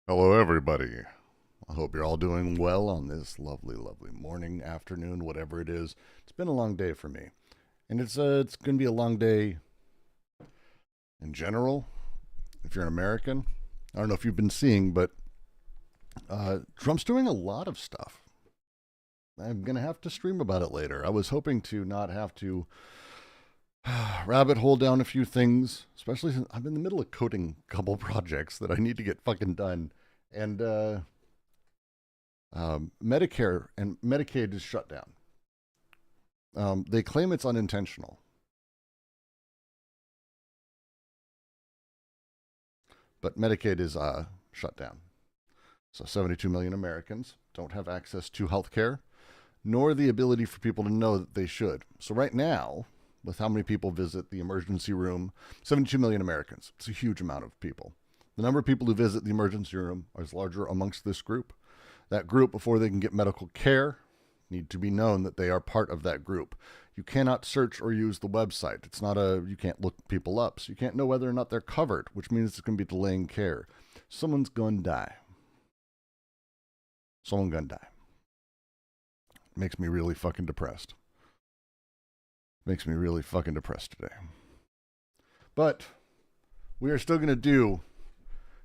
Hello, everybody. I hope you're all doing well on this lovely, lovely morning, afternoon, whatever it is. It's been a long day for me, and it's going to be a long day in general. If you're an American, I don't know if you've been seeing, but Trump's doing a lot of stuff. I'm going to have to stream about it later. I was hoping to not have to rabbit hole down a few things, especially since I'm in the middle of coding a couple projects that I need to get fucking done. And Medicare and Medicaid is shut down. They claim it's unintentional. But Medicaid is shut down. So 72 million Americans don't have access to health care, nor the ability for people to know that they should. So right now, with how many people visit the emergency room, 72 million Americans. It's a huge amount of people. The number of people who visit the emergency room is larger amongst this group. That group, before they can get medical care, need to be known that they are part of that group. You cannot search or use the website. You can't look people up, so you can't know whether or not they're covered, which means it's going to be delaying care. Someone's going to die. Someone's going to die. It makes me really fucking depressed. Makes me really fucking depressed today. But we are still going to do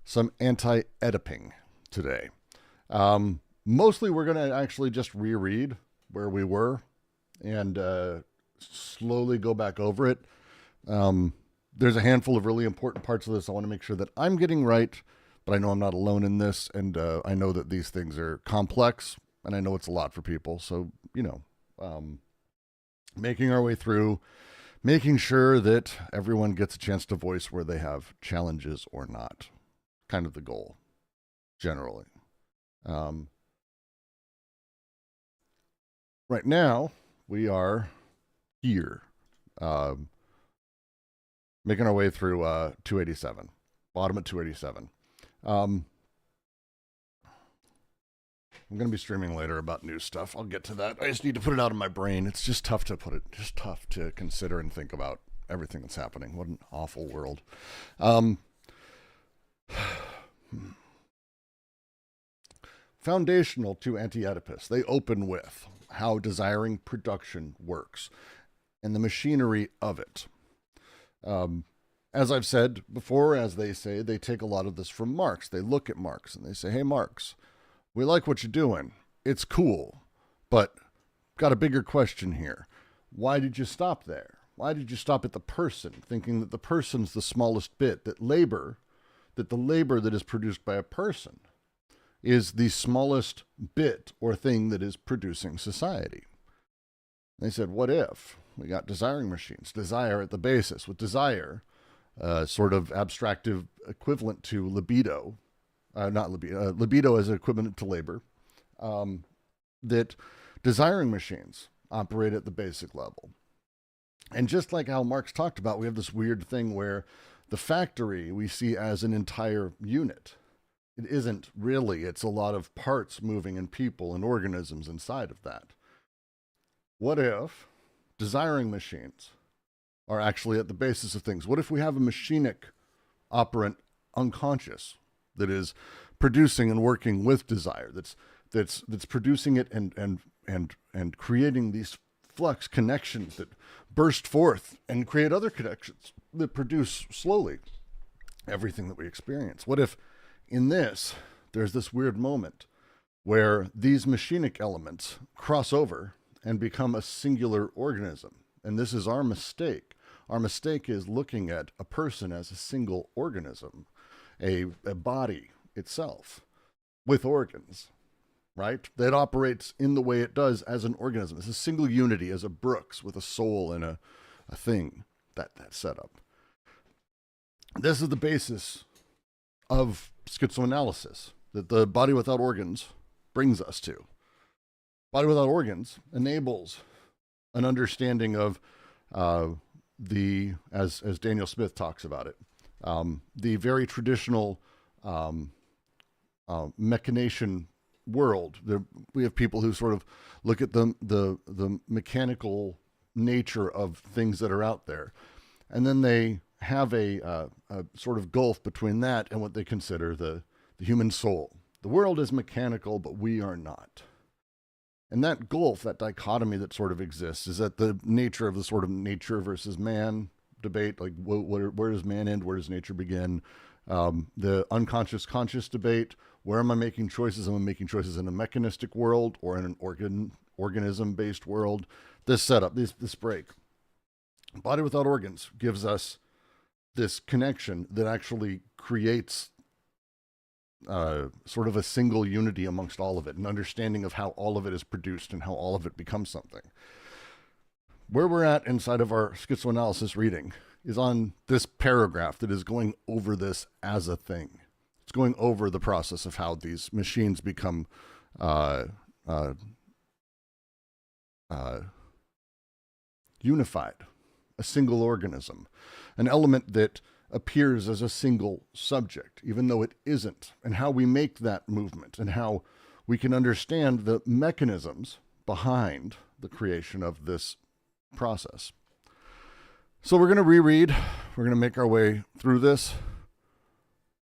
some anti-Oediping today. Mostly we're going to actually just reread where we were and slowly go back over it. There's a handful of really important parts of this I want to make sure that I'm getting right, but I know I'm not alone in this, and I know that these things are complex, and I know it's a lot for people. So, making our way through, making sure that everyone gets a chance to voice where they have challenges or not. Kind of the goal, generally. Right now, we are here, making our way through 287, bottom of 287. I'm going to be streaming later about new stuff. I'll get to that. I just need to put it out of my brain. It's just tough to consider and think about everything that's happening. What an awful world. Foundational to Anti-Oedipus, they open with how desiring production works and the machinery of it. As I've said before, as they say, they take a lot of this from Marx. They look at Marx and they say, hey, Marx, we like what you're doing. It's cool, but got a bigger question here. Why did you stop there? Why did you stop at the person, thinking that the person's the smallest bit, that the labor that is produced by a person is the smallest bit or thing that is producing society? They said, what if we got desiring machines? Desire at the basis. With desire, sort of abstractive equivalent to libido, libido as an equivalent to labor, that desiring machines operate at the basic level. And just like how Marx talked about, we have this weird thing where the factory we see as an entire unit. It isn't really. It's a lot of parts moving and people and organisms inside of that. What if desiring machines are actually at the basis of things? What if we have a machinic operant unconscious that is producing and working with desire, that's producing it and creating these flux connections that burst forth and create other connections that produce slowly everything that we experience? What if in this, there's this weird moment where these machinic elements cross over and become a singular organism? And this is our mistake. Our mistake is looking at a person as a single organism, a body itself with organs, right? That operates in the way it does as an organism. It's a single unity, as a Brooks with a soul and a thing, that setup. This is the basis of schizoanalysis that the body without organs brings us to. Body without organs enables an understanding of as Daniel Smith talks about it, the very traditional mechanation world. We have people who sort of look at the mechanical nature of things that are out there, and then they have a sort of gulf between that and what they consider the human soul. The world is mechanical, but we are not. And that gulf, that dichotomy that sort of exists, is at the nature of the sort of nature versus man debate. Like, where does man end? Where does nature begin? The unconscious conscious debate. Where am I making choices? Am I making choices in a mechanistic world or in an organism-based world? This setup, this break. Body without organs gives us this connection that actually creates sort of a single unity amongst all of it, an understanding of how all of it is produced and how all of it becomes something. Where we're at inside of our schizoanalysis reading is on this paragraph that is going over this as a thing. It's going over the process of how these machines become unified, a single organism, an element that appears as a single subject, even though it isn't, and how we make that movement, and how we can understand the mechanisms behind the creation of this process. So we're going to reread. We're going to make our way through this.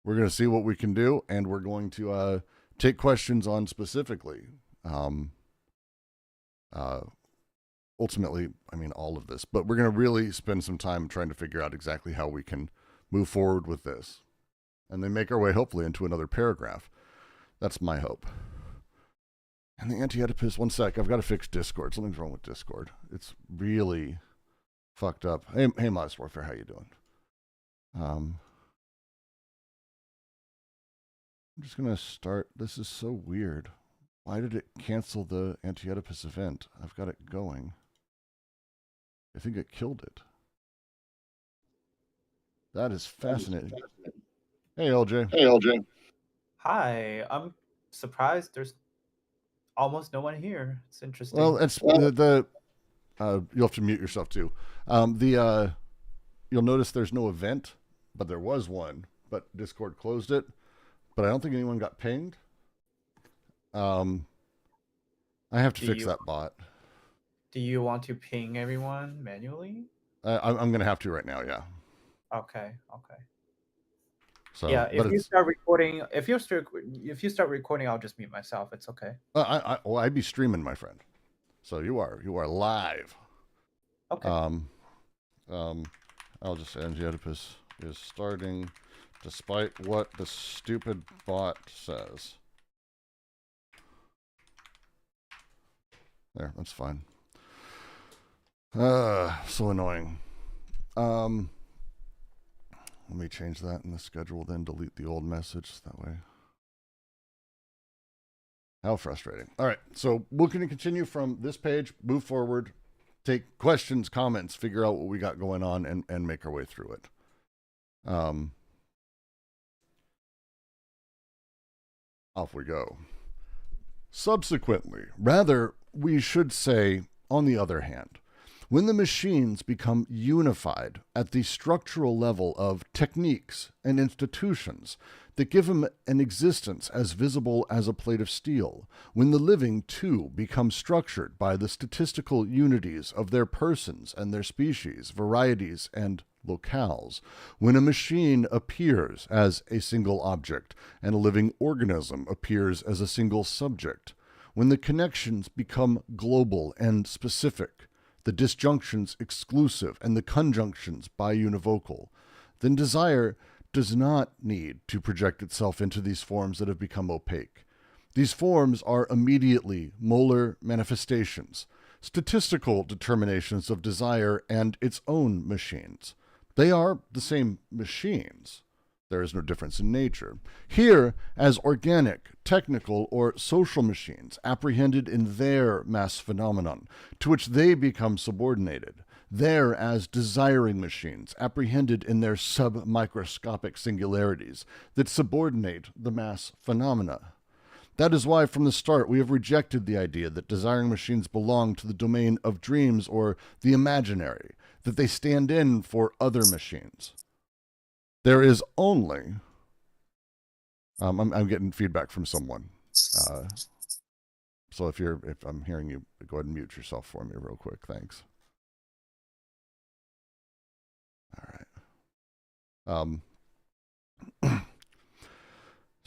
We're going to see what we can do, and we're going to take questions on specifically, ultimately, I mean, all of this, but we're going to really spend some time trying to figure out exactly how we can move forward with this, and then make our way, hopefully, into another paragraph. That's my hope. And the Anti-Oedipus, one sec, I've got to fix Discord. Something's wrong with Discord. It's really fucked up. Hey, Modest Warfare, how you doing? I'm just going to start. This is so weird. Why did it cancel the Anti-Oedipus event? I've got it going. I think it killed it. That is fascinating. Hey, LJ. Hey, LJ. Hi, I'm surprised there's almost no one here. It's interesting. Well, it's you'll have to mute yourself too. You'll notice there's no event, but there was one, but Discord closed it. But I don't think anyone got pinged. I have to fix that bot. Do you want to ping everyone manually? I'm going to have to right now, yeah. Okay. So, yeah, if you start recording, if you start recording, I'll just mute myself. It's okay. I'd be streaming, my friend. So you are live. Okay. I'll just say Anti-Oedipus is starting, despite what the stupid bot says. There, that's fine. So annoying. Let me change that in the schedule, then delete the old message that way. How frustrating. All right, so we're going to continue from this page, move forward, take questions, comments, figure out what we got going on, and make our way through it. Off we go. Subsequently, rather, we should say, on the other hand, when the machines become unified at the structural level of techniques and institutions that give them an existence as visible as a plate of steel, when the living, too, become structured by the statistical unities of their persons and their species, varieties, and locales, when a machine appears as a single object and a living organism appears as a single subject, when the connections become global and specific, the disjunctions exclusive, and the conjunctions biunivocal, then desire does not need to project itself into these forms that have become opaque. These forms are immediately molar manifestations, statistical determinations of desire and its own machines. They are the same machines. There is no difference in nature. Here, as organic, technical, or social machines, apprehended in their mass phenomenon, to which they become subordinated. There, as desiring machines, apprehended in their submicroscopic singularities, that subordinate the mass phenomena. That is why, from the start, we have rejected the idea that desiring machines belong to the domain of dreams or the imaginary, that they stand in for other machines. There is only, I'm getting feedback from someone. So if I'm hearing you, go ahead and mute yourself for me real quick. Thanks. All right. Um,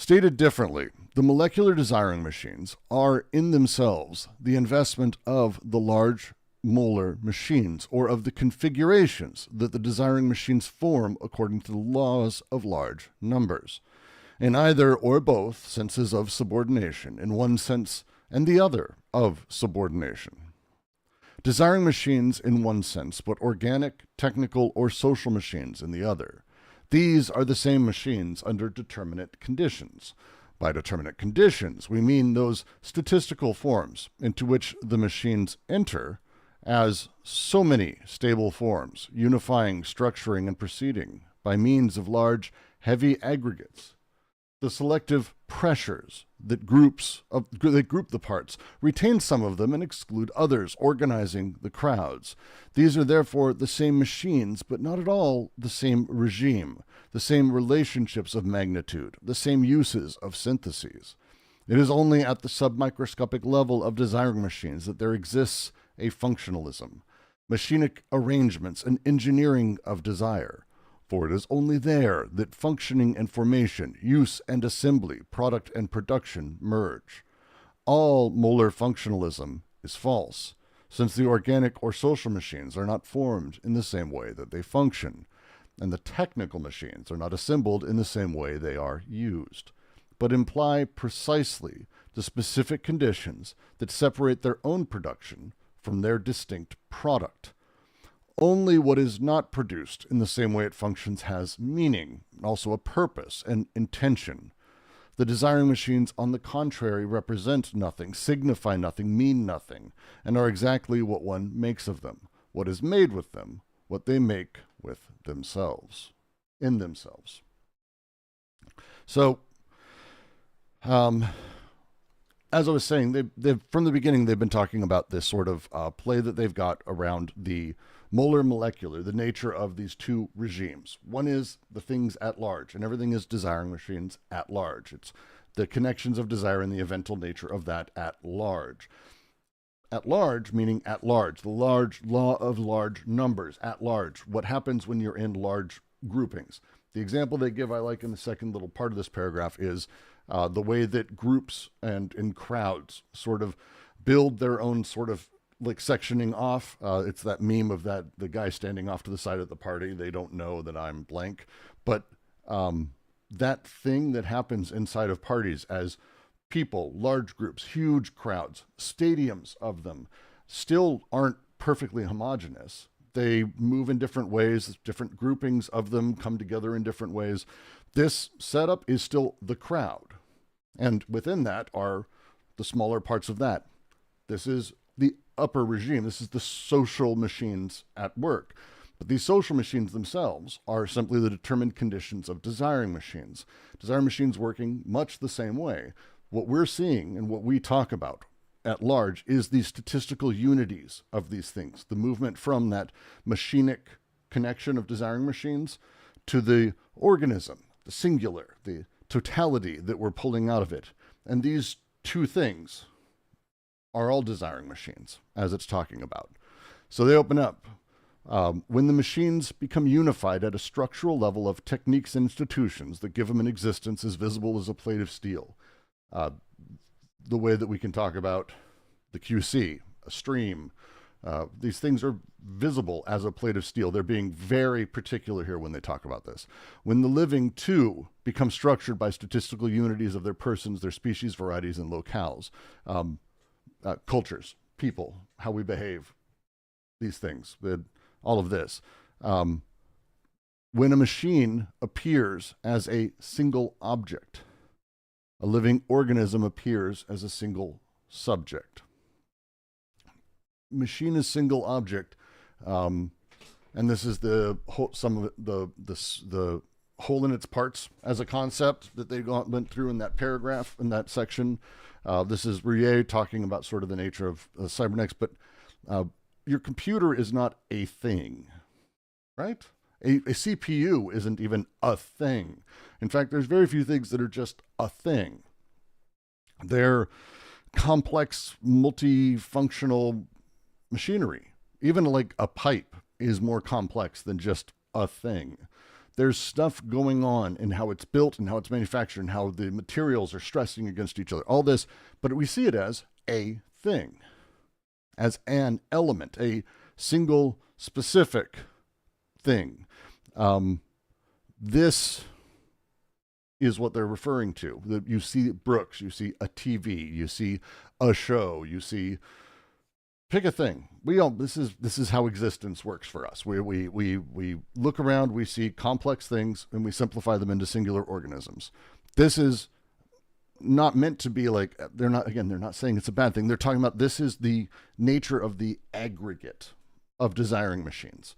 Stated differently, the molecular desiring machines are in themselves the investment of the large molar machines, or of the configurations that the desiring machines form according to the laws of large numbers, in either or both senses of subordination, in one sense and the other of subordination. Desiring machines in one sense, but organic, technical, or social machines in the other. These are the same machines under determinate conditions. By determinate conditions, we mean those statistical forms into which the machines enter as so many stable forms, unifying, structuring, and proceeding by means of large, heavy aggregates. The selective pressures that group the parts, retain some of them and exclude others, organizing the crowds. These are therefore the same machines, but not at all the same regime, the same relationships of magnitude, the same uses of syntheses. It is only at the submicroscopic level of desiring machines that there exists a functionalism, machinic arrangements, and engineering of desire. For it is only there that functioning and formation, use and assembly, product and production merge. All molar functionalism is false, since the organic or social machines are not formed in the same way that they function, and the technical machines are not assembled in the same way they are used, but imply precisely the specific conditions that separate their own production from their distinct product. Only what is not produced in the same way it functions has meaning, also a purpose and intention. The desiring machines, on the contrary, represent nothing, signify nothing, mean nothing, and are exactly what one makes of them, what is made with them, what they make with themselves, in themselves. So, as I was saying, they've from the beginning, they've been talking about this sort of play that they've got around the molar molecular, the nature of these two regimes. One is the things at large, and everything is desiring machines at large. It's the connections of desire and the eventual nature of that at large. At large, meaning at large, the large law of large numbers, at large, what happens when you're in large groupings. The example they give, I like in the second little part of this paragraph, is the way that groups and in crowds sort of build their own sort of like sectioning off. It's that meme of the guy standing off to the side of the party. They don't know that I'm blank. But that thing that happens inside of parties as people, large groups, huge crowds, stadiums of them, still aren't perfectly homogeneous. They move in different ways. Different groupings of them come together in different ways. This setup is still the crowd. And within that are the smaller parts of that. This is the upper regime. This is the social machines at work. But these social machines themselves are simply the determined conditions of desiring machines. Desiring machines working much the same way. What we're seeing and what we talk about at large is the statistical unities of these things. The movement from that machinic connection of desiring machines to the organism, the singular, the totality that we're pulling out of it. And these two things are all desiring machines, as it's talking about. So they open up. When the machines become unified at a structural level of techniques and institutions that give them an existence as visible as a plate of steel, the way that we can talk about the QC, a stream, these things are visible as a plate of steel. They're being very particular here when they talk about this. When the living, too, become structured by statistical unities of their persons, their species, varieties, and locales, cultures, people, how we behave, these things, all of this. When a machine appears as a single object, a living organism appears as a single subject. Machine is single object, and this is the whole, some of the whole in its parts as a concept that they went through in that paragraph, in that section. This is Rie talking about sort of the nature of cybernetics, but your computer is not a thing, right? A CPU isn't even a thing. In fact, there's very few things that are just a thing. They're complex, multifunctional machinery. Even like a pipe is more complex than just a thing. There's stuff going on in how it's built and how it's manufactured and how the materials are stressing against each other. All this, but we see it as a thing, as an element, a single specific thing. This is what they're referring to. You see Brooks, you see a TV, you see a show, you see, pick a thing. This is how existence works for us. We look around, we see complex things, and we simplify them into singular organisms. This is not meant to be like, they're not saying it's a bad thing. They're talking about this is the nature of the aggregate of desiring machines,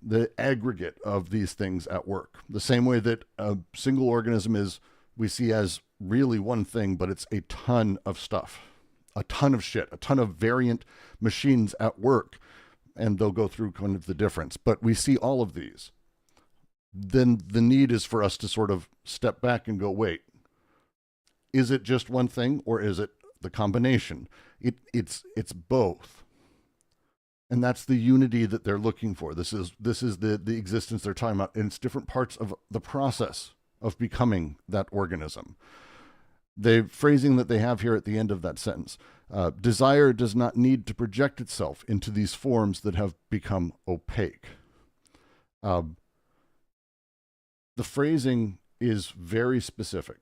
the aggregate of these things at work. The same way that a single organism is, we see as really one thing, but it's a ton of stuff, a ton of shit, a ton of variant machines at work, and they'll go through kind of the difference. But we see all of these. Then the need is for us to sort of step back and go, wait, is it just one thing, or is it the combination? It's both. And that's the unity that they're looking for. This is the existence they're talking about. And it's different parts of the process of becoming that organism. The phrasing that they have here at the end of that sentence, desire does not need to project itself into these forms that have become opaque. The phrasing is very specific.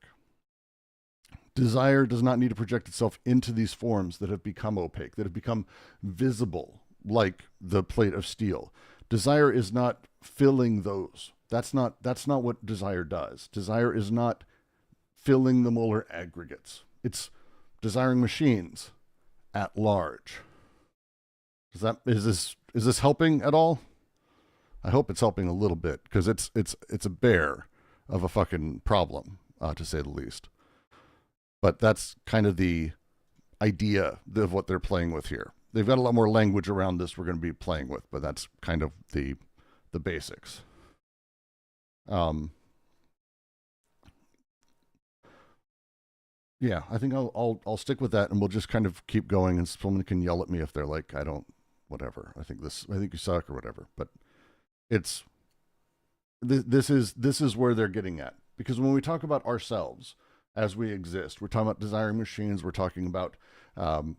Desire does not need to project itself into these forms that have become opaque, that have become visible, like the plate of steel. Desire is not filling those. That's not what desire does. Desire is not filling the molar aggregates. It's desiring machines at large. Is this helping at all? I hope it's helping a little bit, because it's a bear of a fucking problem, to say the least. But that's kind of the idea of what they're playing with here. They've got a lot more language around this we're going to be playing with, but that's kind of the basics. Yeah, I think I'll stick with that, and we'll just kind of keep going, and someone can yell at me if they're like, I don't, whatever. I think you suck or whatever. But this is where they're getting at, because when we talk about ourselves as we exist, we're talking about desiring machines. We're talking about the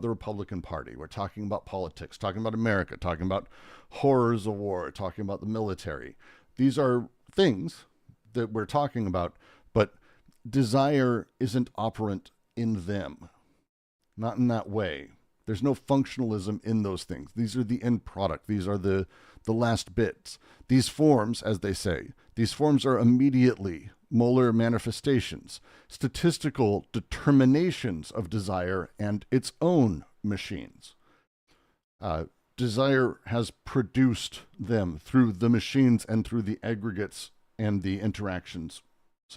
Republican Party. We're talking about politics, talking about America, talking about horrors of war, talking about the military. These are things that we're talking about, but desire isn't operant in them. Not in that way. There's no functionalism in those things. These are the end product. These are the last bits. These forms, as they say, these forms are immediately molar manifestations, statistical determinations of desire and its own machines. Desire has produced them through the machines and through the aggregates and the interactions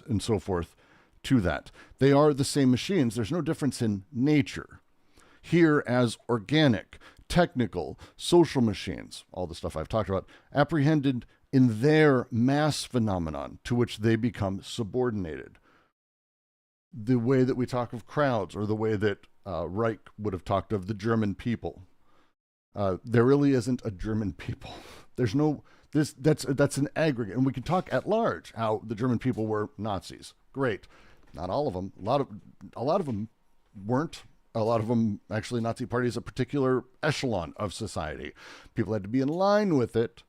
and so forth to that. They are the same machines. There's no difference in nature. Here as organic, technical, social machines, all the stuff I've talked about, apprehended in their mass phenomenon to which they become subordinated. The way that we talk of crowds, or the way that Reich would have talked of the German people. There really isn't a German people. There's no, that's an aggregate. And we can talk at large how the German people were Nazis. Great. Not all of them. A lot of them weren't. A lot of them, actually, Nazi Party is a particular echelon of society. People had to be in line with it,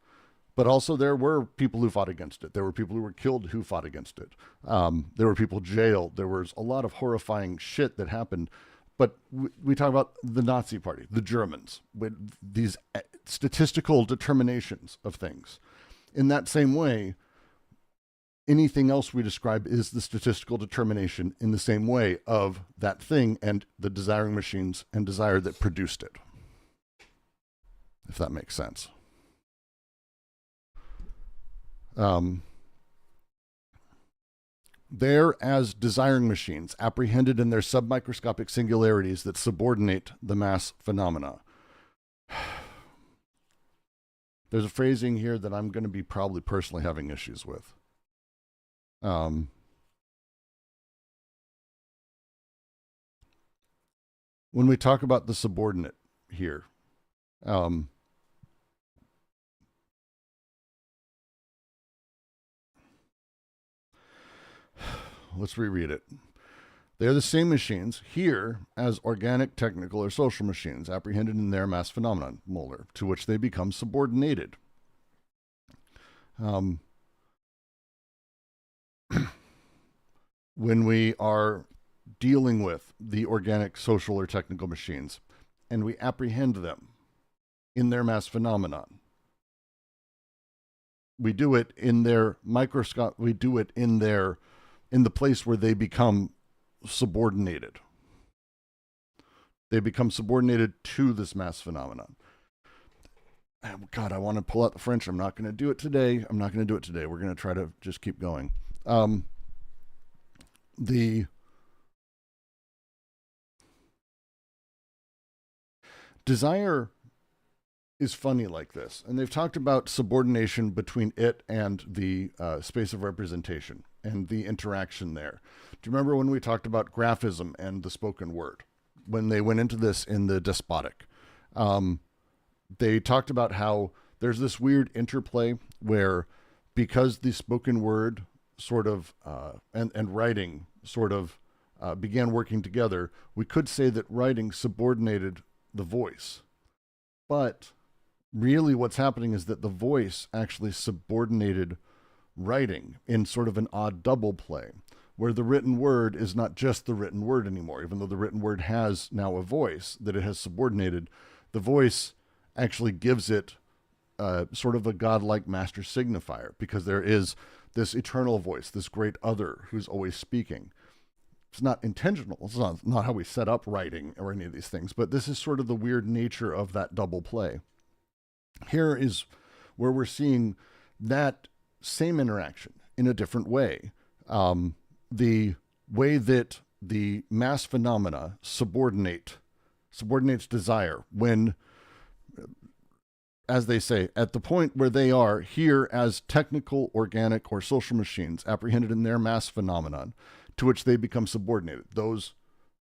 but also there were people who fought against it. There were people who were killed who fought against it. There were people jailed. There was a lot of horrifying shit that happened. But we talk about the Nazi Party, the Germans, with these statistical determinations of things. In that same way, anything else we describe is the statistical determination in the same way of that thing and the desiring machines and desire that produced it. If that makes sense. They're as desiring machines, apprehended in their submicroscopic singularities that subordinate the mass phenomena. There's a phrasing here that I'm going to be probably personally having issues with. When we talk about the subordinate here, Let's reread it. They are the same machines here as organic, technical, or social machines, apprehended in their mass phenomenon, molar, to which they become subordinated. When we are dealing with the organic, social, or technical machines, and we apprehend them in their mass phenomenon, we do it in their microscope, we do it in the place where they become subordinated. They become subordinated to this mass phenomenon. God, I want to pull out the French. I'm not going to do it today. We're going to try to just keep going. The desire is funny like this. And they've talked about subordination between it and the space of representation and the interaction there. Do you remember when we talked about graphism and the spoken word? When they went into this in the despotic, they talked about how there's this weird interplay where, because the spoken word sort of and writing sort of began working together, we could say that writing subordinated the voice. But really what's happening is that the voice actually subordinated writing in sort of an odd double play, where the written word is not just the written word anymore. Even though the written word has now a voice that it has subordinated, the voice actually gives it sort of a godlike master signifier, because there is this eternal voice, this great other who's always speaking. It's not intentional. It's not how we set up writing or any of these things, but this is sort of the weird nature of that double play. Here is where we're seeing that same interaction in a different way. The way that the mass phenomena subordinates desire when, as they say, at the point where they are here as technical, organic, or social machines apprehended in their mass phenomenon, to which they become subordinated. Those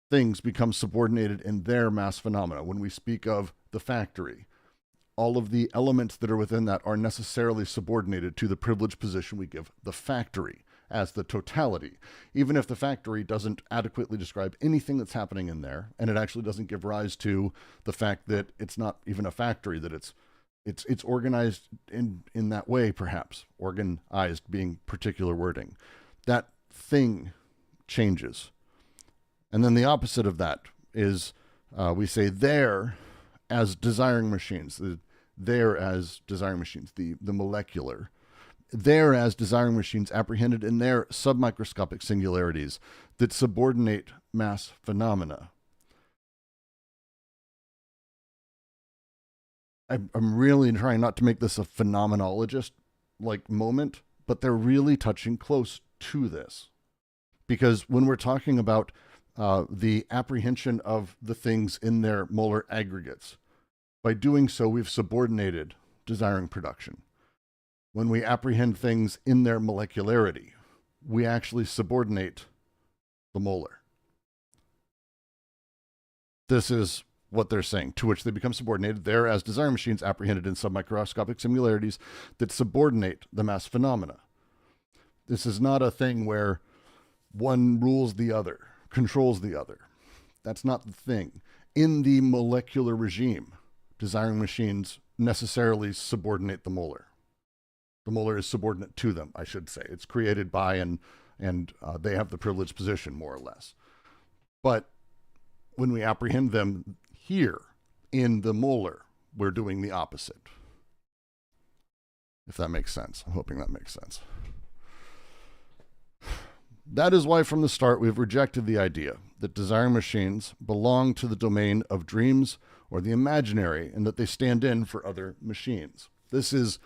things become subordinated in their mass phenomena. When we speak of the factory, all of the elements that are within that are necessarily subordinated to the privileged position we give the factory as the totality, even if the factory doesn't adequately describe anything that's happening in there, and it actually doesn't give rise to the fact that it's not even a factory, that it's organized in that way, perhaps. Organized being particular wording. That thing changes. And then the opposite of that is we say there as desiring machines, there as desiring machines, the molecular, there as desiring machines apprehended in their submicroscopic singularities that subordinate mass phenomena. I'm really trying not to make this a phenomenologist-like moment, but they're really touching close to this. Because when we're talking about the apprehension of the things in their molar aggregates, by doing so, we've subordinated desiring production. When we apprehend things in their molecularity, we actually subordinate the molar. This is what they're saying, to which they become subordinated there as desiring machines apprehended in submicroscopic similarities that subordinate the mass phenomena. This is not a thing where one rules the other, controls the other. That's not the thing. In the molecular regime, desiring machines necessarily subordinate the molar. The molar is subordinate to them, I should say. It's created by and they have the privileged position, more or less. But when we apprehend them here in the molar, we're doing the opposite. If that makes sense. I'm hoping that makes sense. That is why from the start we've rejected the idea that desiring machines belong to the domain of dreams or the imaginary, and that they stand in for other machines. This is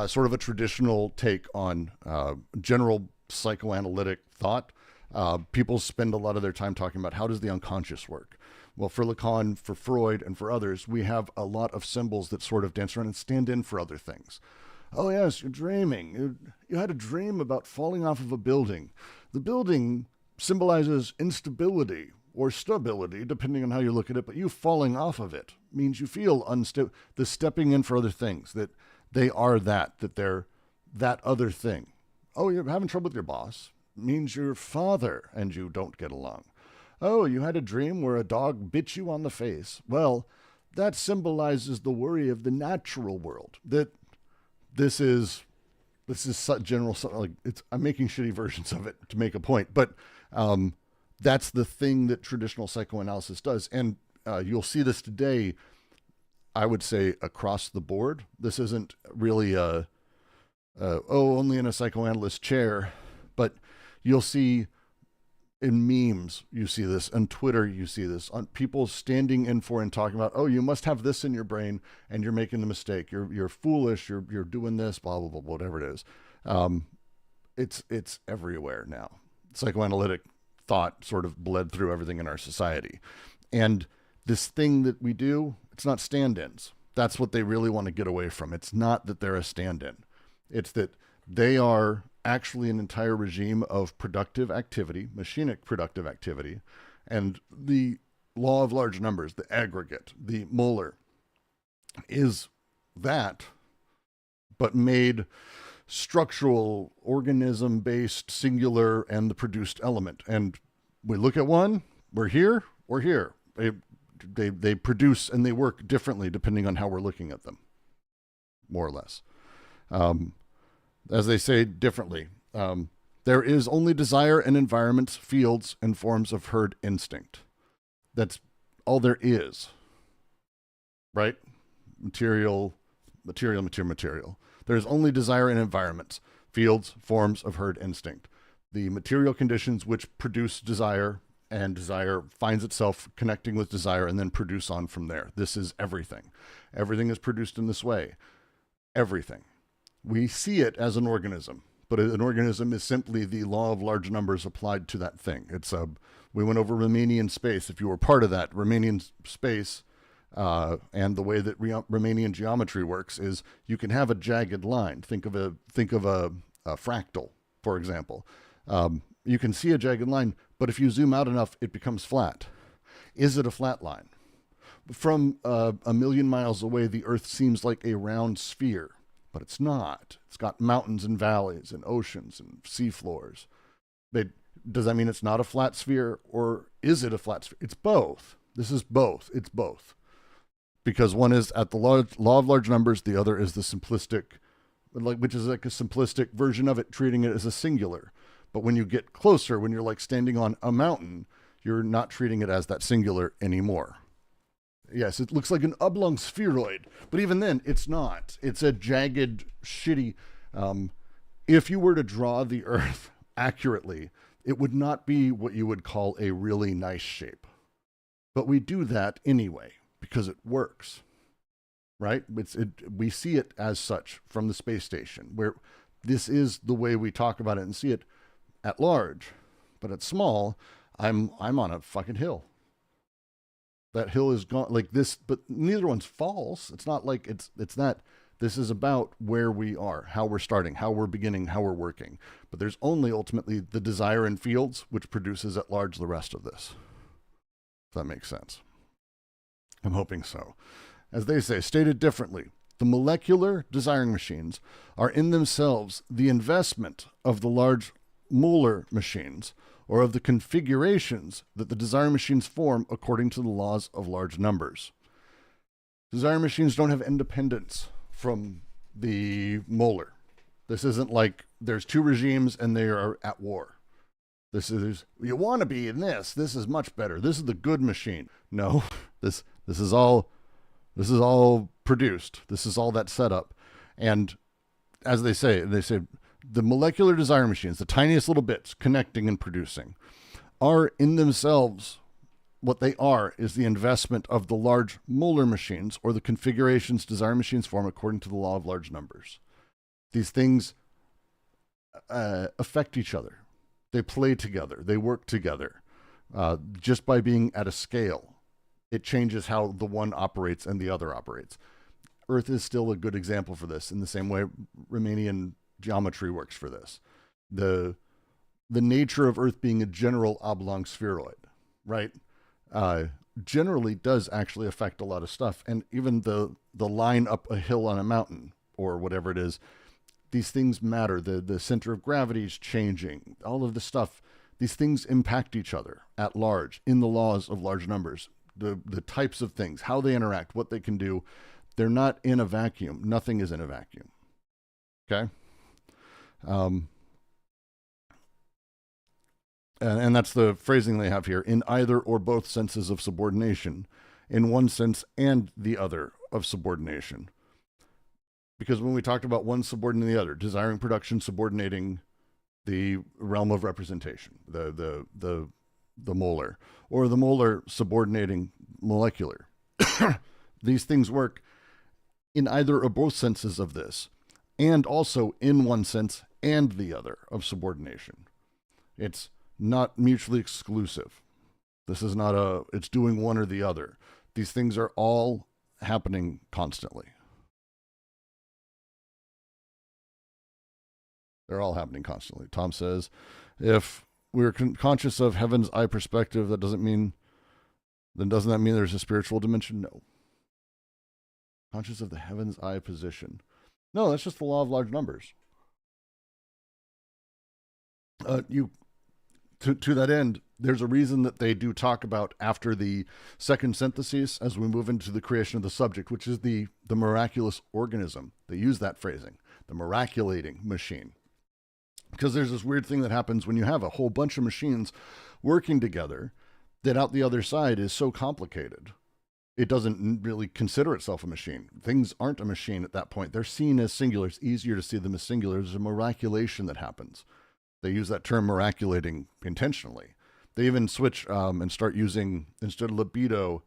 sort of a traditional take on general psychoanalytic thought. People spend a lot of their time talking about how does the unconscious work. Well, for Lacan, for Freud, and for others, we have a lot of symbols that sort of dance around and stand in for other things. Oh yes, you're dreaming. You had a dream about falling off of a building. The building symbolizes instability or stability, depending on how you look at it, but you falling off of it means you feel unstable. The stepping in for other things, that they are that they're that other thing. Oh, you're having trouble with your boss. means your father and you don't get along. Oh, you had a dream where a dog bit you on the face. Well, that symbolizes the worry of the natural world. That this is such general, like I'm making shitty versions of it to make a point, but that's the thing that traditional psychoanalysis does, and you'll see this today. I would say across the board. This isn't really only in a psychoanalyst chair, but you'll see in memes, you see this on Twitter, you see this on people standing in for and talking about, oh, you must have this in your brain and you're making the mistake. You're foolish. You're doing this, blah, blah, blah, whatever it is. It's everywhere now. Psychoanalytic thought sort of bled through everything in our society. And this thing that we do, it's not stand-ins. That's what they really want to get away from. It's not that they're a stand-in. It's that they are actually an entire regime of productive activity, machinic productive activity, and the law of large numbers, the aggregate, the molar, is that, but made structural, organism-based, singular, and the produced element. And we look at one, we're here. They produce and they work differently depending on how we're looking at them, more or less. As they say differently, there is only desire in environments, fields, and forms of herd instinct. That's all there is, right? Material. There's only desire in environments, fields, forms of herd instinct. The material conditions which produce desire, and desire finds itself connecting with desire and then produce on from there. This is everything. Everything is produced in this way. Everything. We see it as an organism, but an organism is simply the law of large numbers applied to that thing. We went over Riemannian space. If you were part of that, Riemannian space and the way that Riemannian geometry works is you can have a jagged line. Think of a fractal, for example. You can see a jagged line, but if you zoom out enough, it becomes flat. Is it a flat line? From a million miles away, the Earth seems like a round sphere, but it's not. It's got mountains and valleys and oceans and seafloors. Does that mean it's not a flat sphere, or is it a flat sphere? It's both. This is both. It's both. Because one is at the law of large numbers, the other is the simplistic, which is like a simplistic version of it, treating it as a singular. But when you get closer, when you're like standing on a mountain, you're not treating it as that singular anymore. Yes, it looks like an oblong spheroid, but even then, it's not. It's a jagged, shitty. If you were to draw the Earth accurately, it would not be what you would call a really nice shape. But we do that anyway because it works, right? We see it as such from the space station, where this is the way we talk about it and see it at large. But at small, I'm on a fucking hill. That hill is gone like this, but neither one's false. It's not like it's that. This is about where we are, how we're starting, how we're beginning, how we're working. But there's only ultimately the desire in fields, which produces at large the rest of this. If that makes sense. I'm hoping so. As they say, stated differently, the molecular desiring machines are in themselves the investment of the large molar machines, or of the configurations that the desiring machines form according to the laws of large numbers. Desiring machines don't have independence from the molar. This isn't like there's two regimes and they are at war. This is, you want to be in this. This is much better. This is the good machine. No, this is all produced. This is all that setup. And as they say the molecular desire machines, the tiniest little bits connecting and producing, are in themselves, what they are is the investment of the large molar machines, or the configurations desire machines form according to the law of large numbers. These things affect each other. They play together. They work together. Just by being at a scale, it changes how the one operates and the other operates. Earth is still a good example for this, in the same way Riemannian geometry works for this. The nature of Earth being a general oblong spheroid, right, generally does actually affect a lot of stuff. And even the line up a hill on a mountain, or whatever it is, these things matter. The center of gravity is changing. All of this stuff, these things impact each other at large in the laws of large numbers. The types of things, how they interact, what they can do, they're not in a vacuum. Nothing is in a vacuum. Okay? And that's the phrasing they have here, in either or both senses of subordination, in one sense and the other of subordination. Because when we talked about one subordinating the other, desiring production subordinating the realm of representation, the molar, or the molar subordinating molecular, these things work in either or both senses of this, and also in one sense and the other of subordination. It's not mutually exclusive. This is not it's doing one or the other. These things are all happening constantly. They're all happening constantly. Tom says, if we're conscious of heaven's eye perspective, doesn't that mean there's a spiritual dimension? No. Conscious of the heaven's eye position. No, that's just the law of large numbers. To that end, there's a reason that they do talk about after the second synthesis, as we move into the creation of the subject, which is the miraculous organism. They use that phrasing, the miraculating machine. Because there's this weird thing that happens when you have a whole bunch of machines working together that out the other side is so complicated. It doesn't really consider itself a machine. Things aren't a machine at that point. They're seen as singular. It's easier to see them as singular. There's a miraculation that happens. They use that term miraculating intentionally. They even switch and start using, instead of libido,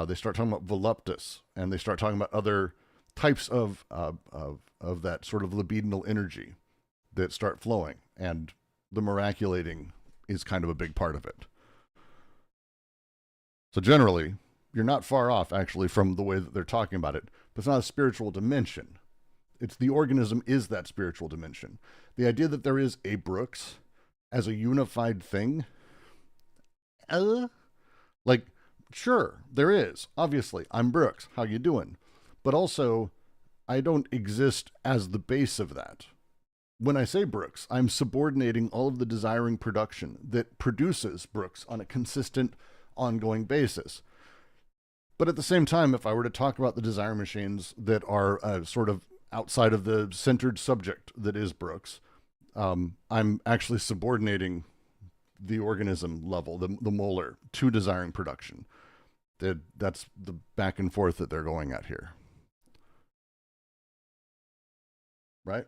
they start talking about voluptus, and they start talking about other types of that sort of libidinal energy that start flowing. And the miraculating is kind of a big part of it. So generally, you're not far off, actually, from the way that they're talking about it. But it's not a spiritual dimension. It's the organism is that spiritual dimension. The idea that there is a Brooks as a unified thing, sure, there is. Obviously, I'm Brooks. How you doing? But also, I don't exist as the base of that. When I say Brooks, I'm subordinating all of the desiring production that produces Brooks on a consistent, ongoing basis. But at the same time, if I were to talk about the desire machines that are sort of outside of the centered subject that is Brooks, I'm actually subordinating the organism level, the molar, to desiring production. That's the back and forth that they're going at here. Right?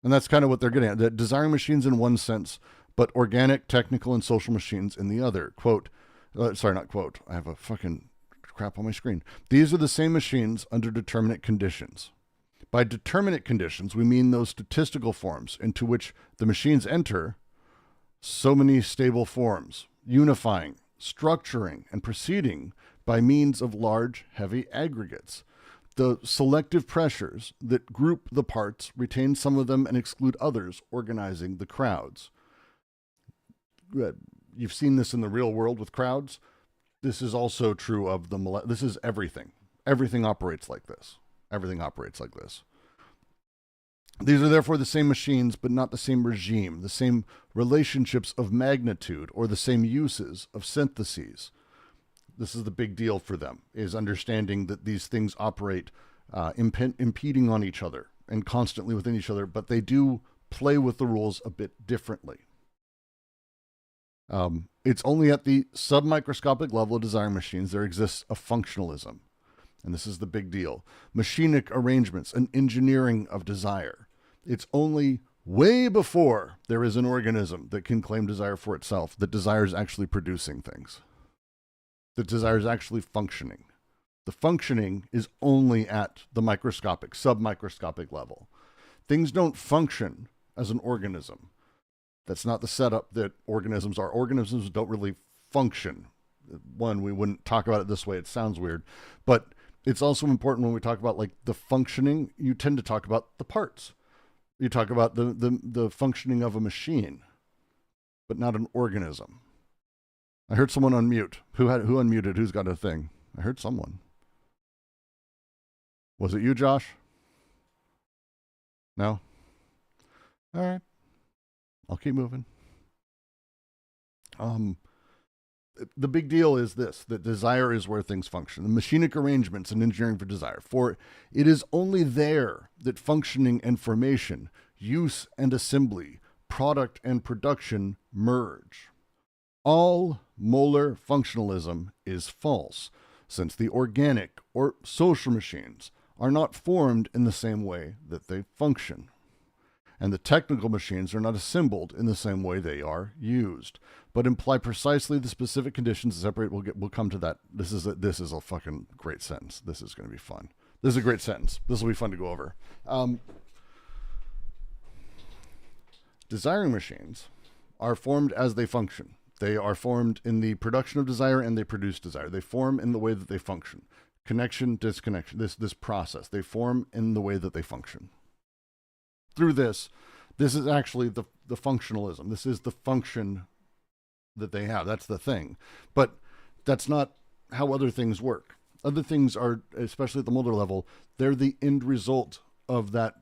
And that's kind of what they're getting at. The desiring machines in one sense, but organic, technical, and social machines in the other. Quote, not quote. I have a fucking crap on my screen. These are the same machines under determinate conditions. By determinate conditions, we mean those statistical forms into which the machines enter so many stable forms, unifying, structuring, and proceeding by means of large, heavy aggregates. The selective pressures that group the parts, retain some of them, and exclude others, organizing the crowds. You've seen this in the real world with crowds. This is also true of this is everything. Everything operates like this. Everything operates like this. These are therefore the same machines, but not the same regime, the same relationships of magnitude, or the same uses of syntheses. This is the big deal for them, is understanding that these things operate impeding on each other and constantly within each other, but they do play with the rules a bit differently. It's only at the submicroscopic level of desiring machines there exists a functionalism. And this is the big deal. Machinic arrangements, an engineering of desire. It's only way before there is an organism that can claim desire for itself, that desire is actually producing things. That desire is actually functioning. The functioning is only at the microscopic, submicroscopic level. Things don't function as an organism. That's not the setup that organisms are. Organisms don't really function. One, we wouldn't talk about it this way. It sounds weird. But it's also important when we talk about like the functioning, you tend to talk about the parts. You talk about the functioning of a machine, but not an organism. I heard someone unmute. Who unmuted? Who's got a thing? I heard someone. Was it you, Josh? No? All right. I'll keep moving. The big deal is this, that desire is where things function. The machinic arrangements and engineering for desire. For it is only there that functioning and formation, use and assembly, product and production merge. All molar functionalism is false, since the organic or social machines are not formed in the same way that they function. And the technical machines are not assembled in the same way they are used, but imply precisely the specific conditions that separate. We'll come to that. This is a fucking great sentence. This is going to be fun. This is a great sentence. This will be fun to go over. Desiring machines are formed as they function. They are formed in the production of desire, and they produce desire. They form in the way that they function. Connection, disconnection, this process. They form in the way that they function. Through this is actually the functionalism. This is the function that they have. That's the thing. But that's not how other things work. Other things are, especially at the molar level, they're the end result of that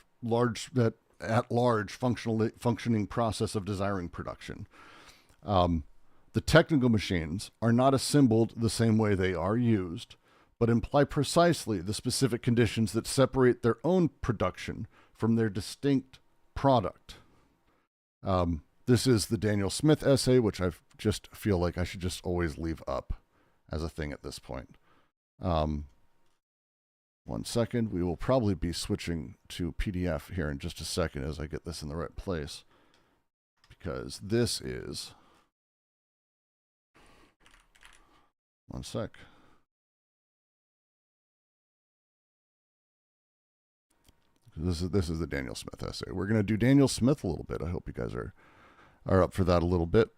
at-large functioning process of desiring production. The technical machines are not assembled the same way they are used, but imply precisely the specific conditions that separate their own production from their distinct product. This is the Daniel Smith essay, which I just feel like I should just always leave up as a thing at this point. 1 second. We will probably be switching to PDF here in just a second as I get this in the right place, because this is... 1 sec. This is the Daniel Smith essay. We're going to do Daniel Smith a little bit. I hope you guys are up for that a little bit.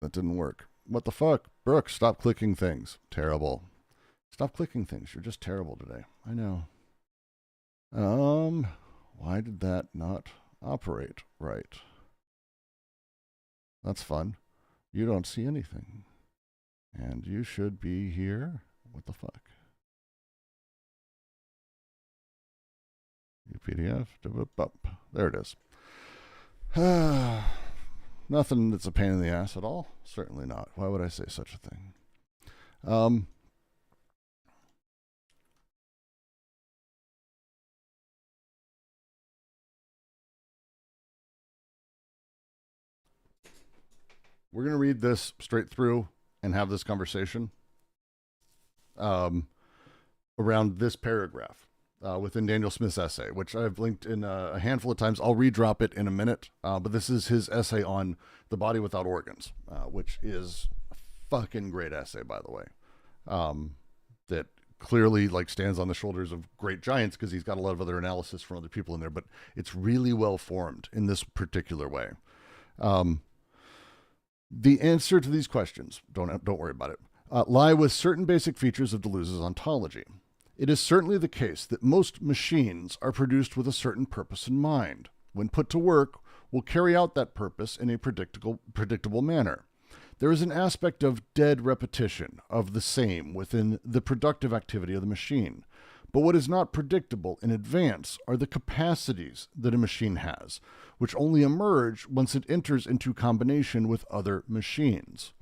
That didn't work. What the fuck? Brooke, stop clicking things. Terrible. Stop clicking things. You're just terrible today. I know. Why did that not operate right? That's fun. You don't see anything. And you should be here. What the fuck? PDF. There it is. Nothing that's a pain in the ass at all. Certainly not. Why would I say such a thing? We're going to read this straight through and have this conversation around this paragraph within Daniel Smith's essay, which I've linked in a handful of times. I'll redrop it in a minute, but this is his essay on the body without organs, which is a fucking great essay, by the way, that clearly like stands on the shoulders of great giants because he's got a lot of other analysis from other people in there, but it's really well formed in this particular way. The answer to these questions, don't worry about it, lie with certain basic features of Deleuze's ontology. It is certainly the case that most machines are produced with a certain purpose in mind. When put to work, will carry out that purpose in a predictable manner. There is an aspect of dead repetition of the same within the productive activity of the machine. But what is not predictable in advance are the capacities that a machine has, which only emerge once it enters into combination with other machines.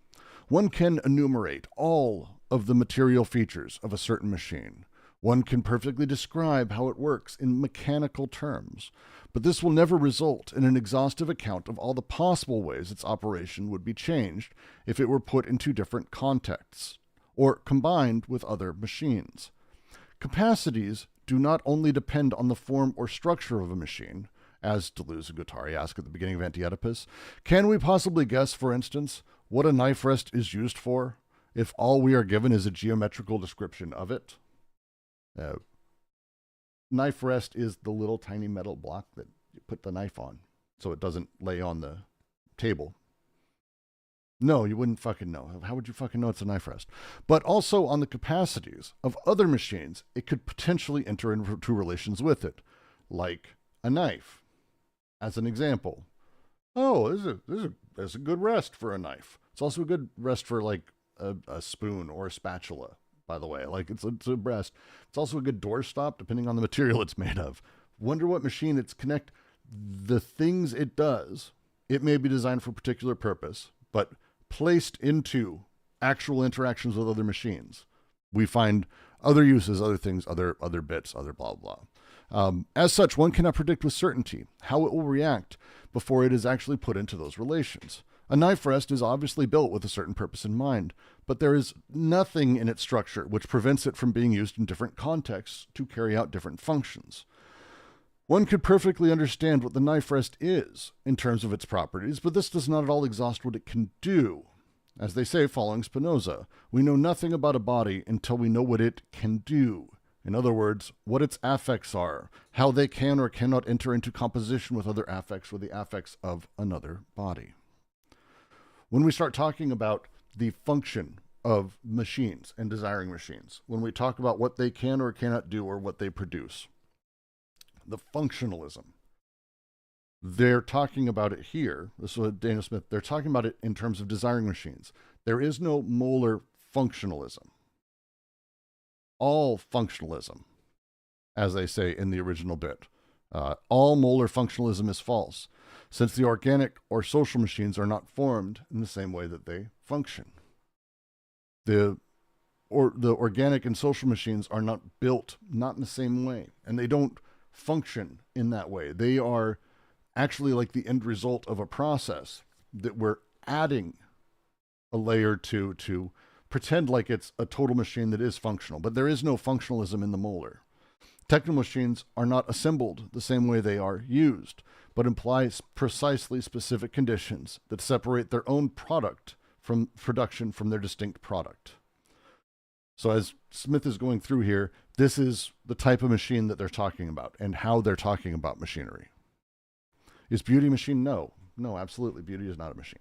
One can enumerate all of the material features of a certain machine. One can perfectly describe how it works in mechanical terms, but this will never result in an exhaustive account of all the possible ways its operation would be changed if it were put into different contexts, or combined with other machines. Capacities do not only depend on the form or structure of a machine, as Deleuze and Guattari ask at the beginning of Anti-Oedipus. Can we possibly guess, for instance, what a knife rest is used for, if all we are given is a geometrical description of it? Knife rest is the little tiny metal block that you put the knife on so it doesn't lay on the table. No, you wouldn't fucking know. How would you fucking know it's a knife rest? But also on the capacities of other machines it could potentially enter into relations with it, like a knife. As an example, this is a good rest for a knife. It's also a good rest for like a spoon or a spatula. By the way, like it's a rest. It's also a good doorstop, depending on the material it's made of. wonder what machine it's connect. The things it does, it may be designed for a particular purpose, but placed into actual interactions with other machines, we find other uses, other things, other bits, other blah, blah. As such, one cannot predict with certainty how it will react before it is actually put into those relations. A knife rest is obviously built with a certain purpose in mind, but there is nothing in its structure which prevents it from being used in different contexts to carry out different functions. One could perfectly understand what the knife rest is in terms of its properties, but this does not at all exhaust what it can do. As they say, following Spinoza, we know nothing about a body until we know what it can do. In other words, what its affects are, how they can or cannot enter into composition with other affects or the affects of another body. When we start talking about the function of machines and desiring machines, when we talk about what they can or cannot do or what they produce, the functionalism, they're talking about it here. This is Dana Smith. They're talking about it in terms of desiring machines. There is no molar functionalism. All functionalism, as they say in the original bit, all molar functionalism is false, since the organic or social machines are not formed in the same way that they function. The organic and social machines are not built, not in the same way, and they don't function in that way. They are actually like the end result of a process that we're adding a layer to pretend like it's a total machine that is functional, but there is no functionalism in the molar. Techno machines are not assembled the same way they are used, but imply precisely specific conditions that separate their own product from production from their distinct product. So as Smith is going through here, this is the type of machine that they're talking about and how they're talking about machinery. Is beauty a machine? No. No, absolutely. Beauty is not a machine.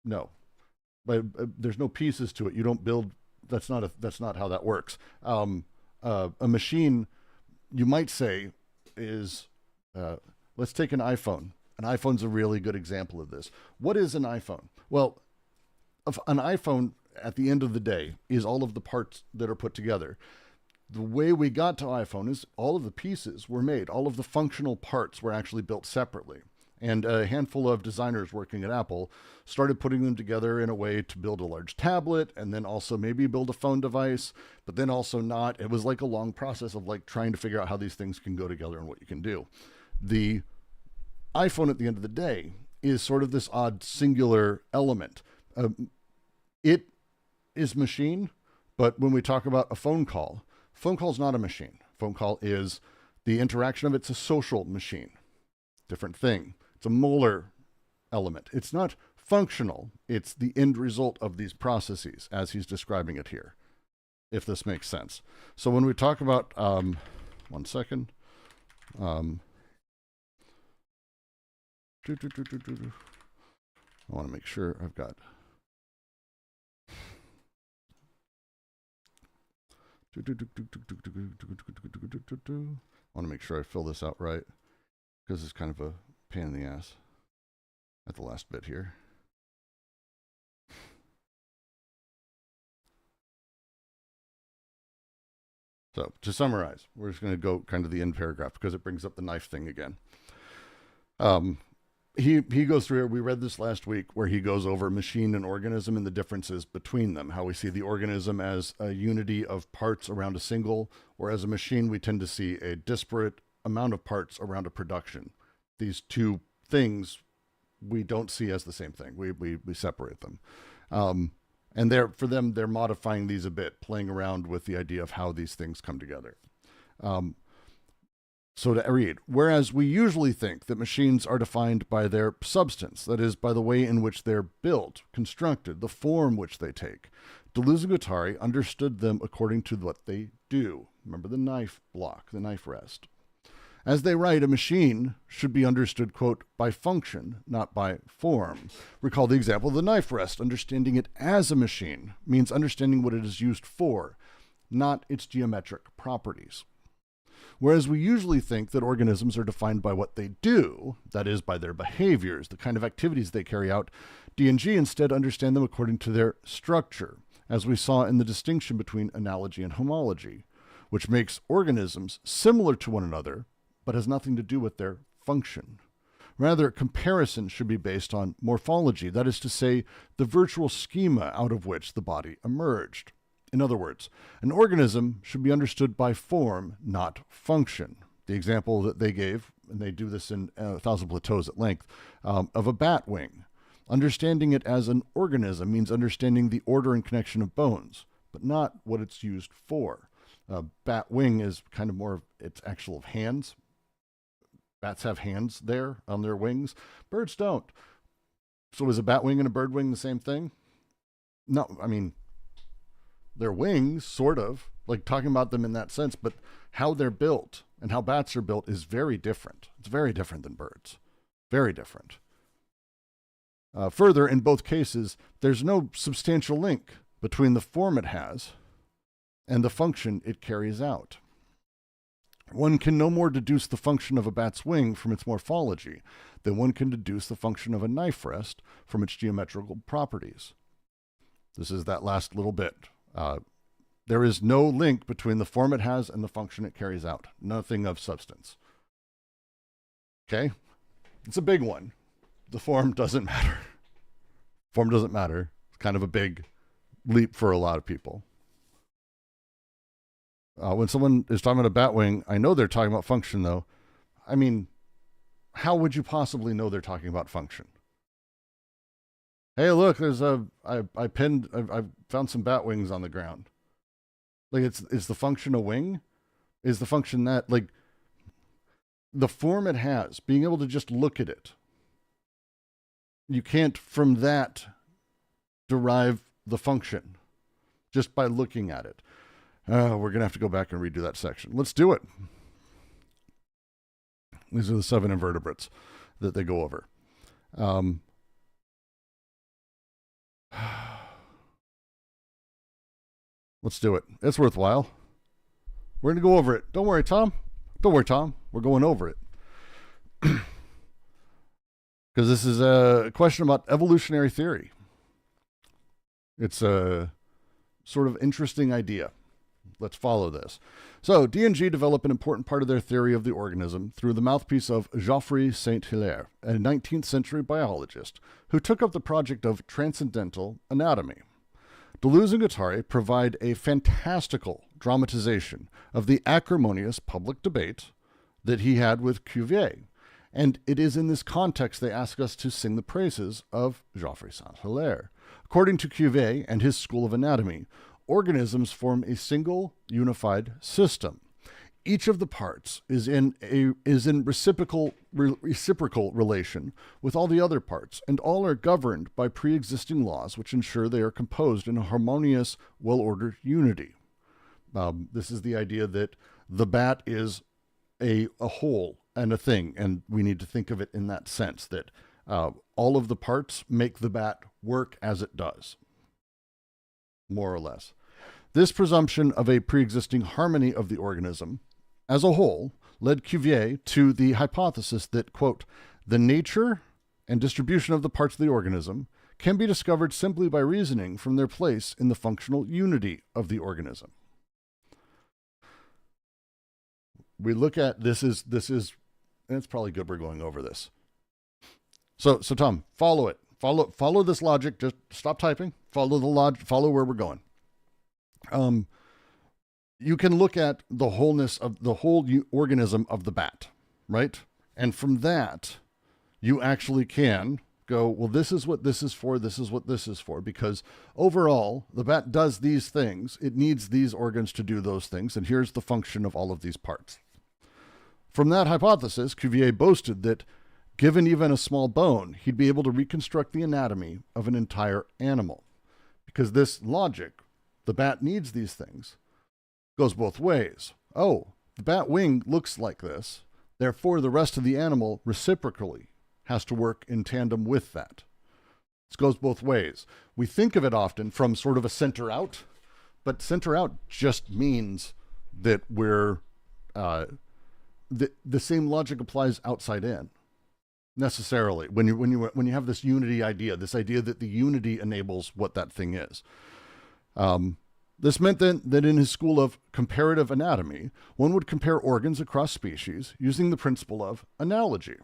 No. But there's no pieces to it. You don't build. That's not how that works. A machine, you might say, is let's take an iPhone. An iPhone's a really good example of this. What is an iPhone? Well, an iPhone at the end of the day is all of the parts that are put together. The way we got to iPhone is all of the pieces were made. All of the functional parts were actually built separately. And a handful of designers working at Apple started putting them together in a way to build a large tablet and then also maybe build a phone device, but then also not. It was like a long process of like trying to figure out how these things can go together and what you can do. The iPhone at the end of the day is sort of this odd singular element. It is machine, but when we talk about a phone call is not a machine. Phone call is the interaction of it's a social machine. Different thing. It's a molar element. It's not functional. It's the end result of these processes as he's describing it here, if this makes sense. So when we talk about, one second. I want to make sure I've got. I want to make sure I fill this out right, because it's kind of a pain in the ass at the last bit here. So to summarize, we're just going to go kind of the end paragraph because it brings up the knife thing again. He goes through here. We read this last week where he goes over machine and organism and the differences between them, how we see the organism as a unity of parts around a single, whereas a machine we tend to see a disparate amount of parts around a production. These two things we don't see as the same thing. We separate them. And for them, they're modifying these a bit, playing around with the idea of how these things come together. So to read, whereas we usually think that machines are defined by their substance, that is, by the way in which they're built, constructed, the form which they take, Deleuze and Guattari understood them according to what they do. Remember the knife block, the knife rest. As they write, a machine should be understood, quote, by function, not by form. Recall the example of the knife rest. Understanding it as a machine means understanding what it is used for, not its geometric properties. Whereas we usually think that organisms are defined by what they do, that is, by their behaviors, the kind of activities they carry out, D&G instead understand them according to their structure, as we saw in the distinction between analogy and homology. which makes organisms similar to one another, but has nothing to do with their function. Rather, comparison should be based on morphology, that is to say, the virtual schema out of which the body emerged. In other words, an organism should be understood by form, not function. The example that they gave, and they do this in Thousand Plateaus at length, of a bat wing. Understanding it as an organism means understanding the order and connection of bones, but not what it's used for. Bat wing is kind of more of its actual hands. Bats have hands there on their wings. Birds don't. So is a bat wing and a bird wing the same thing? No, I mean, they're wings, sort of, like talking about them in that sense, but how they're built and how bats are built is very different. It's very different than birds. Very different. Further, in both cases, there's no substantial link between the form it has and the function it carries out. One can no more deduce the function of a bat's wing from its morphology than one can deduce the function of a knife rest from its geometrical properties. This is that last little bit. There is no link between the form it has and the function it carries out. Nothing of substance. Okay? It's a big one. The form doesn't matter. Form doesn't matter. It's kind of a big leap for a lot of people. When someone is talking about a bat wing, I know they're talking about function, though. I mean, how would you possibly know they're talking about function? Hey, look, I found some bat wings on the ground. Like, is the function a wing? Is the function that, like, the form it has, being able to just look at it, you can't from that derive the function just by looking at it. We're going to have to go back and redo that section. Let's do it. These are the 7 invertebrates that they go over. Let's do it. It's worthwhile. We're going to go over it. Don't worry, Tom. Don't worry, Tom. We're going over it. Because this is a question about evolutionary theory. It's a sort of interesting idea. Let's follow this. So, D&G develop an important part of their theory of the organism through the mouthpiece of Geoffroy Saint-Hilaire, a 19th century biologist who took up the project of transcendental anatomy. Deleuze and Guattari provide a fantastical dramatization of the acrimonious public debate that he had with Cuvier, and it is in this context they ask us to sing the praises of Geoffroy Saint-Hilaire. According to Cuvier and his school of anatomy, organisms form a single, unified system. Each of the parts is in reciprocal relation with all the other parts, and all are governed by pre-existing laws which ensure they are composed in a harmonious, well-ordered unity. This is the idea that the bat is a whole and a thing, and we need to think of it in that sense, that all of the parts make the bat work as it does, more or less. This presumption of a pre-existing harmony of the organism as a whole led Cuvier to the hypothesis that, quote, the nature and distribution of the parts of the organism can be discovered simply by reasoning from their place in the functional unity of the organism. We look at this is, and it's probably good we're going over this. So Tom, follow it. Follow this logic. Just stop typing. Follow the logic. Follow where we're going. You can look at the wholeness of the whole organism of the bat, right? And from that, you actually can go, well, this is what this is for. This is what this is for, because overall, the bat does these things. It needs these organs to do those things. And here's the function of all of these parts. From that hypothesis, Cuvier boasted that given even a small bone, he'd be able to reconstruct the anatomy of an entire animal. Because this logic, the bat needs these things, goes both ways. Oh, the bat wing looks like this. Therefore, the rest of the animal reciprocally has to work in tandem with that. This goes both ways. We think of it often from sort of a center out, but center out just means that we're the same logic applies outside in. Necessarily, when you have this unity idea, this idea that the unity enables what that thing is. This meant then that in his school of comparative anatomy, one would compare organs across species using the principle of analogy,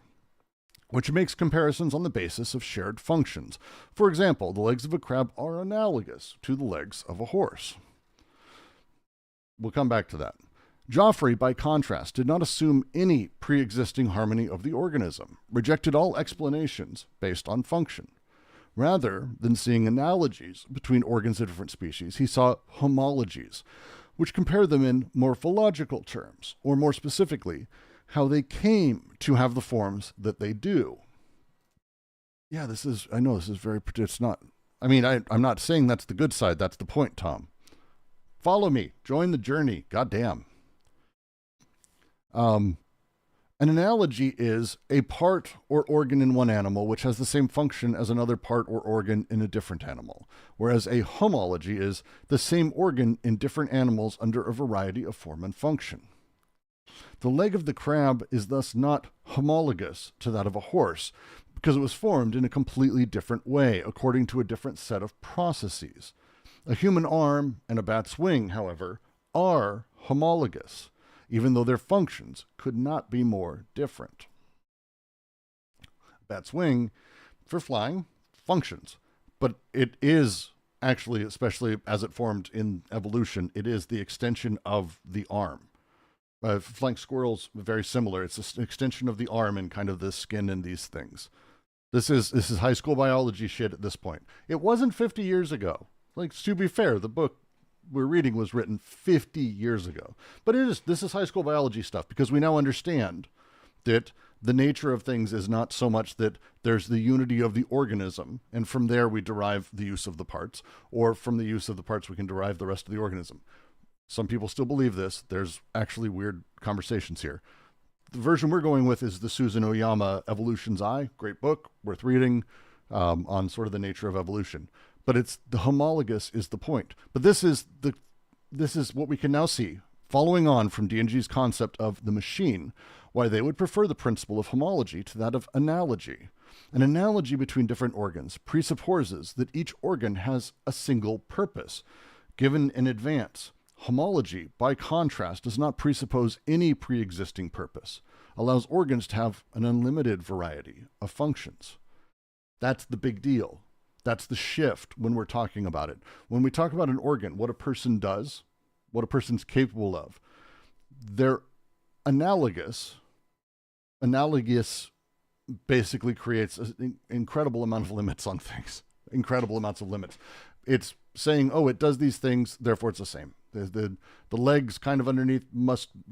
which makes comparisons on the basis of shared functions. For example, the legs of a crab are analogous to the legs of a horse. We'll come back to that. Joffre, by contrast, did not assume any pre-existing harmony of the organism, rejected all explanations based on function. Rather than seeing analogies between organs of different species, he saw homologies, which compare them in morphological terms, or more specifically, how they came to have the forms that they do. Yeah, I know this is very, it's not, I'm not saying that's the good side, that's the point, Tom. Follow me, join the journey, goddamn. An analogy is a part or organ in one animal which has the same function as another part or organ in a different animal, whereas a homology is the same organ in different animals under a variety of form and function. The leg of the crab is thus not homologous to that of a horse, because it was formed in a completely different way, according to a different set of processes. A human arm and a bat's wing, however, are homologous, even though their functions could not be more different. Bat's wing, for flying, functions, but it is actually, especially as it formed in evolution, it is the extension of the arm. Flying squirrels, very similar. It's an extension of the arm and kind of the skin and these things. This is high school biology shit at this point. It wasn't 50 years ago. Like, to be fair, the book we're reading was written 50 years ago. But this is high school biology stuff, because we now understand that the nature of things is not so much that there's the unity of the organism, and from there we derive the use of the parts, or from the use of the parts we can derive the rest of the organism. Some people still believe this. There's actually weird conversations here. The version we're going with is the Susan Oyama Evolution's Eye. Great book, worth reading, on sort of the nature of evolution. But it's the homologous is the point. But this is what we can now see, following on from D&G's concept of the machine, why they would prefer the principle of homology to that of analogy. An analogy between different organs presupposes that each organ has a single purpose, given in advance. Homology, by contrast, does not presuppose any pre-existing purpose, allows organs to have an unlimited variety of functions. That's the big deal. That's the shift when we're talking about it. When we talk about an organ, what a person does, what a person's capable of, they're analogous. Analogous basically creates an incredible amount of limits on things, incredible amounts of limits. It's saying, oh, it does these things, therefore it's the same. The legs kind of underneath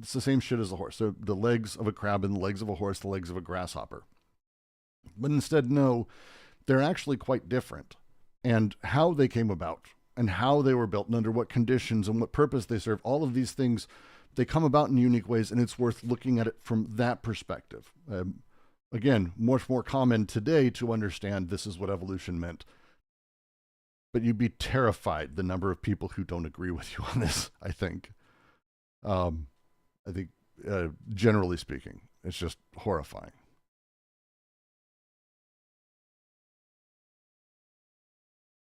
it's the same shit as a horse. So the legs of a crab and the legs of a horse, the legs of a grasshopper. But instead, no, they're actually quite different. And how they came about and how they were built and under what conditions and what purpose they serve, all of these things, they come about in unique ways, and it's worth looking at it from that perspective. Again, much more common today to understand this is what evolution meant. But you'd be terrified the number of people who don't agree with you on this, I think. Generally speaking, it's just horrifying.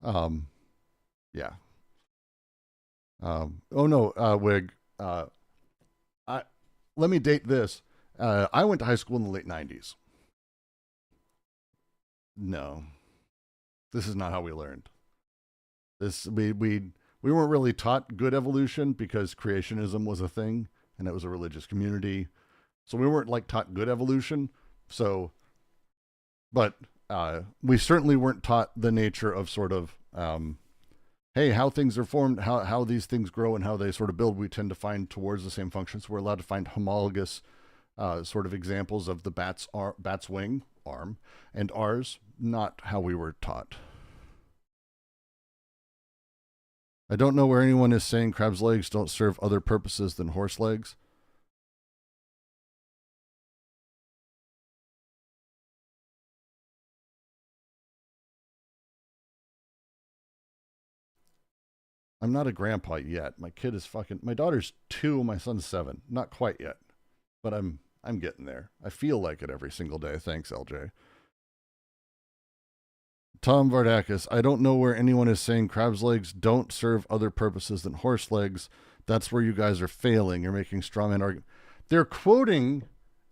Yeah. Wig. Let me date this. I went to high school in the late 90s. No. This is not how we learned. We weren't really taught good evolution because creationism was a thing and it was a religious community. So we weren't like taught good evolution. But we certainly weren't taught the nature of sort of, hey, how things are formed, how these things grow and how they sort of build. We tend to find towards the same functions. We're allowed to find homologous sort of examples of the bat's wing, arm, and ours, not how we were taught. I don't know where anyone is saying crab's legs don't serve other purposes than horse legs. I'm not a grandpa yet. My daughter's 2, my son's 7. Not quite yet, but I'm getting there. I feel like it every single day. Thanks, LJ. Tom Vardakis, I don't know where anyone is saying crab's legs don't serve other purposes than horse legs. That's where you guys are failing. You're making strawman arguments. They're quoting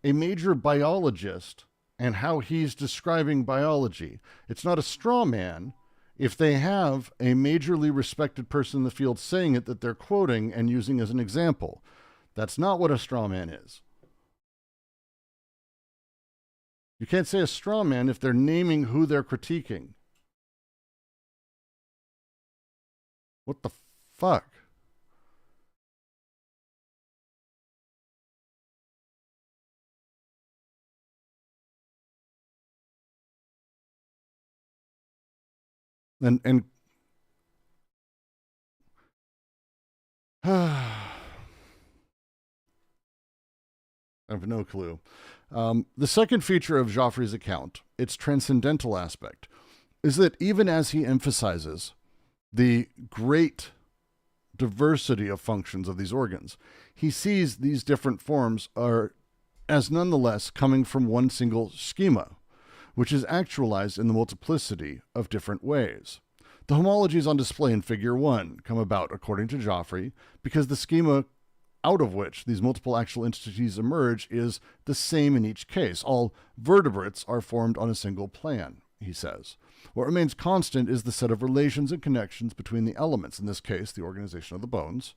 a major biologist and how he's describing biology. It's not a straw man if they have a majorly respected person in the field saying it that they're quoting and using as an example. That's not what a straw man is. You can't say a straw man if they're naming who they're critiquing. What the fuck? And I have no clue. The second feature of Joffre's account, its transcendental aspect, is that even as he emphasizes the great diversity of functions of these organs, he sees these different forms are as nonetheless coming from one single schema, which is actualized in the multiplicity of different ways. The homologies on display in Figure 1 come about, according to Joffre, because the schema out of which these multiple actual entities emerge is the same in each case. All vertebrates are formed on a single plan, he says. What remains constant is the set of relations and connections between the elements, in this case, the organization of the bones.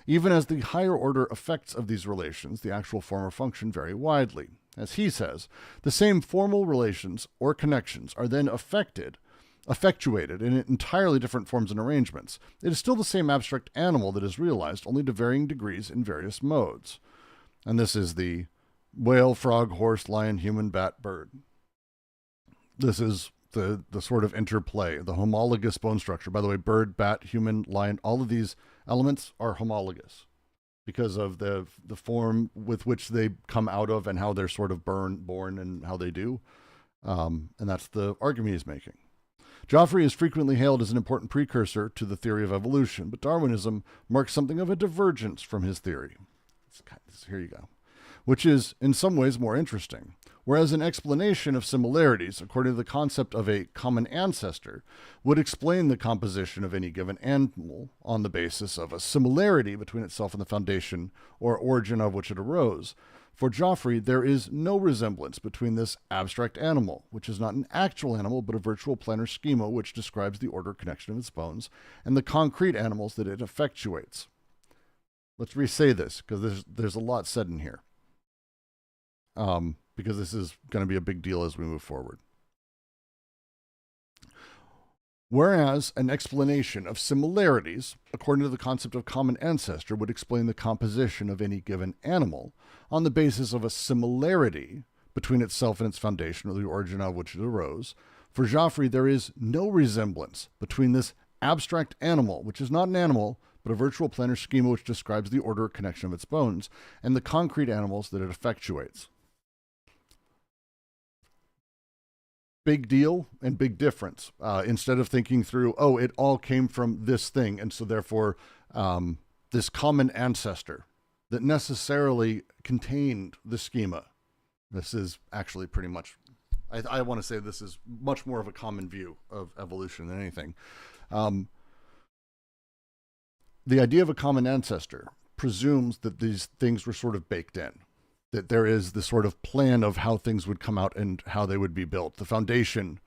Even as the higher order effects of these relations, the actual form or function vary widely. As he says, the same formal relations or connections are then effectuated in entirely different forms and arrangements. It is still the same abstract animal that is realized, only to varying degrees in various modes. And this is the whale, frog, horse, lion, human, bat, bird. This is the sort of interplay, the homologous bone structure. By the way, bird, bat, human, lion, all of these elements are homologous because of the form with which they come out of and how they're sort of born and how they do. And that's the argument he's making. Joffre is frequently hailed as an important precursor to the theory of evolution, but Darwinism marks something of a divergence from his theory. Here you go. Which is, in some ways, more interesting. Whereas an explanation of similarities, according to the concept of a common ancestor, would explain the composition of any given animal on the basis of a similarity between itself and the foundation or origin of which it arose. For Joffre, there is no resemblance between this abstract animal, which is not an actual animal but a virtual planar schema which describes the order connection of its bones, and the concrete animals that it effectuates. Let's re-say this, because there's a lot said in here. Because this is going to be a big deal as we move forward. Whereas an explanation of similarities, according to the concept of common ancestor, would explain the composition of any given animal on the basis of a similarity between itself and its foundation, or the origin of which it arose, for Joffre there is no resemblance between this abstract animal, which is not an animal, but a virtual planar schema which describes the order or connection of its bones, and the concrete animals that it effectuates. Big deal and big difference. Instead of thinking through, oh, it all came from this thing, and so therefore this common ancestor that necessarily contained the schema. This is actually pretty much, I want to say this is much more of a common view of evolution than anything. The idea of a common ancestor presumes that these things were sort of baked in, that there is this sort of plan of how things would come out and how they would be built. The foundation,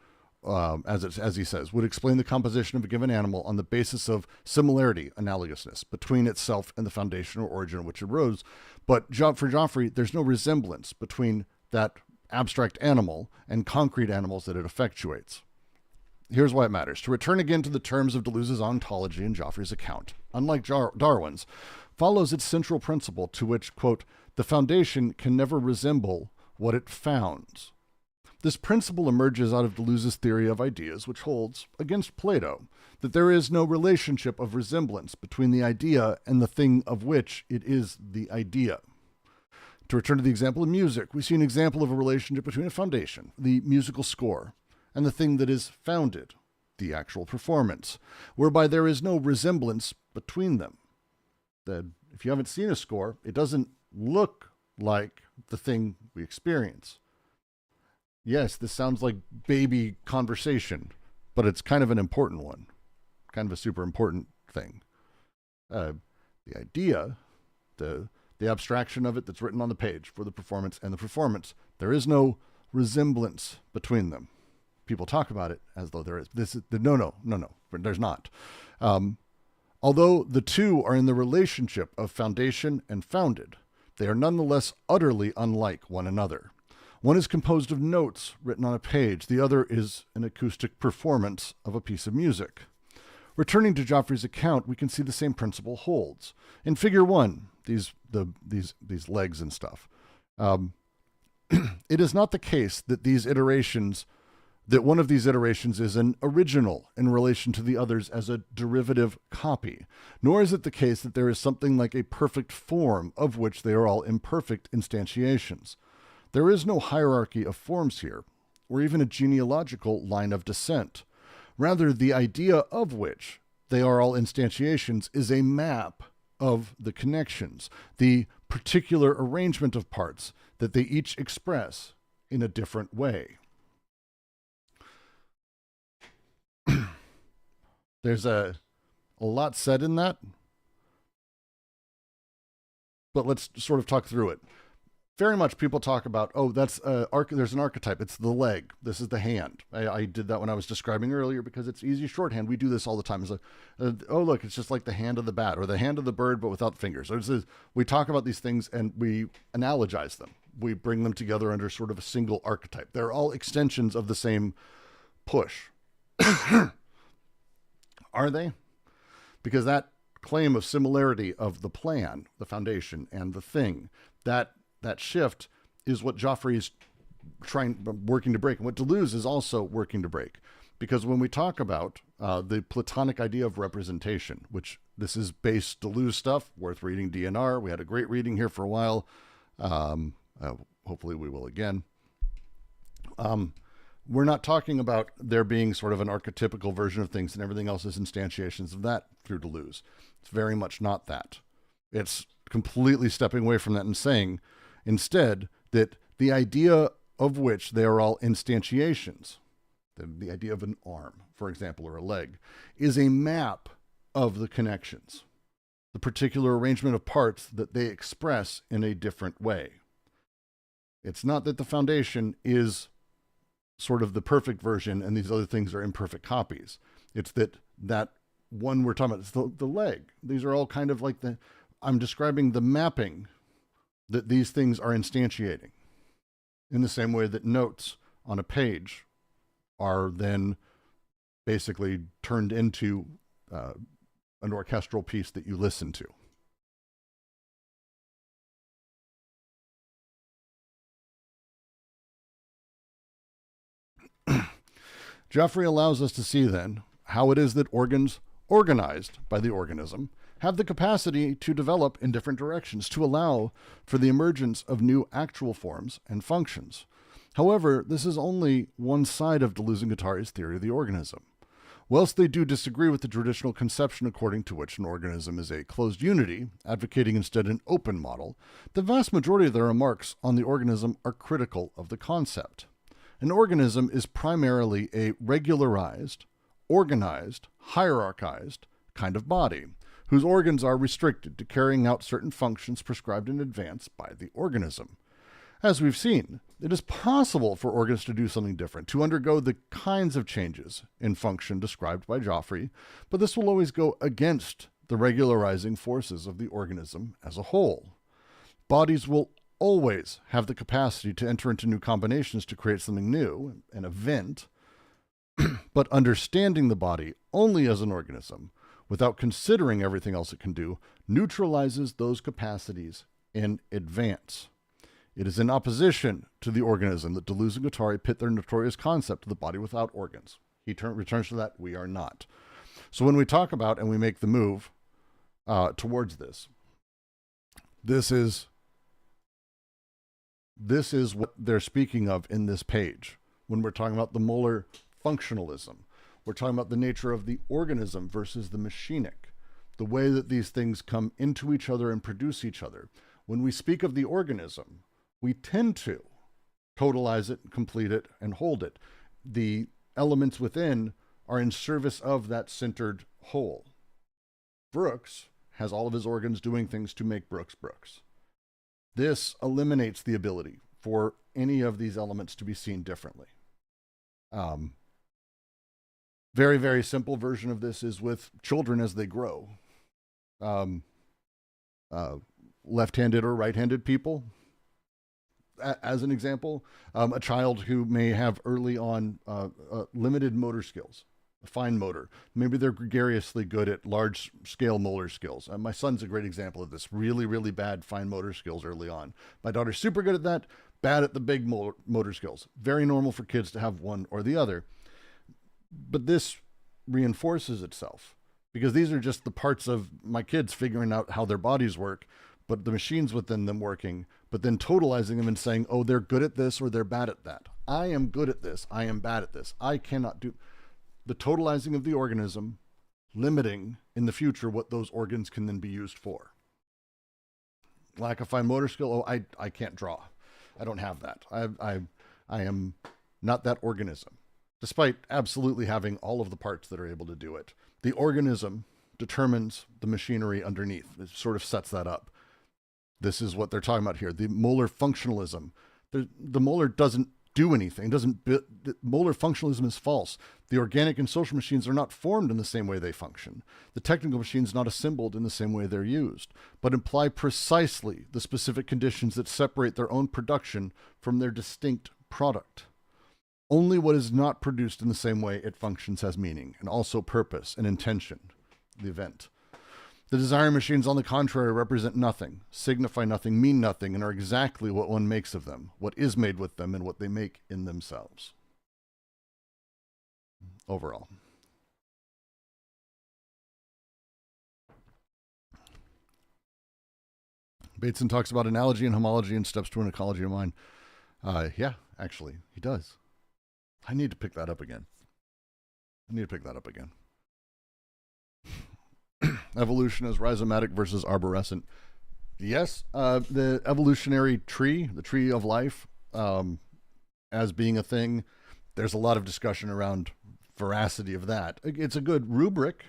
as he says, would explain the composition of a given animal on the basis of similarity, analogousness, between itself and the foundation or origin of which it arose. But for Joffre, there's no resemblance between that abstract animal and concrete animals that it effectuates. Here's why it matters. To return again to the terms of Deleuze's ontology in Joffre's account, unlike Darwin's, follows its central principle to which, quote, the foundation can never resemble what it founds. This principle emerges out of Deleuze's theory of ideas, which holds, against Plato, that there is no relationship of resemblance between the idea and the thing of which it is the idea. To return to the example of music, we see an example of a relationship between a foundation, the musical score, and the thing that is founded, the actual performance, whereby there is no resemblance between them. That if you haven't seen a score, it doesn't look like the thing we experience. Yes, this sounds like baby conversation, but it's kind of an important one, kind of a super important thing. The idea, the abstraction of it that's written on the page for the performance and the performance, there is no resemblance between them. People talk about it as though there is. No, there's not. Although the two are in the relationship of foundation and founded, they are nonetheless utterly unlike one another. One is composed of notes written on a page. The other is an acoustic performance of a piece of music. Returning to Joffrey's account, we can see the same principle holds. In Figure 1, these legs and stuff, it is not the case that one of these iterations is an original in relation to the others as a derivative copy, nor is it the case that there is something like a perfect form of which they are all imperfect instantiations. There is no hierarchy of forms here, or even a genealogical line of descent. Rather, the idea of which they are all instantiations is a map of the connections, the particular arrangement of parts that they each express in a different way. There's a lot said in that, but let's sort of talk through it. Very much people talk about, there's an archetype. It's the leg. This is the hand. I did that when I was describing earlier because it's easy shorthand. We do this all the time. It's like, look, it's just like the hand of the bat or the hand of the bird, but without fingers. We talk about these things and we analogize them. We bring them together under sort of a single archetype. They're all extensions of the same push. Are they? Because that claim of similarity of the plan, the foundation, and the thing, that shift is what Joffrey is working to break, and what Deleuze is also working to break. Because when we talk about the Platonic idea of representation, which this is base Deleuze stuff, worth reading DNR. We had a great reading here for a while. Hopefully we will again. We're not talking about there being sort of an archetypical version of things and everything else is instantiations of that through Deleuze. It's very much not that. It's completely stepping away from that and saying, instead, that the idea of which they are all instantiations, the idea of an arm, for example, or a leg, is a map of the connections, the particular arrangement of parts that they express in a different way. It's not that the foundation is sort of the perfect version and these other things are imperfect copies. It's that one we're talking about, it's the leg. These are all kind of like I'm describing the mapping that these things are instantiating in the same way that notes on a page are then basically turned into an orchestral piece that you listen to. Joffrey allows us to see then how it is that organs organized by the organism have the capacity to develop in different directions to allow for the emergence of new actual forms and functions. However, this is only one side of Deleuze and Guattari's theory of the organism. Whilst they do disagree with the traditional conception according to which an organism is a closed unity, advocating instead an open model, the vast majority of their remarks on the organism are critical of the concept. An organism is primarily a regularized, organized, hierarchized kind of body, whose organs are restricted to carrying out certain functions prescribed in advance by the organism. As we've seen, it is possible for organs to do something different, to undergo the kinds of changes in function described by Joffrey, but this will always go against the regularizing forces of the organism as a whole. Bodies will always have the capacity to enter into new combinations to create something new, an event, but understanding the body only as an organism, without considering everything else it can do, neutralizes those capacities in advance. It is in opposition to the organism that Deleuze and Guattari pit their notorious concept of the body without organs. He returns to that. We are not. So when we talk about and we make the move towards this is what they're speaking of in this page. When we're talking about the molar functionalism, we're talking about the nature of the organism versus the machinic, the way that these things come into each other and produce each other. When we speak of the organism, we tend to totalize it, complete it, and hold it. The elements within are in service of that centered whole. Brooks has all of his organs doing things to make Brooks Brooks. This eliminates the ability for any of these elements to be seen differently. Very, very simple version of this is with children as they grow. Left-handed or right-handed people, as an example, a child who may have early on limited motor skills, fine motor. Maybe they're gregariously good at large-scale motor skills. My son's a great example of this. Really, really bad fine motor skills early on. My daughter's super good at that, bad at the big motor skills. Very normal for kids to have one or the other. But this reinforces itself because these are just the parts of my kids figuring out how their bodies work, but the machines within them working, but then totalizing them and saying, oh, they're good at this or they're bad at that. I am good at this. I am bad at this. I cannot do. The totalizing of the organism, limiting in the future what those organs can then be used for. Lack of fine motor skill. Oh, I can't draw. I don't have that. I am not that organism, despite absolutely having all of the parts that are able to do it. The organism determines the machinery underneath. It sort of sets that up. This is what they're talking about here. The molar functionalism. The molar doesn't do anything. Molar functionalism is false. The organic and social machines are not formed in the same way they function. The technical machines not assembled in the same way they're used, but imply precisely the specific conditions that separate their own production from their distinct product. Only what is not produced in the same way it functions has meaning, and also purpose and intention, the event. The desiring machines, on the contrary, represent nothing, signify nothing, mean nothing, and are exactly what one makes of them, what is made with them, and what they make in themselves. Overall. Bateson talks about analogy and homology and steps to an ecology of mind. Yeah, actually, he does. I need to pick that up again. Evolution as rhizomatic versus arborescent. Yes, the evolutionary tree, the tree of life, as being a thing, there's a lot of discussion around veracity of that. It's a good rubric,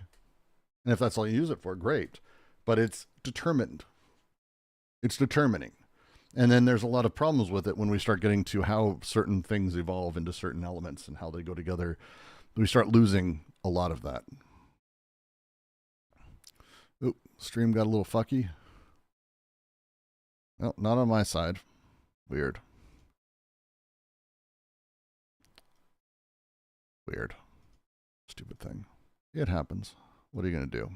and if that's all you use it for, great. But it's determined. It's determining. And then there's a lot of problems with it when we start getting to how certain things evolve into certain elements and how they go together. We start losing a lot of that. Oop, stream got a little fucky. No, not on my side. Weird. Stupid thing. It happens. What are you going to do?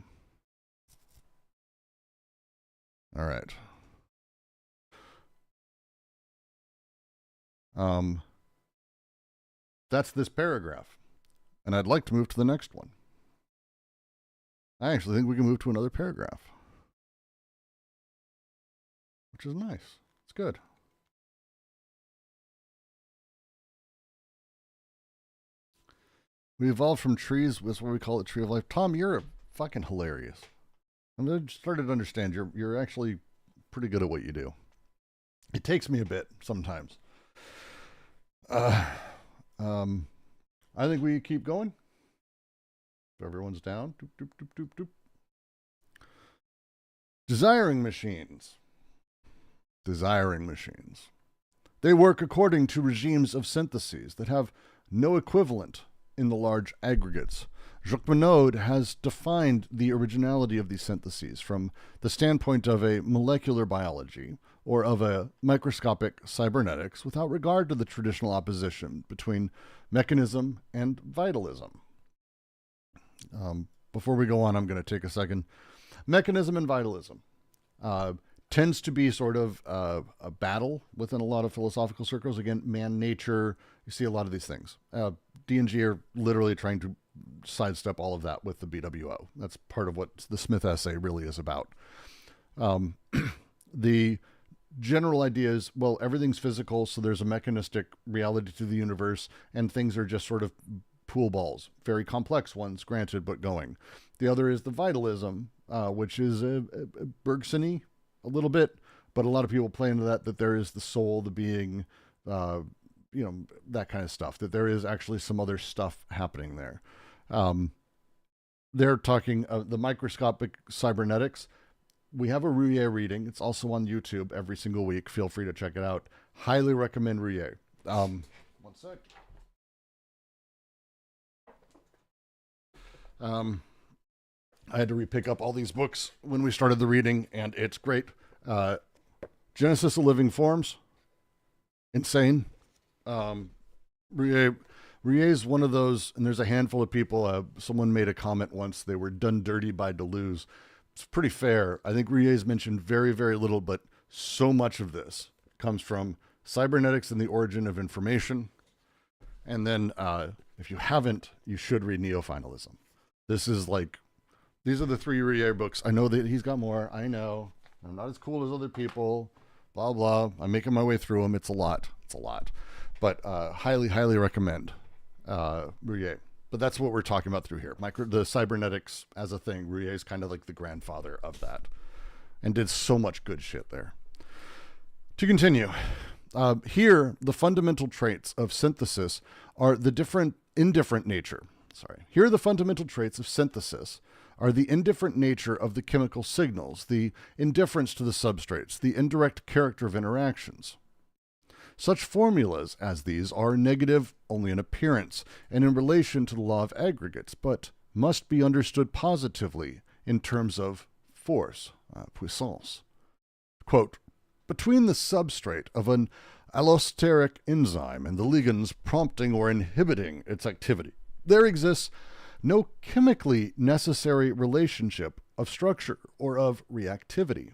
All right. That's this paragraph. And I'd like to move to the next one. I actually think we can move to another paragraph, which is nice. It's good. We evolved from trees. That's what we call it, tree of life. Tom, you're fucking hilarious. I'm starting to understand. You're actually pretty good at what you do. It takes me a bit sometimes. I think we keep going. If everyone's down. Doop, doop, doop, doop, doop. Desiring machines. They work according to regimes of syntheses that have no equivalent in the large aggregates. Jacques Monod has defined the originality of these syntheses from the standpoint of a molecular biology or of a microscopic cybernetics without regard to the traditional opposition between mechanism and vitalism. Before we go on, I'm going to take a second. Mechanism and vitalism tends to be sort of a battle within a lot of philosophical circles. Again, man, nature, you see a lot of these things. D&G are literally trying to sidestep all of that with the BWO. That's part of what the Smith essay really is about. The general idea is, well, everything's physical, so there's a mechanistic reality to the universe, and things are just sort of pool balls. Very complex ones, granted, but going. The other is the vitalism, which is Bergson-y a little bit, but a lot of people play into that there is the soul, the being, that kind of stuff, that there is actually some other stuff happening there. They're talking the microscopic cybernetics. We have a Rouillet reading. It's also on YouTube every single week. Feel free to check it out. Highly recommend Rouillet. One sec. I had to repick up all these books when we started the reading, and it's great. Genesis of Living Forms. Insane. Rouillet is one of those, and there's a handful of people. Someone made a comment once. They were done dirty by Deleuze. It's pretty fair. I think Rouillet's mentioned very, very little, but so much of this comes from Cybernetics and the Origin of Information. And then, if you haven't, you should read Neo-Finalism. These are the 3 Rouillet books. I know that he's got more. I know. I'm not as cool as other people. Blah, blah. I'm making my way through them. It's a lot. But highly, highly recommend Rouillet. But that's what we're talking about through here. The cybernetics as a thing. Rouillet is kind of like the grandfather of that. And did so much good shit there. To continue. Here, the fundamental traits of synthesis are the indifferent nature. Here, the fundamental traits of synthesis are the indifferent nature of the chemical signals, the indifference to the substrates, the indirect character of interactions. Such formulas as these are negative only in appearance and in relation to the law of aggregates, but must be understood positively in terms of force, puissance. Quote, between the substrate of an allosteric enzyme and the ligands prompting or inhibiting its activity, there exists no chemically necessary relationship of structure or of reactivity.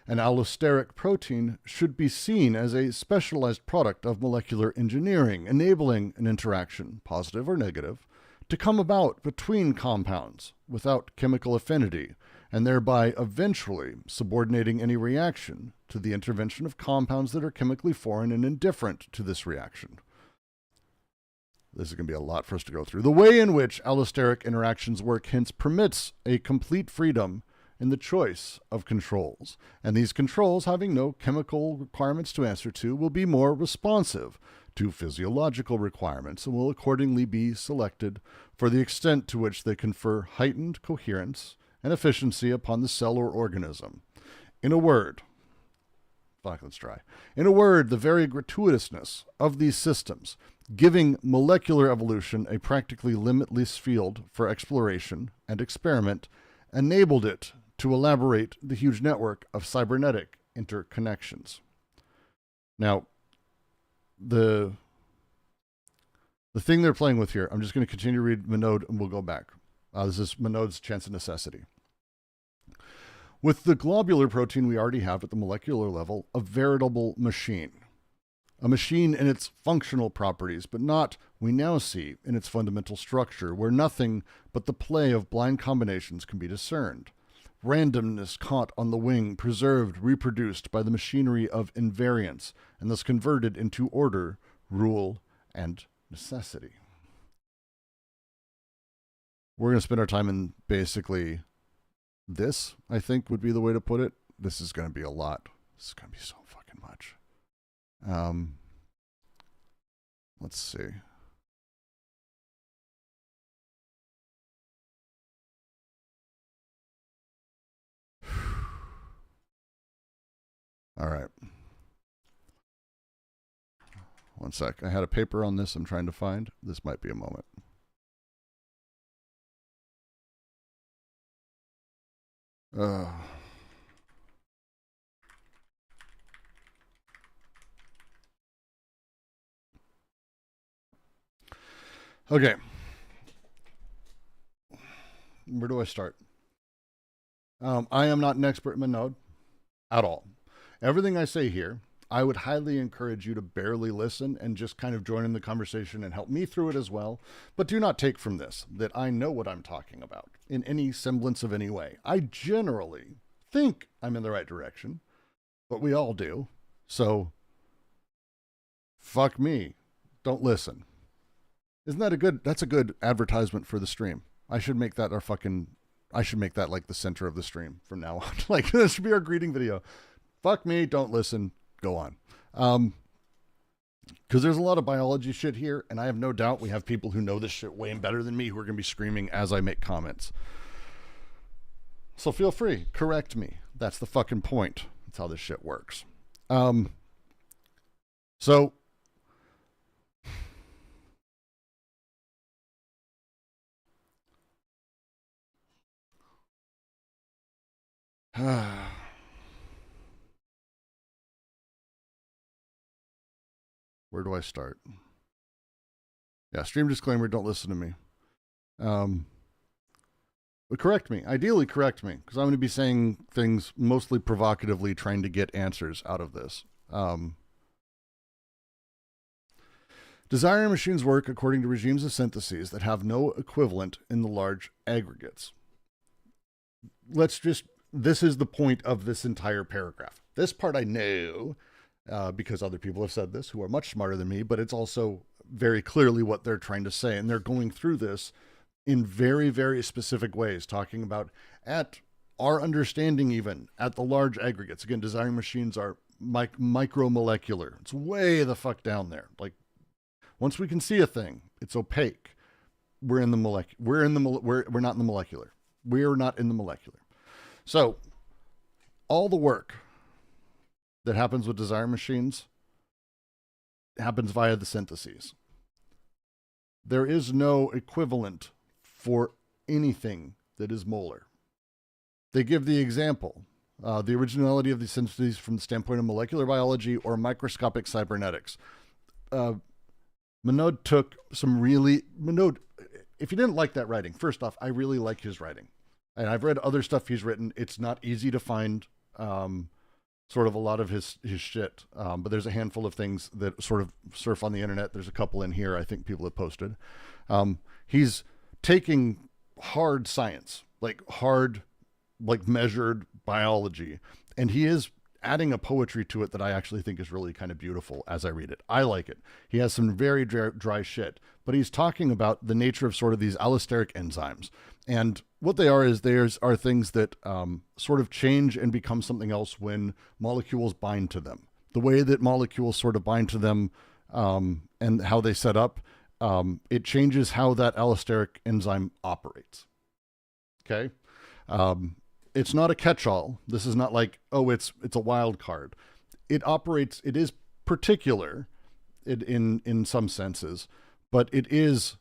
An allosteric protein should be seen as a specialized product of molecular engineering, enabling an interaction, positive or negative, to come about between compounds without chemical affinity, and thereby eventually subordinating any reaction to the intervention of compounds that are chemically foreign and indifferent to this reaction. This is going to be a lot for us to go through. The way in which allosteric interactions work hence permits a complete freedom in the choice of controls, and these controls, having no chemical requirements to answer to, will be more responsive to physiological requirements and will accordingly be selected for the extent to which they confer heightened coherence and efficiency upon the cell or organism. In a word, let's try. In a word, the very gratuitousness of these systems, giving molecular evolution a practically limitless field for exploration and experiment, enabled it to elaborate the huge network of cybernetic interconnections. Now, the thing they're playing with here, I'm just going to continue to read Monod and we'll go back. This is Monod's Chance of Necessity. With the globular protein we already have at the molecular level, a veritable machine. A machine in its functional properties, but not, we now see, in its fundamental structure, where nothing but the play of blind combinations can be discerned. Randomness caught on the wing, preserved, reproduced by the machinery of invariance, and thus converted into order, rule, and necessity. We're going to spend our time in basically this, I think would be the way to put it. This is going to be a lot. This is going to be so fucking much. Let's see. All right. One sec. I had a paper on this I'm trying to find. This might be a moment. Okay. Where do I start? I am not an expert in Monod at all. Everything I say here, I would highly encourage you to barely listen and just kind of join in the conversation and help me through it as well. But do not take from this that I know what I'm talking about in any semblance of any way. I generally think I'm in the right direction, but we all do. So, fuck me. Don't listen. Isn't that that's a good advertisement for the stream. I should make that like the center of the stream from now on. Like, this should be our greeting video. Fuck me, don't listen, go on. Because there's a lot of biology shit here, and I have no doubt we have people who know this shit way better than me who are going to be screaming as I make comments. So feel free, correct me. That's the fucking point. That's how this shit works. So where do I start? Yeah, stream disclaimer, don't listen to me. But correct me. Ideally, correct me, because I'm going to be saying things mostly provocatively, trying to get answers out of this. Desire machines work according to regimes of syntheses that have no equivalent in the large aggregates. This is the point of this entire paragraph. This part I know because other people have said this who are much smarter than me, but it's also very clearly what they're trying to say. And they're going through this in very, very specific ways, talking about at our understanding, even at the large aggregates. Again, desiring machines are micromolecular. It's way the fuck down there. Like, once we can see a thing, it's opaque. We're in the molecular. We're not in the molecular. We're not in the molecular. So all the work that happens with desire machines happens via the syntheses. There is no equivalent for anything that is molar. They give the example, the originality of the syntheses from the standpoint of molecular biology or microscopic cybernetics. Monod took some Monod, if you didn't like that writing, first off, I really like his writing. And I've read other stuff he's written. It's not easy to find sort of a lot of his shit. But there's a handful of things that sort of surf on the internet. There's a couple in here I think people have posted. He's taking hard science, like measured biology, and he is adding a poetry to it that I actually think is really kind of beautiful as I read it. I like it. He has some very dry shit, but he's talking about the nature of sort of these allosteric enzymes. And what they are is are things that sort of change and become something else when molecules bind to them. The way that molecules sort of bind to them and how they set up, it changes how that allosteric enzyme operates. Okay? It's not a catch-all. This is not like, oh, it's a wild card. It is particular in some senses, but it is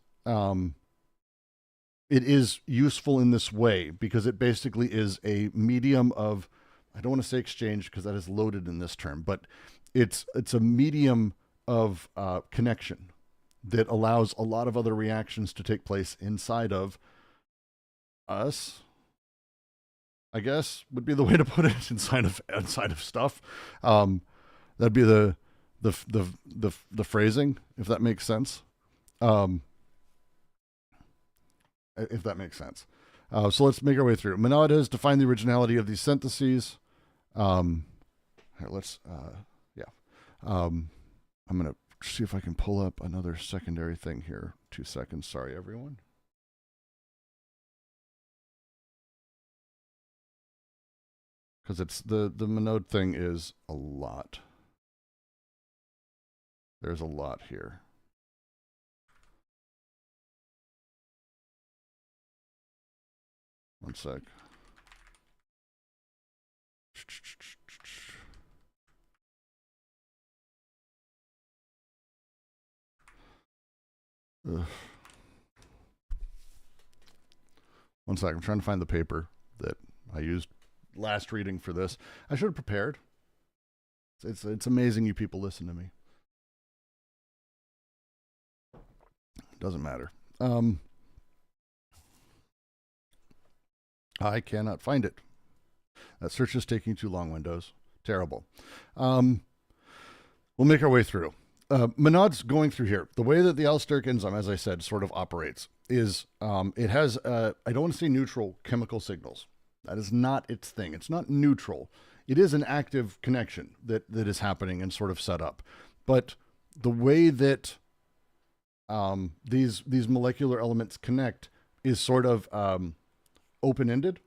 useful in this way because it basically is a medium of, I don't want to say exchange because that is loaded in this term, but it's a medium of connection that allows a lot of other reactions to take place inside of us, I guess would be the way to put it, inside of stuff. That'd be the phrasing, if that makes sense. If that makes sense. So let's make our way through. Monod has defined the originality of these syntheses. I'm going to see if I can pull up another secondary thing here. 2 seconds. Sorry, everyone. Because it's the Monod thing is a lot. There's a lot here. One sec. Ugh. One sec. I'm trying to find the paper that I used last reading for this. I should have prepared. It's amazing you people listen to me. Doesn't matter. I cannot find it. That search is taking too long, Windows. Terrible. We'll make our way through. Monod's going through here. The way that the allosteric enzyme, as I said, sort of operates is it has, I don't want to say neutral chemical signals. That is not its thing. It's not neutral. It is an active connection that is happening and sort of set up. But the way that these molecular elements connect is sort of open-ended.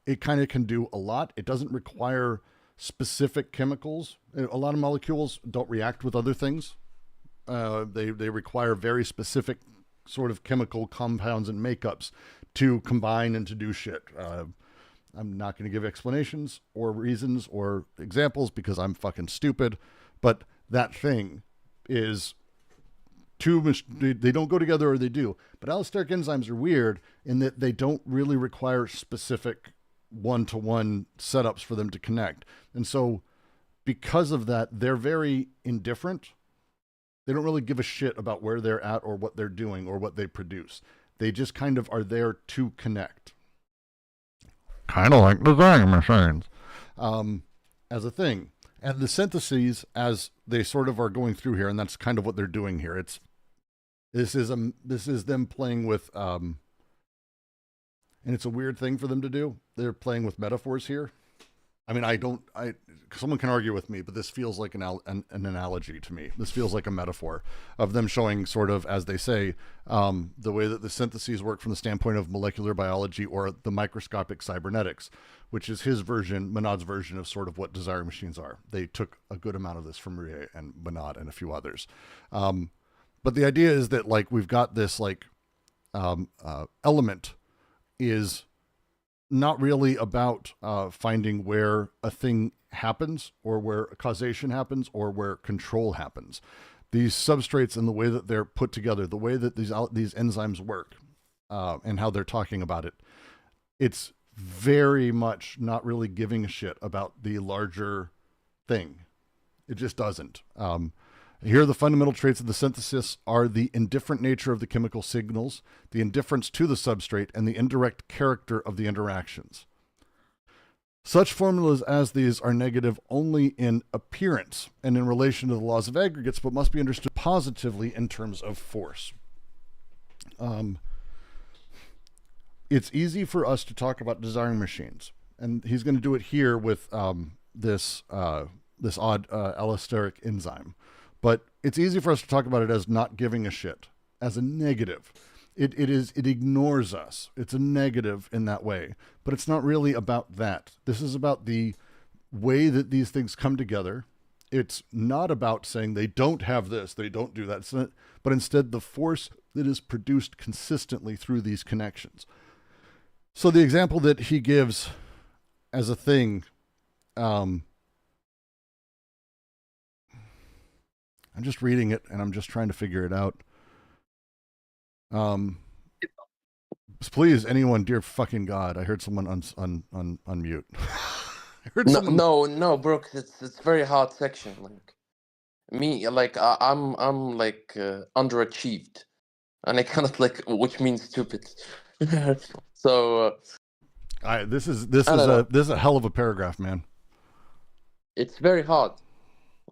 It kind of can do a lot. It doesn't require specific chemicals. A lot of molecules don't react with other things. They require very specific sort of chemical compounds and makeups to combine and to do shit. I'm not going to give explanations or reasons or examples because I'm fucking stupid, but that thing is they don't go together, or they do. But allosteric enzymes are weird in that they don't really require specific one-to-one setups for them to connect. And so because of that, they're very indifferent. They don't really give a shit about where they're at or what they're doing or what they produce. They just kind of are there to connect. Kind of like design machines as a thing. And the syntheses, as they sort of are going through here, and that's kind of what they're doing here. This is them playing with, and it's a weird thing for them to do. They're playing with metaphors here. I mean, someone can argue with me, but this feels like an analogy to me. This feels like a metaphor of them showing sort of, as they say, the way that the syntheses work from the standpoint of molecular biology or the microscopic cybernetics, which is Monod's version of sort of what desire machines are. They took a good amount of this from Rie and Monod and a few others. But the idea is that, like, we've got this, like, element is not really about finding where a thing happens or where causation happens or where control happens. These substrates and the way that they're put together, the way that these enzymes work, and how they're talking about it, it's very much not really giving a shit about the larger thing. It just doesn't. Here, the fundamental traits of the synthesis are the indifferent nature of the chemical signals, the indifference to the substrate, and the indirect character of the interactions. Such formulas as these are negative only in appearance and in relation to the laws of aggregates, but must be understood positively in terms of force. It's easy for us to talk about desiring machines, and he's going to do it here with this odd allosteric enzyme. But it's easy for us to talk about it as not giving a shit, as a negative. It ignores us. It's a negative in that way. But it's not really about that. This is about the way that these things come together. It's not about saying they don't have this, they don't do that, but instead the force that is produced consistently through these connections. So the example that he gives as a thing, I'm just reading it and I'm just trying to figure it out. Please, anyone, dear fucking God, I heard someone unmute. I heard someone... No, Brooke, it's very hard section. Like me, like I'm like underachieved, and I kind of like, which means stupid. So this is a hell of a paragraph, man. It's very hard.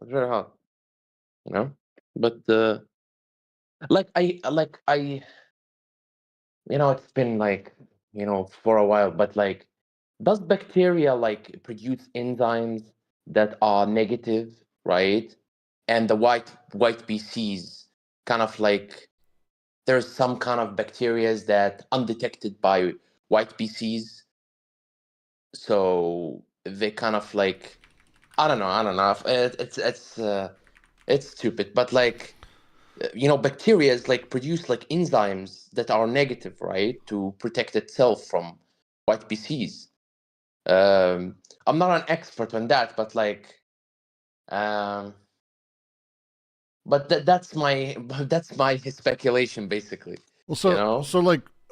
It's very hard. You know, but I you know, it's been like, you know, for a while, but like, does bacteria like produce enzymes that are negative, right? And the white BCs kind of like, there's some kind of bacteria that undetected by white BCs, so they kind of like, I don't know. It's stupid, but like, you know, bacteria is like produce like enzymes that are negative, right, to protect itself from white BCs. I'm not an expert on that, but like, but that's my speculation, basically. Well, so you know?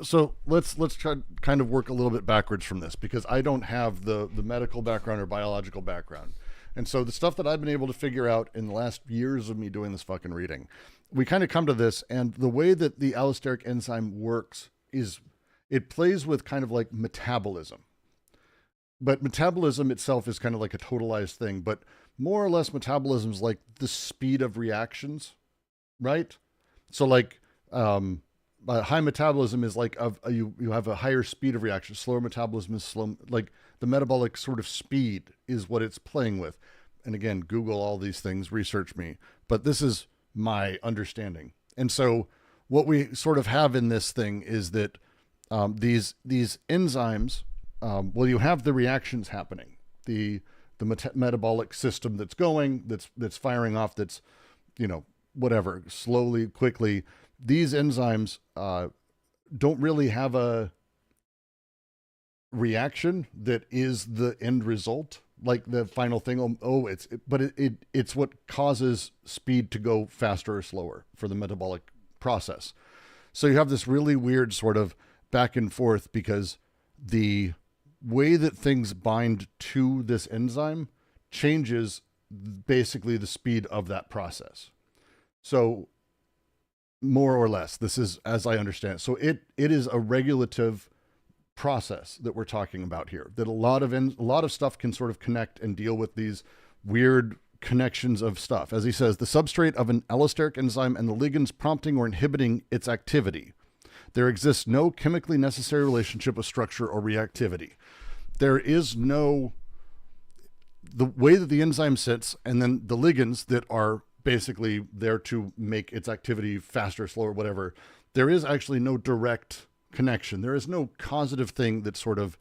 so let's try kind of work a little bit backwards from this, because I don't have the medical background or biological background. And so the stuff that I've been able to figure out in the last years of me doing this fucking reading, we kind of come to this, and the way that the allosteric enzyme works is it plays with kind of like metabolism. But metabolism itself is kind of like a totalized thing, but more or less metabolism is like the speed of reactions, right? So like high metabolism is like you have a higher speed of reaction. Slower metabolism is slow, like the metabolic sort of speed is what it's playing with. And again, Google all these things, research me, but this is my understanding. And so what we sort of have in this thing is that these enzymes, well, you have the reactions happening, the metabolic system that's going, that's firing off, that's, you know, whatever, slowly, quickly, these enzymes don't really have a reaction that is the end result, like the final thing. It's what causes speed to go faster or slower for the metabolic process. So you have this really weird sort of back and forth, because the way that things bind to this enzyme changes basically the speed of that process. So more or less, this is as I understand it. So it is a regulative process that we're talking about here, that a lot of stuff can sort of connect and deal with these weird connections of stuff. As he says, the substrate of an allosteric enzyme and the ligands prompting or inhibiting its activity. There exists no chemically necessary relationship of structure or reactivity. There is no, the way that the enzyme sits and then the ligands that are basically there to make its activity faster, slower, whatever, there is actually no direct connection. There is no causative thing that sort of,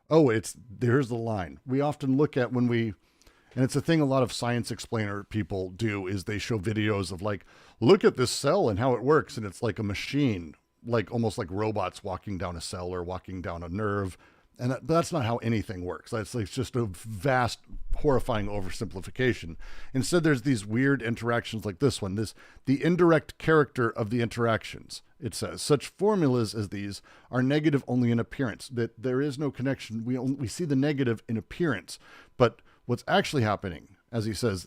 there's the line. We often look at and it's a thing a lot of science explainer people do, is they show videos of like, look at this cell and how it works. And it's like a machine, like almost like robots walking down a cell or walking down a nerve. And that's not how anything works. It's just a vast, horrifying oversimplification. Instead, there's these weird interactions like this one, the indirect character of the interactions. It says, such formulas as these are negative only in appearance, that there is no connection. We see the negative in appearance, but what's actually happening, as he says,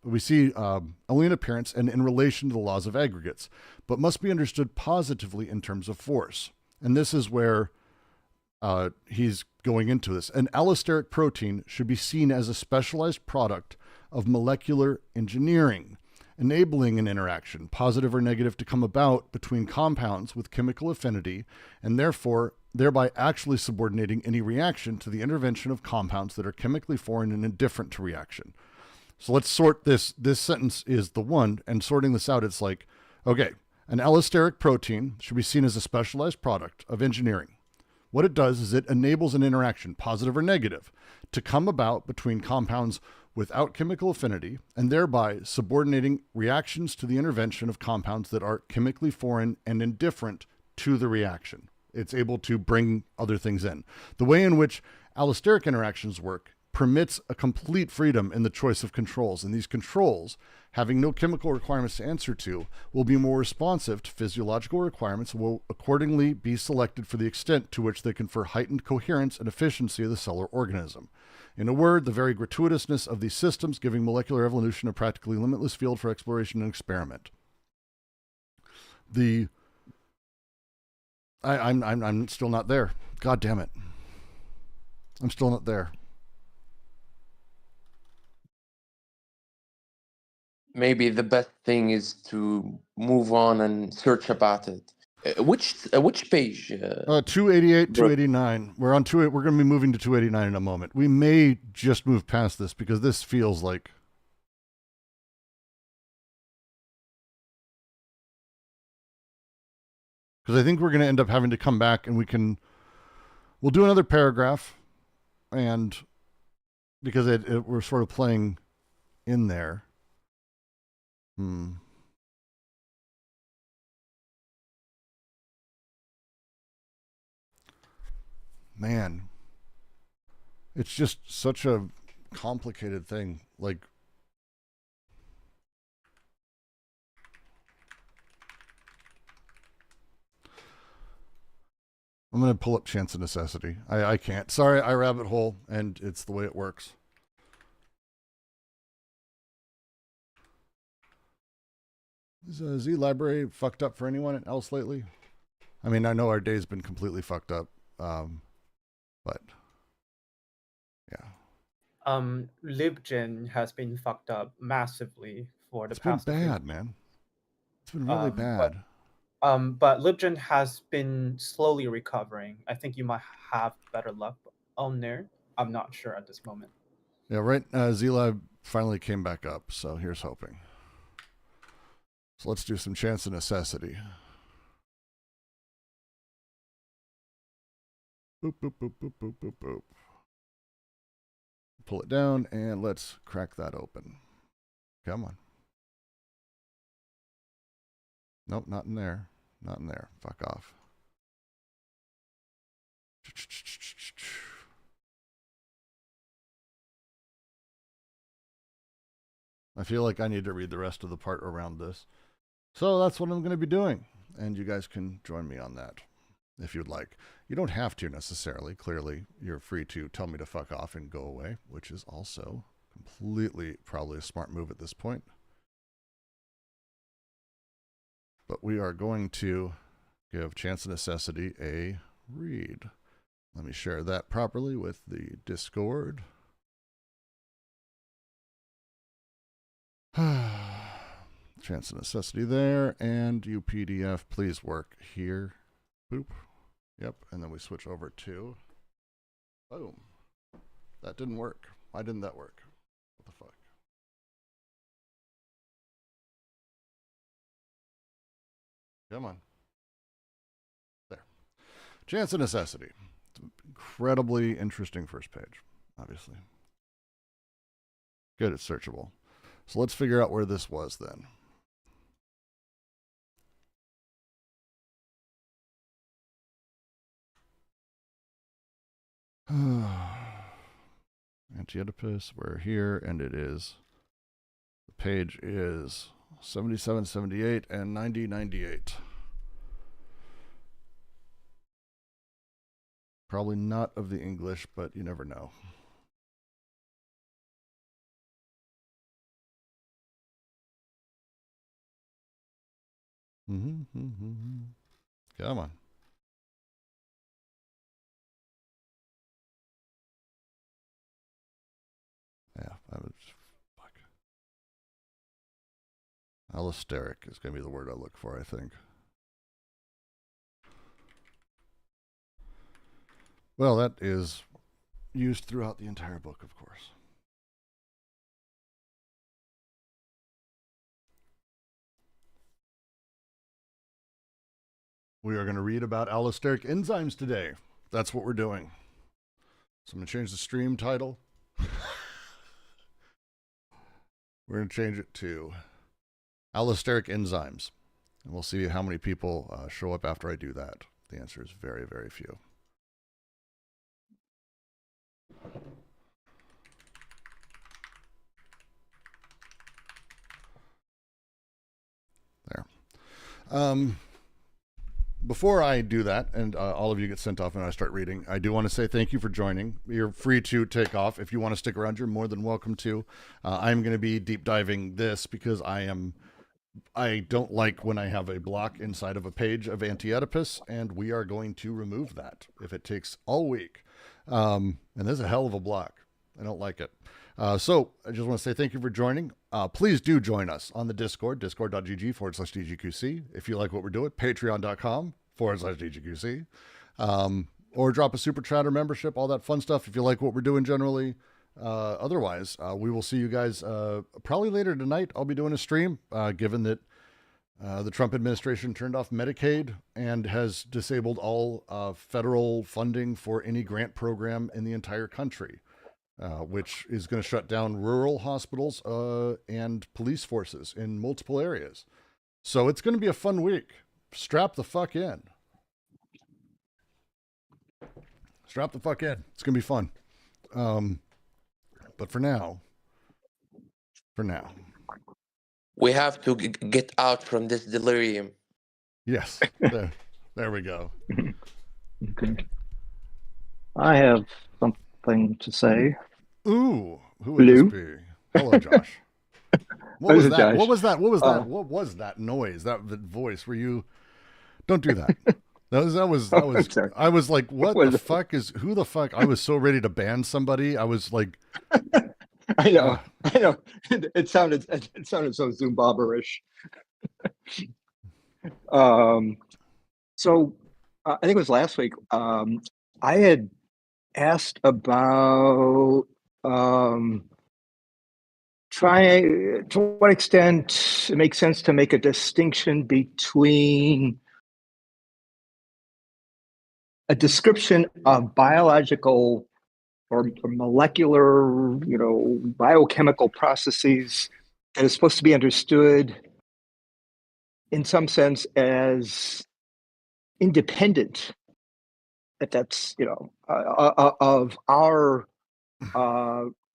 we see only in appearance and in relation to the laws of aggregates, but must be understood positively in terms of force. And this is where he's going into this. An allosteric protein should be seen as a specialized product of molecular engineering, enabling an interaction, positive or negative, to come about between compounds with chemical affinity, and thereby actually subordinating any reaction to the intervention of compounds that are chemically foreign and indifferent to reaction. So let's sort this. This sentence is the one, and sorting this out, it's like, okay, an allosteric protein should be seen as a specialized product of engineering. What it does is it enables an interaction, positive or negative, to come about between compounds without chemical affinity, and thereby subordinating reactions to the intervention of compounds that are chemically foreign and indifferent to the reaction. It's able to bring other things in. The way in which allosteric interactions work permits a complete freedom in the choice of controls, and these controls, having no chemical requirements to answer to, will be more responsive to physiological requirements and will accordingly be selected for the extent to which they confer heightened coherence and efficiency of the cell or organism. In a word, the very gratuitousness of these systems, giving molecular evolution a practically limitless field for exploration and experiment. I'm still not there. God damn it. I'm still not there. Maybe the best thing is to move on and search about it. Which page? 288, 289. We're on we're going to be moving to 289 in a moment. We may just move past this because this feels like, because I think we're going to end up having to come back and we'll do another paragraph, and because we're sort of playing in there. Man, it's just such a complicated thing. Like, I'm going to pull up Chance of Necessity. I can't. Sorry, I rabbit hole, and it's the way it works. Is Z Library fucked up for anyone else lately? I mean, I know our day's been completely fucked up, but yeah. LibGen has been fucked up massively for the past. It's been bad, man. It's been really bad. But LibGen has been slowly recovering. I think you might have better luck on there. I'm not sure at this moment. Yeah, right. ZLab finally came back up, so here's hoping. So let's do some Chance of Necessity. Boop, boop, boop, boop, boop, boop, boop. Pull it down, and let's crack that open. Come on. Nope, not in there. Not in there. Fuck off. I feel like I need to read the rest of the part around this. So that's what I'm going to be doing. And you guys can join me on that if you'd like. You don't have to necessarily. Clearly, you're free to tell me to fuck off and go away, which is also completely probably a smart move at this point. But we are going to give Chance of Necessity a read. Let me share that properly with the Discord. Chance of Necessity there, and UPDF, please work here. Boop. Yep, and then we switch over to... Boom. That didn't work. Why didn't that work? What the fuck? Come on. There. Chance of Necessity. Incredibly interesting first page, obviously. Good, it's searchable. So let's figure out where this was then. Anti-Oedipus, we're here, and it is, the page is 77, 78, and 90, 98. Probably not of the English, but you never know. Come on. Yeah, I was, fuck. Allosteric is going to be the word I look for, I think. Well, that is used throughout the entire book, of course. We are going to read about allosteric enzymes today. That's what we're doing. So I'm going to change the stream title. We're going to change it to allosteric enzymes. And we'll see how many people show up after I do that. The answer is very, very few. There. Before I do that, and all of you get sent off and I start reading, I do want to say thank you for joining. You're free to take off. If you want to stick around, you're more than welcome to. I'm going to be deep diving this because I don't like when I have a block inside of a page of Anti-Oedipus, and we are going to remove that if it takes all week. And there's a hell of a block. I don't like it. So I just want to say thank you for joining. Please do join us on the Discord, discord.gg/DGQC. If you like what we're doing, patreon.com/DGQC. Or drop a super chat or membership, all that fun stuff if you like what we're doing generally. Otherwise, we will see you guys probably later tonight. I'll be doing a stream, given that the Trump administration turned off Medicaid and has disabled all federal funding for any grant program in the entire country. Which is going to shut down rural hospitals and police forces in multiple areas. So it's going to be a fun week. Strap the fuck in. Strap the fuck in. It's going to be fun. But for now, we have to get out from this delirium. Yes. There we go. Okay. I have something to say. Ooh, who would this be? Hello, Josh. What was that? Josh. What was that? What was that? What was that noise? That voice? Were you? Don't do that. That was. Sorry. I was like, what the fuck is? Who the fuck? I was so ready to ban somebody. I was like, I know. It sounded so Zumbaberish. So I think it was last week. I had asked about trying to what extent it makes sense to make a distinction between a description of biological or molecular, biochemical processes that is supposed to be understood in some sense as independent, if that's, of our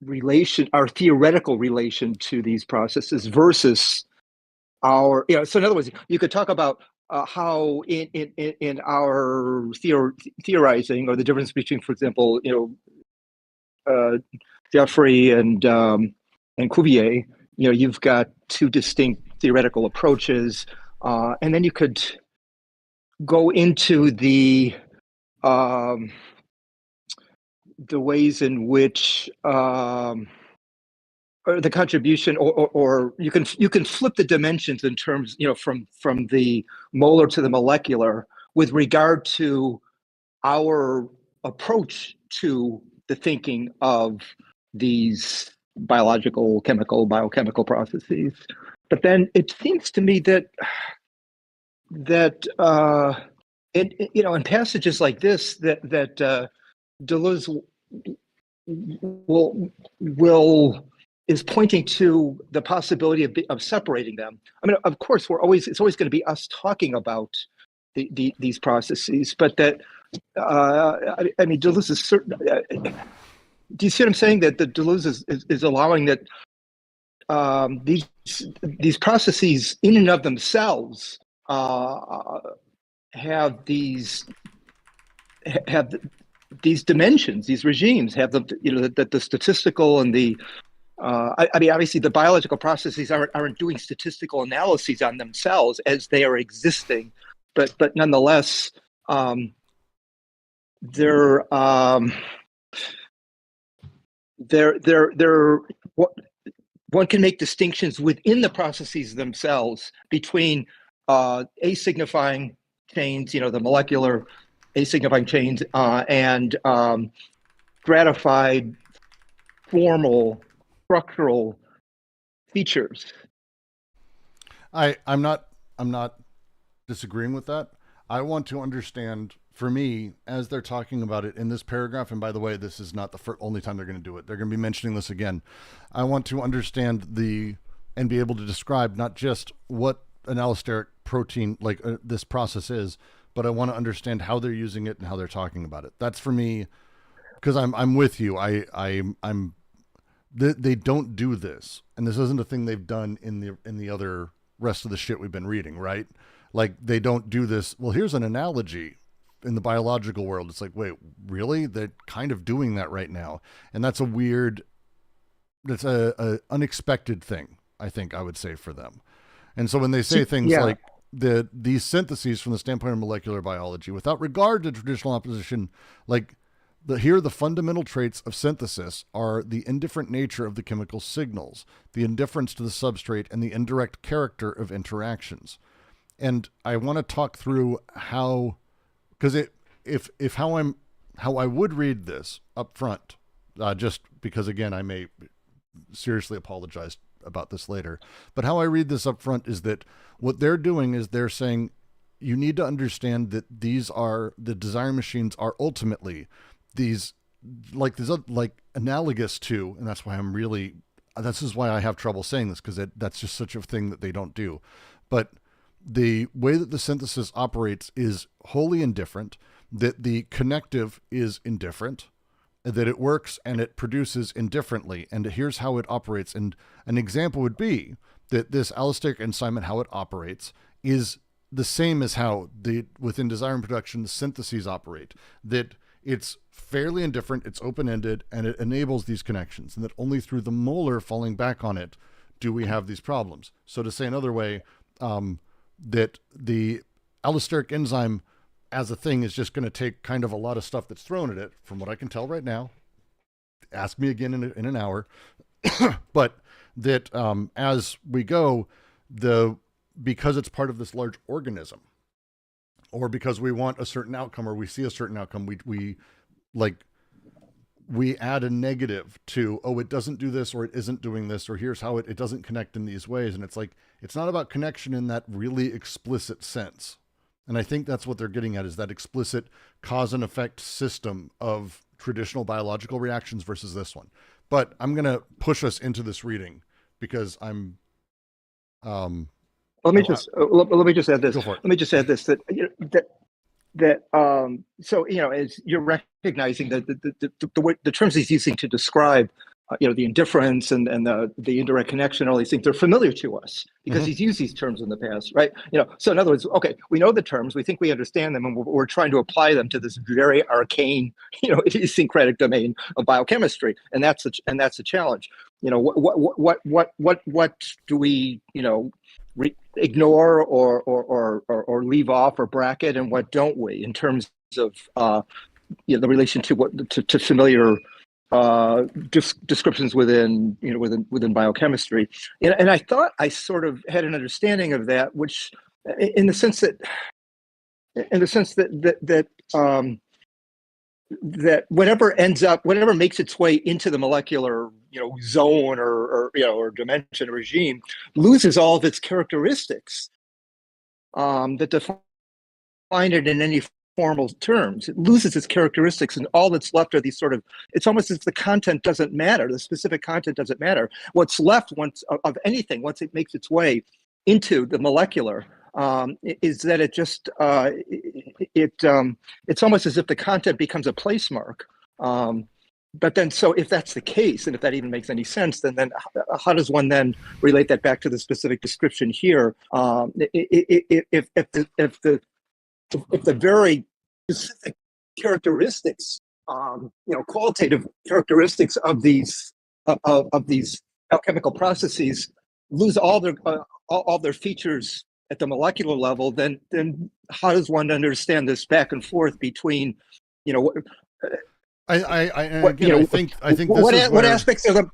relation, our theoretical relation to these processes versus our, so in other words, you could talk about how in our theorizing, or the difference between, for example, Geoffrey and Cuvier, you've got two distinct theoretical approaches, and then you could go into the ways in which or the contribution, or you can flip the dimensions in terms, from the molar to the molecular with regard to our approach to the thinking of these biochemical processes. But then it seems to me that in passages like this, that Deleuze is pointing to the possibility of separating them. I mean, of course, it's always going to be us talking about these processes, but that I mean, Deleuze is certain. Do you see what I'm saying? That the Deleuze is allowing that these processes, in and of themselves, have these dimensions, these regimes have that the statistical and the I mean, obviously, the biological processes aren't doing statistical analyses on themselves as they are existing, but nonetheless, they're one can make distinctions within the processes themselves between asignifying chains, the molecular asignifying chains, and stratified formal structural features. I'm not disagreeing with that. I want to understand, for me, as they're talking about it in this paragraph, and by the way, this is not the only time they're going to do it. They're going to be mentioning this again. I want to understand and be able to describe not just what an allosteric protein, like this process is, but I want to understand how they're using it and how they're talking about it. That's for me, because I'm with you. They don't do this, and this isn't a thing they've done in the other rest of the shit we've been reading, right? Like, they don't do this. Well, here's an analogy in the biological world. It's like, wait, really? They're kind of doing that right now, and that's that's a unexpected thing, I think I would say, for them. And so when they say things like these syntheses from the standpoint of molecular biology, without regard to traditional opposition, like, here, the fundamental traits of synthesis are the indifferent nature of the chemical signals, the indifference to the substrate, and the indirect character of interactions. And I want to talk through how, because how I would read this up front, just because, again, I may seriously apologize about this later, but how I read this up front is that what they're doing is they're saying you need to understand that the desire machines are ultimately these analogous to, and that's why this is why I have trouble saying this, because that's just such a thing that they don't do. But the way that the synthesis operates is wholly indifferent, that the connective is indifferent, that it works and it produces indifferently, and here's how it operates. And an example would be that this allosteric enzyme and how it operates is the same as how within desire and production the syntheses operate, that it's fairly indifferent, it's open-ended, and it enables these connections, and that only through the molar falling back on it do we have these problems. So to say another way, that the allosteric enzyme as a thing is just going to take kind of a lot of stuff that's thrown at it, from what I can tell right now. Ask me again in an hour. But that as we go, because it's part of this large organism, or because we want a certain outcome, or we see a certain outcome, we add a negative to, it doesn't do this, or it isn't doing this, or here's how it doesn't connect in these ways. And it's like, it's not about connection in that really explicit sense. And I think that's what they're getting at, is that explicit cause and effect system of traditional biological reactions versus this one. But I'm going to push us into this reading because I'm, let me just add this. Go for it. Let me just add this, so, as you're recognizing that the terms he's using to describe, the indifference and the indirect connection, all these things, they're familiar to us because he's used these terms in the past, right? So in other words, okay, we know the terms, we think we understand them, and we're trying to apply them to this very arcane, idiosyncratic domain of biochemistry, and that's a challenge. What do we, ignore or leave off or bracket, and what don't we in terms of the relation to familiar descriptions within biochemistry, and I thought I sort of had an understanding of that, which in the sense that that whatever makes its way into the molecular zone or dimension or regime loses all of its characteristics that define it in any formal terms. It loses its characteristics, and all that's left are these sort of, it's almost as if the content doesn't matter, the specific content doesn't matter. What's left once it makes its way into the molecular, is that it just it's almost as if the content becomes a place mark. But then, so if that's the case, and if that even makes any sense, then how does one then relate that back to the specific description here? If the very specific characteristics, qualitative characteristics of these alchemical processes lose all their features at the molecular level, then how does one understand this back and forth between, I think what aspects of them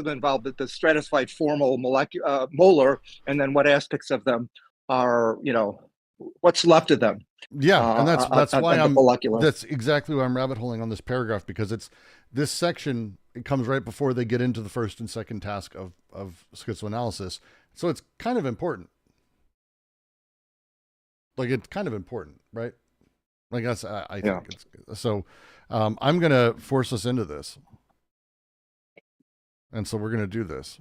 involve the stratified formal molar, and then what aspects of them are, what's left of them. Yeah, and that's why that's exactly why I'm rabbit holing on this paragraph, because it's this section. It comes right before they get into the first and second task of schizoanalysis. So it's kind of important. Like, it's kind of important, right? I guess I think it's so. I'm gonna force us into this, and so we're gonna do this.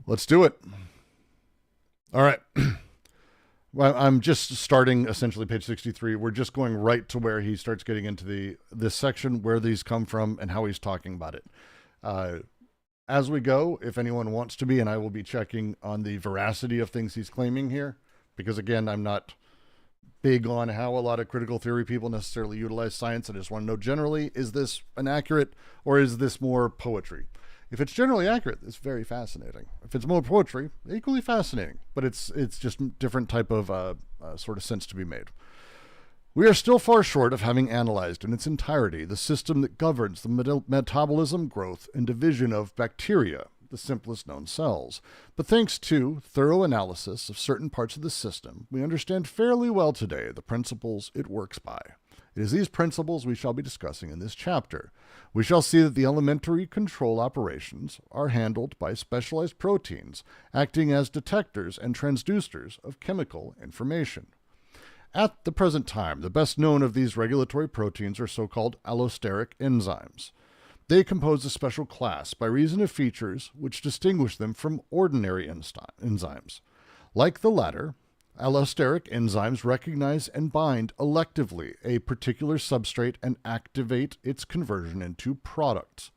Let's do it. All right. Well, I'm just starting essentially page 63. We're just going right to where he starts getting into this section, where these come from and how he's talking about it. As we go, if anyone wants to be, and I will be checking on the veracity of things he's claiming here, because again, I'm not big on how a lot of critical theory people necessarily utilize science. I just want to know generally, is this inaccurate or is this more poetry? If it's generally accurate, it's very fascinating. If it's more poetry, equally fascinating, but it's just different type of sort of sense to be made. We are still far short of having analyzed in its entirety the system that governs the metabolism, growth, and division of bacteria, the simplest known cells. But thanks to thorough analysis of certain parts of the system, we understand fairly well today the principles it works by. It is these principles we shall be discussing in this chapter. We shall see that the elementary control operations are handled by specialized proteins acting as detectors and transducers of chemical information. At the present time, the best known of these regulatory proteins are so-called allosteric enzymes. They compose a special class by reason of features which distinguish them from ordinary enzymes. Like the latter, allosteric enzymes recognize and bind electively a particular substrate and activate its conversion into products.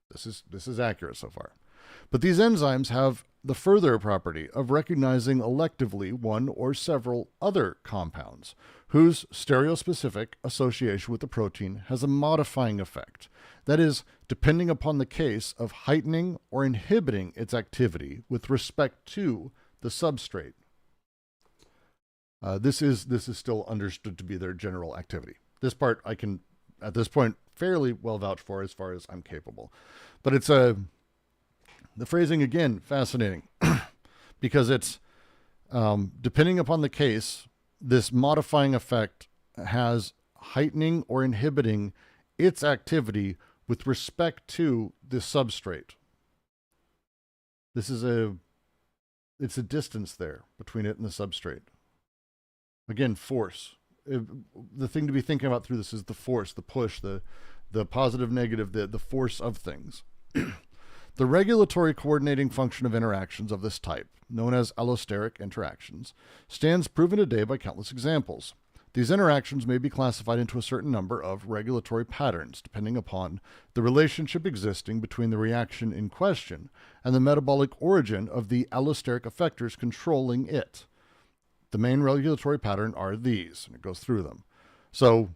This is accurate so far. But these enzymes have the further property of recognizing electively one or several other compounds, whose stereospecific association with the protein has a modifying effect, that is, depending upon the case of heightening or inhibiting its activity with respect to the substrate. This is still understood to be their general activity. This part I can, at this point, fairly well vouch for as far as I'm capable. But it's the phrasing, again, fascinating, because it's depending upon the case, this modifying effect has heightening or inhibiting its activity with respect to the substrate. It's a distance there between it and the substrate. Again, force. The thing to be thinking about through this is the force, the push, the positive, negative, the force of things. The regulatory coordinating function of interactions of this type, known as allosteric interactions, stands proven today by countless examples. These interactions may be classified into a certain number of regulatory patterns, depending upon the relationship existing between the reaction in question and the metabolic origin of the allosteric effectors controlling it. The main regulatory pattern are these, and it goes through them. So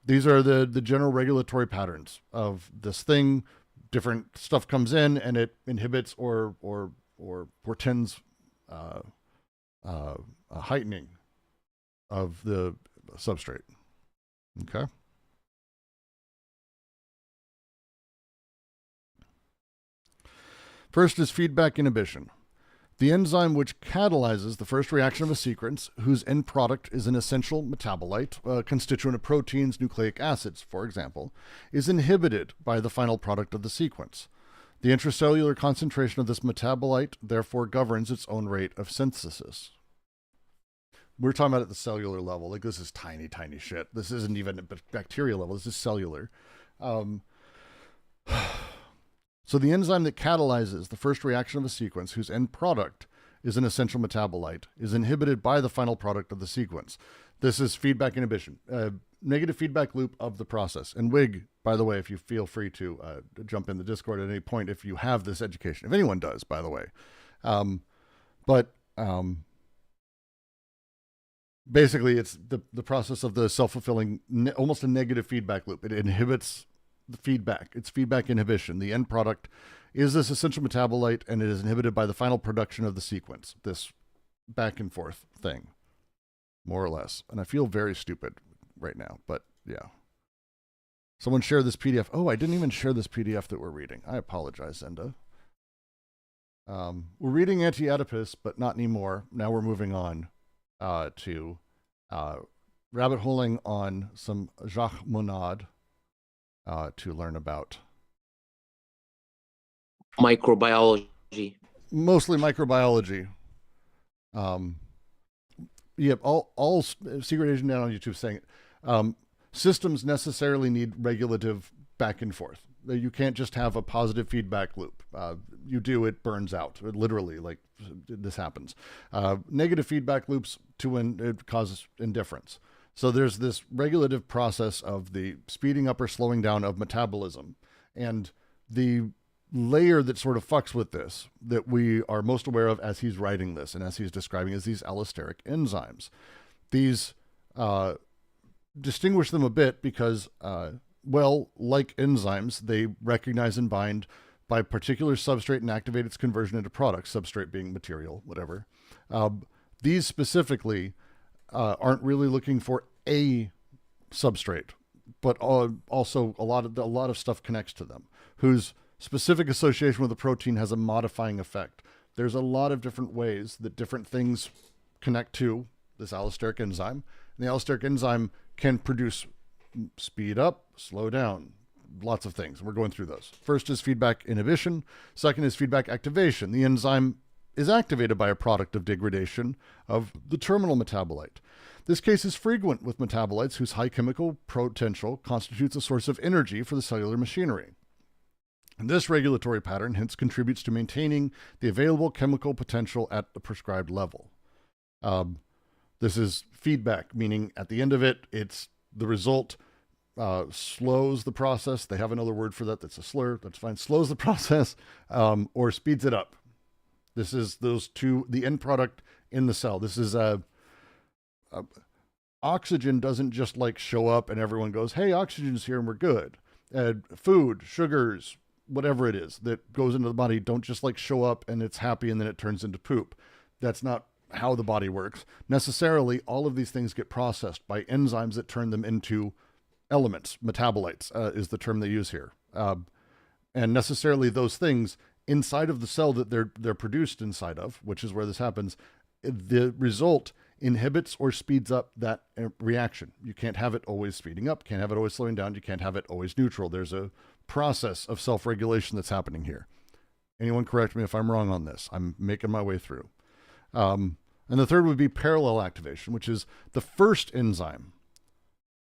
these are the general regulatory patterns of this thing. Different stuff comes in and it inhibits or portends a heightening of the substrate. Okay. First is feedback inhibition. The enzyme which catalyzes the first reaction of a sequence, whose end product is an essential metabolite, a constituent of proteins, nucleic acids, for example, is inhibited by the final product of the sequence. The intracellular concentration of this metabolite therefore governs its own rate of synthesis. We're talking about at the cellular level. Like, this is tiny, tiny shit. This isn't even at bacterial level. This is cellular. So the enzyme that catalyzes the first reaction of a sequence, whose end product is an essential metabolite, is inhibited by the final product of the sequence. This is feedback inhibition, negative feedback loop of the process. And Wig, by the way, if you feel free to jump in the Discord at any point, if you have this education, if anyone does, by the way. Basically, it's the process of the self-fulfilling, almost a negative feedback loop. It inhibits the feedback. It's feedback inhibition. The end product is this essential metabolite, and it is inhibited by the final production of the sequence. This back and forth thing, more or less. And I feel very stupid right now, but yeah. Someone share this PDF. Oh, I didn't even share this PDF that we're reading. I apologize, Zenda. We're reading Anti-Oedipus, but not anymore. Now we're moving on to rabbit holing on some Jacques Monod to learn about microbiology. Mostly microbiology. Yep, all Secret Agent down on YouTube saying it. Systems necessarily need regulative back and forth. You can't just have a positive feedback loop. You do, it burns out. It literally, like, this happens. Negative feedback loops it causes indifference. So there's this regulative process of the speeding up or slowing down of metabolism. And the layer that sort of fucks with this, that we are most aware of as he's writing this and as he's describing, is these allosteric enzymes. These distinguish them a bit because, well, like enzymes, they recognize and bind by particular substrate and activate its conversion into products, substrate being material, whatever. These specifically aren't really looking for a substrate, but also a lot of stuff connects to them, whose specific association with a protein has a modifying effect. There's a lot of different ways that different things connect to this allosteric enzyme. And the allosteric enzyme can produce speed up, slow down, lots of things. We're going through those. First is feedback inhibition. Second is feedback activation. The enzyme is activated by a product of degradation of the terminal metabolite. This case is frequent with metabolites whose high chemical potential constitutes a source of energy for the cellular machinery. And this regulatory pattern hence contributes to maintaining the available chemical potential at the prescribed level. This is feedback, meaning at the end of it, it's the result slows the process. They have another word for that. That's a slur. That's fine. Slows the process or speeds it up. This is those two, the end product in the cell. This is oxygen doesn't just like show up and everyone goes, hey, oxygen's here and we're good. Food, sugars, whatever it is that goes into the body don't just like show up and it's happy and then it turns into poop. That's not how the body works. Necessarily, all of these things get processed by enzymes that turn them into elements. Metabolites is the term they use here. And necessarily those things inside of the cell that they're produced inside of, which is where this happens, the result inhibits or speeds up that reaction. You can't have it always speeding up, can't have it always slowing down, you can't have it always neutral. There's a process of self-regulation that's happening here. Anyone correct me if I'm wrong on this. I'm making my way through. And the third would be parallel activation, which is the first enzyme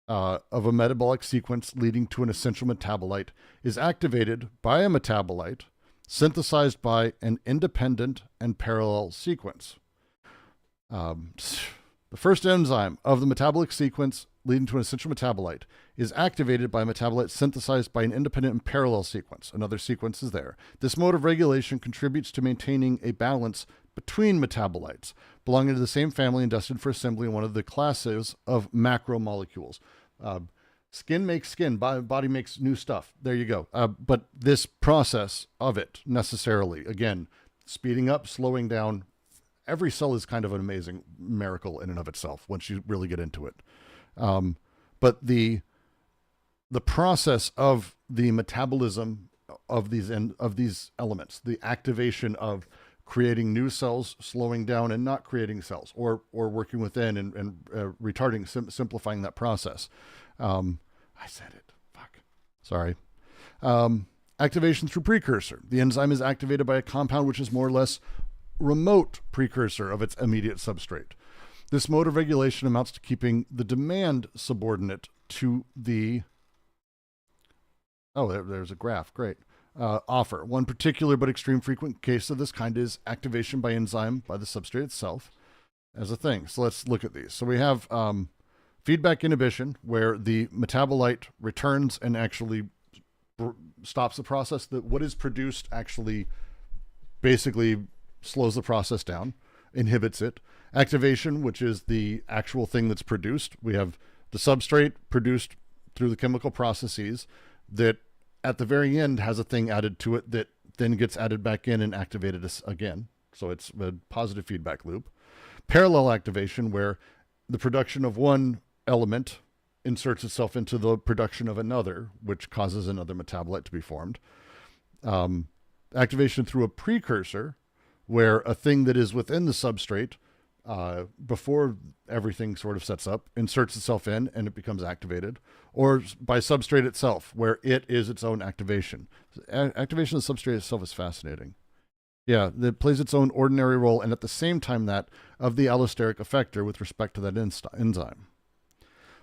of a metabolic sequence leading to an essential metabolite is activated by a metabolite synthesized by an independent and parallel sequence. The first enzyme of the metabolic sequence leading to an essential metabolite is activated by a metabolite synthesized by an independent and parallel sequence. Another sequence is there. This mode of regulation contributes to maintaining a balance between metabolites belonging to the same family and destined for assembly in one of the classes of macromolecules. Skin makes skin, body makes new stuff. There you go. But this process of it necessarily, again, speeding up, slowing down, every cell is kind of an amazing miracle in and of itself once you really get into it. But the process of the metabolism of these elements, the activation of creating new cells, slowing down and not creating cells, or working within and retarding, simplifying that process. I said it. Fuck. Sorry. Activation through precursor. The enzyme is activated by a compound which is more or less remote precursor of its immediate substrate. This mode of regulation amounts to keeping the demand subordinate to the... Oh, there's a graph. Great. Offer. One particular but extreme frequent case of this kind is activation by enzyme by the substrate itself as a thing. So let's look at these. So we have feedback inhibition, where the metabolite returns and actually stops the process. That what is produced actually basically slows the process down, inhibits it. Activation, which is the actual thing that's produced. We have the substrate produced through the chemical processes that at the very end has a thing added to it that then gets added back in and activated again. So it's a positive feedback loop. Parallel activation, where the production of one element inserts itself into the production of another, which causes another metabolite to be formed. Activation through a precursor, where a thing that is within the substrate, before everything sort of sets up, inserts itself in and it becomes activated, or by substrate itself, where it is its own activation. Activation of the substrate itself is fascinating. Yeah, it plays its own ordinary role, and at the same time that of the allosteric effector with respect to that enzyme.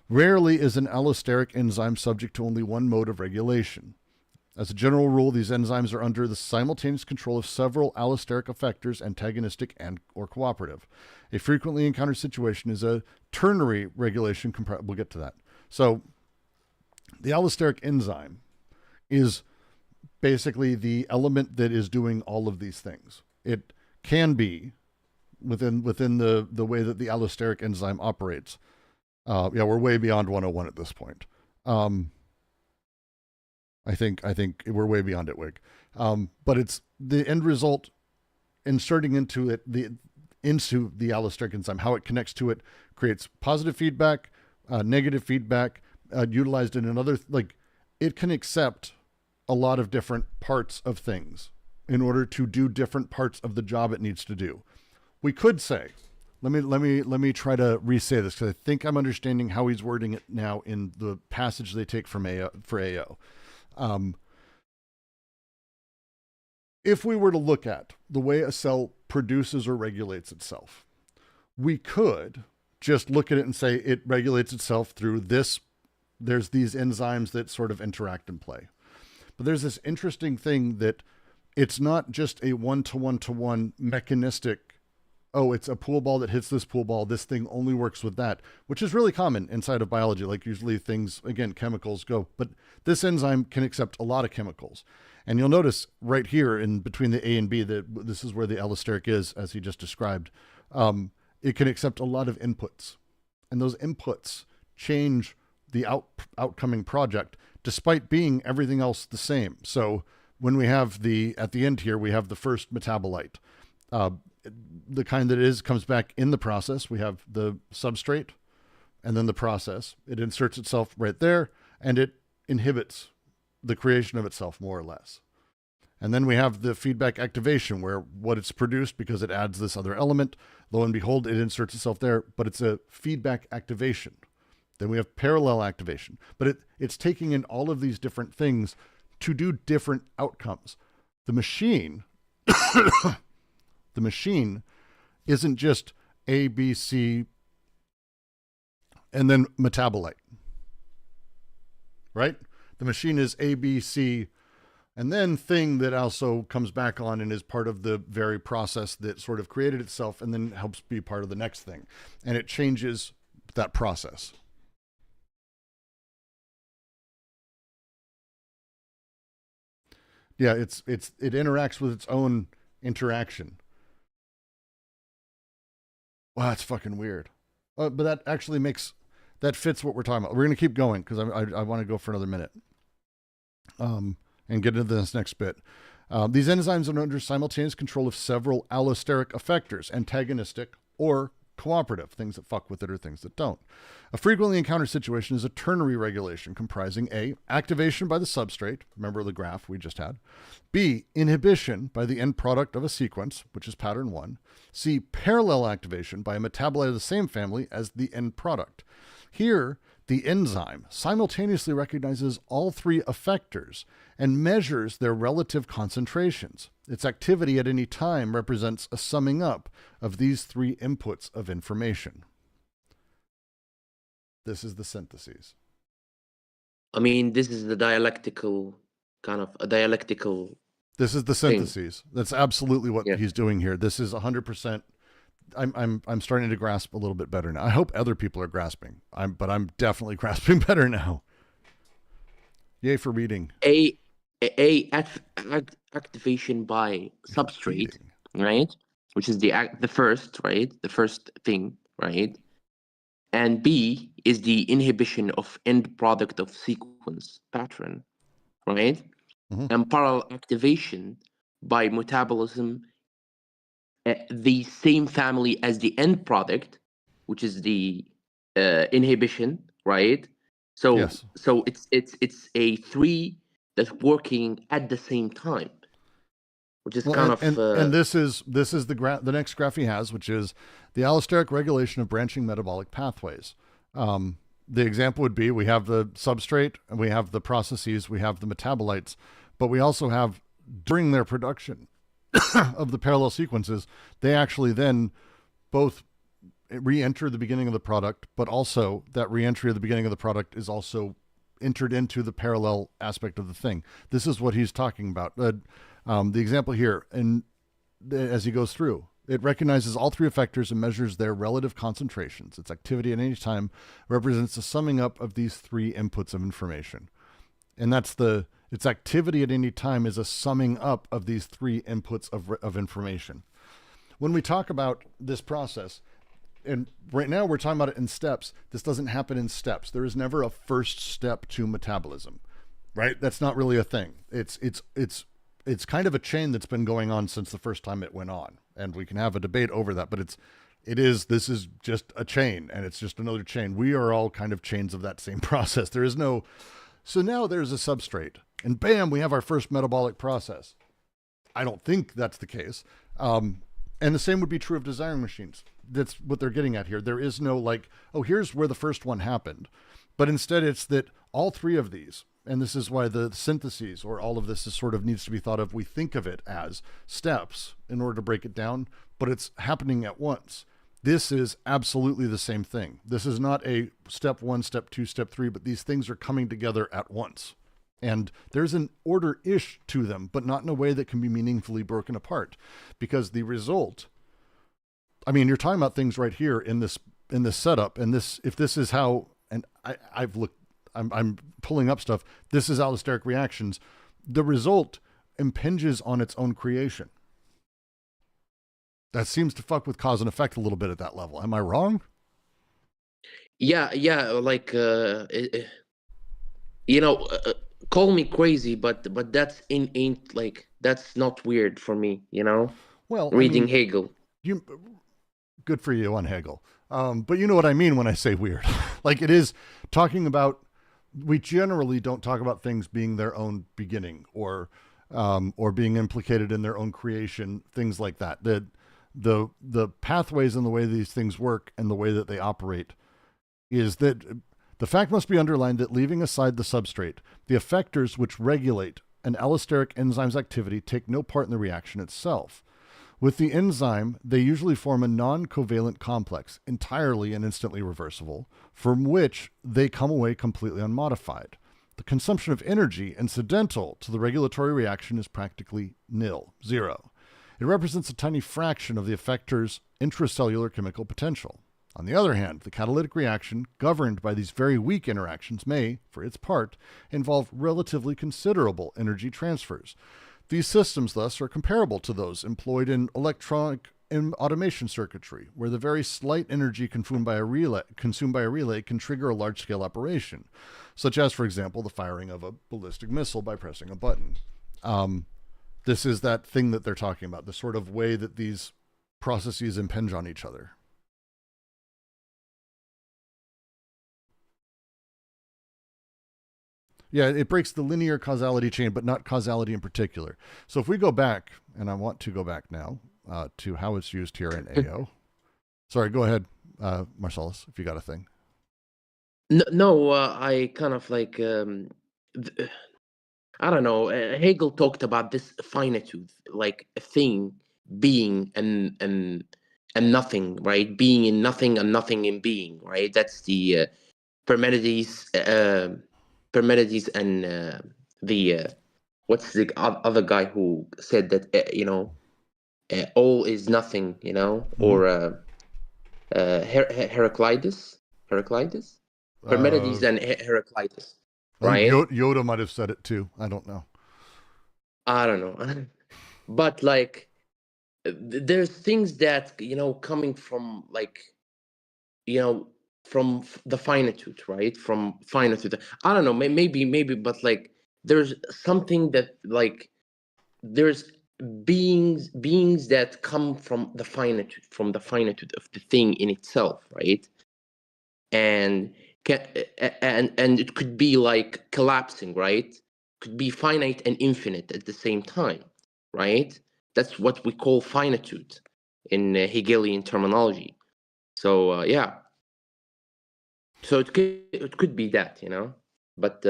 Rarely is an allosteric enzyme subject to only one mode of regulation. As a general rule, these enzymes are under the simultaneous control of several allosteric effectors, antagonistic and or cooperative. A frequently encountered situation is a ternary regulation. We'll get to that. So the allosteric enzyme is basically the element that is doing all of these things. It can be within the way that the allosteric enzyme operates. Yeah, we're way beyond 101 at this point. I think we're way beyond it, Wig. But it's the end result, inserting into it the allosteric enzyme, how it connects to it, creates positive feedback, negative feedback, utilized in another. Like, it can accept a lot of different parts of things in order to do different parts of the job it needs to do. We could say, let me try to re-say this, because I think I'm understanding how he's wording it now in the passage they take from for AO. If we were to look at the way a cell produces or regulates itself, we could just look at it and say it regulates itself through this. There's these enzymes that sort of interact and play. But there's this interesting thing that it's not just a one-to-one-to-one mechanistic, oh, it's a pool ball that hits this pool ball, this thing only works with that, which is really common inside of biology. Like, usually things, again, chemicals go, but this enzyme can accept a lot of chemicals. And you'll notice right here in between the A and B that this is where the allosteric is, as he just described. It can accept a lot of inputs, and those inputs change the outcoming project despite being everything else the same. So when we have at the end here, we have the first metabolite. The kind that comes back in the process. We have the substrate and then the process. It inserts itself right there, and it inhibits the creation of itself, more or less. And then we have the feedback activation, where what it's produced because it adds this other element, lo and behold, it inserts itself there, but it's a feedback activation. Then we have parallel activation, but it's taking in all of these different things to do different outcomes. The machine isn't just A, B, C, and then metabolite, right? The machine is A, B, C, And then thing that also comes back on and is part of the very process that sort of created itself and then helps be part of the next thing. And it changes that process. Yeah, it interacts with its own interaction. Wow, that's fucking weird. But that actually that fits what we're talking about. We're going to keep going because I want to go for another minute. And get into this next bit. These enzymes are under simultaneous control of several allosteric effectors, antagonistic or cooperative, things that fuck with it or things that don't. A frequently encountered situation is a ternary regulation comprising A, activation by the substrate, remember the graph we just had, B, inhibition by the end product of a sequence, which is pattern 1, C, parallel activation by a metabolite of the same family as the end product. Here, the enzyme simultaneously recognizes all three effectors and measures their relative concentrations. Its activity at any time represents a summing up of these three inputs of information. This is the syntheses. I mean, this is the dialectical This is the syntheses. That's absolutely what he's doing here. This is 100%. I'm starting to grasp a little bit better now. I hope other people are grasping. But I'm definitely grasping better now. Yay for reading. Activation by substrate, right? Which is the first, right? The first thing, right? And B is the inhibition of end product of sequence pattern, right? Mm-hmm. And parallel activation by metabolism, the same family as the end product, which is the inhibition, right? So yes. So it's a three that's working at the same time, which is and this is the next graph he has, which is the allosteric regulation of branching metabolic pathways. The example would be we have the substrate and we have the processes, we have the metabolites, but we also have during their production of the parallel sequences, they actually then both re-enter the beginning of the product, but also that re-entry of the beginning of the product is also entered into the parallel aspect of the thing. This is what he's talking about. The example here, and as he goes through, it recognizes all three effectors and measures their relative concentrations. Its activity at any time represents the summing up of these three inputs of information. And that's its activity at any time is a summing up of these three inputs of information. When we talk about this process, and right now we're talking about it in steps, this doesn't happen in steps. There is never a first step to metabolism, right? That's not really a thing. It's kind of a chain that's been going on since the first time it went on. And we can have a debate over that, but this is just a chain, and it's just another chain. We are all kind of chains of that same process. So now there's a substrate, and bam, we have our first metabolic process. I don't think that's the case. And the same would be true of desiring machines. That's what they're getting at here. There is no here's where the first one happened. But instead it's that all three of these, and this is why the syntheses or all of this is sort of needs to be thought of, we think of it as steps in order to break it down, but it's happening at once. This is absolutely the same thing. This is not a step 1, step 2, step 3, but these things are coming together at once. And there's an order-ish to them, but not in a way that can be meaningfully broken apart. Because the result, I mean, you're talking about things right here in this setup, and if this is how, and I'm pulling up stuff, this is allosteric reactions. The result impinges on its own creation. That seems to fuck with cause and effect a little bit at that level. Am I wrong? Yeah, call me crazy, but that's that's not weird for me, Well, reading Hegel. Good for you on Hegel. But you know what I mean when I say weird. It is talking about, we generally don't talk about things being their own beginning or being implicated in their own creation, things like that. The pathways and the way these things work and the way that they operate is that the fact must be underlined that leaving aside the substrate, the effectors which regulate an allosteric enzyme's activity take no part in the reaction itself. With the enzyme, they usually form a non-covalent complex, entirely and instantly reversible, from which they come away completely unmodified. The consumption of energy incidental to the regulatory reaction is practically nil, zero. It represents a tiny fraction of the effector's intracellular chemical potential. On the other hand, the catalytic reaction governed by these very weak interactions may, for its part, involve relatively considerable energy transfers. These systems, thus, are comparable to those employed in electronic automation circuitry, where the very slight energy consumed by a relay can trigger a large-scale operation, such as, for example, the firing of a ballistic missile by pressing a button. This is that thing that they're talking about, the sort of way that these processes impinge on each other. Yeah, it breaks the linear causality chain, but not causality in particular. So if we go back, and I want to go back now to how it's used here in AO. Sorry, go ahead, Marcellus, if you got a thing. No, I kind of like, I don't know, Hegel talked about this finitude, like a thing being and nothing, right? Being in nothing and nothing in being, right? That's the Parmenides and the what's the other guy who said that all is nothing, or Heraclitus, Parmenides and Heraclitus, right? Yoda might have said it too. I don't know. But like, there's things that coming from from the finitude, right? From finitude. I don't know, maybe, but like, there's something that like, there's beings that come from the finitude of the thing in itself, right? And it could be like collapsing, right? Could be finite and infinite at the same time, right? That's what we call finitude in Hegelian terminology. So yeah. So it could be that, but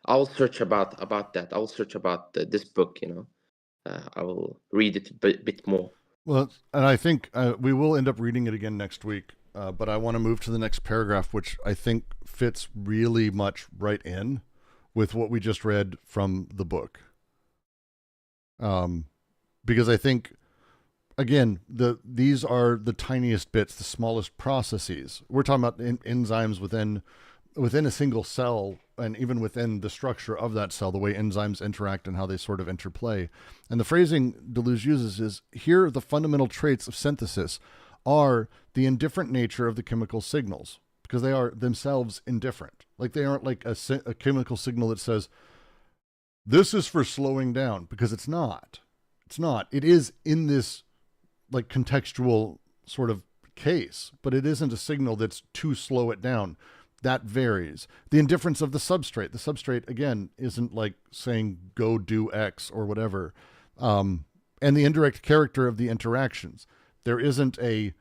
I'll search about that. I'll search about this book, I will read it a bit more. Well, and I think we will end up reading it again next week, but I want to move to the next paragraph, which I think fits really much right in with what we just read from the book. Because I think, again, these are the tiniest bits, the smallest processes. We're talking about enzymes within a single cell, and even within the structure of that cell, the way enzymes interact and how they sort of interplay. And the phrasing Deleuze uses is, here the fundamental traits of synthesis are the indifferent nature of the chemical signals, because they are themselves indifferent. Like, they aren't like a chemical signal that says, this is for slowing down, because it's not. It's not. It is in this like contextual sort of case, but it isn't a signal that's to slow it down. That varies. The indifference of the substrate. The substrate, again, isn't like saying go do X or whatever. And the indirect character of the interactions. There isn't a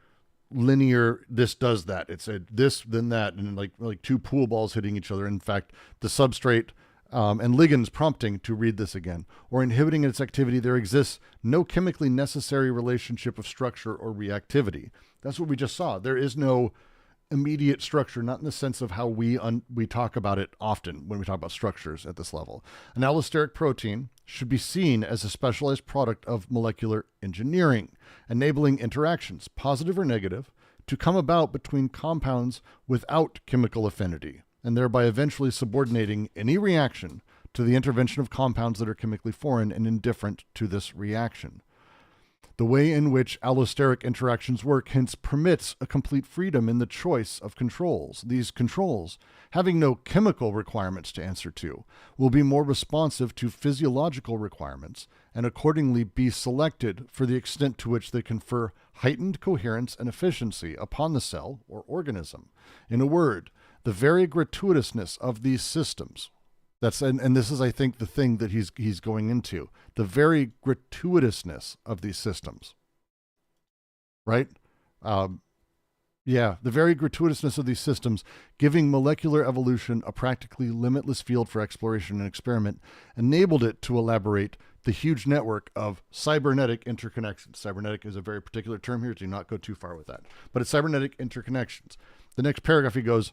linear this does that. It's a this then that, and like two pool balls hitting each other. In fact, the substrate and ligands prompting to read this again, or inhibiting its activity, there exists no chemically necessary relationship of structure or reactivity. That's what we just saw. There is no immediate structure, not in the sense of how we talk about it often when we talk about structures at this level. An allosteric protein should be seen as a specialized product of molecular engineering, enabling interactions, positive or negative, to come about between compounds without chemical affinity, and thereby eventually subordinating any reaction to the intervention of compounds that are chemically foreign and indifferent to this reaction. The way in which allosteric interactions work hence permits a complete freedom in the choice of controls. These controls, having no chemical requirements to answer to, will be more responsive to physiological requirements and accordingly be selected for the extent to which they confer heightened coherence and efficiency upon the cell or organism. In a word, the very gratuitousness of these systems, and this is, I think, the thing that he's going into, the very gratuitousness of these systems, right? The very gratuitousness of these systems, giving molecular evolution a practically limitless field for exploration and experiment, enabled it to elaborate the huge network of cybernetic interconnections. Cybernetic is a very particular term here. Do not go too far with that. But it's cybernetic interconnections. The next paragraph, he goes,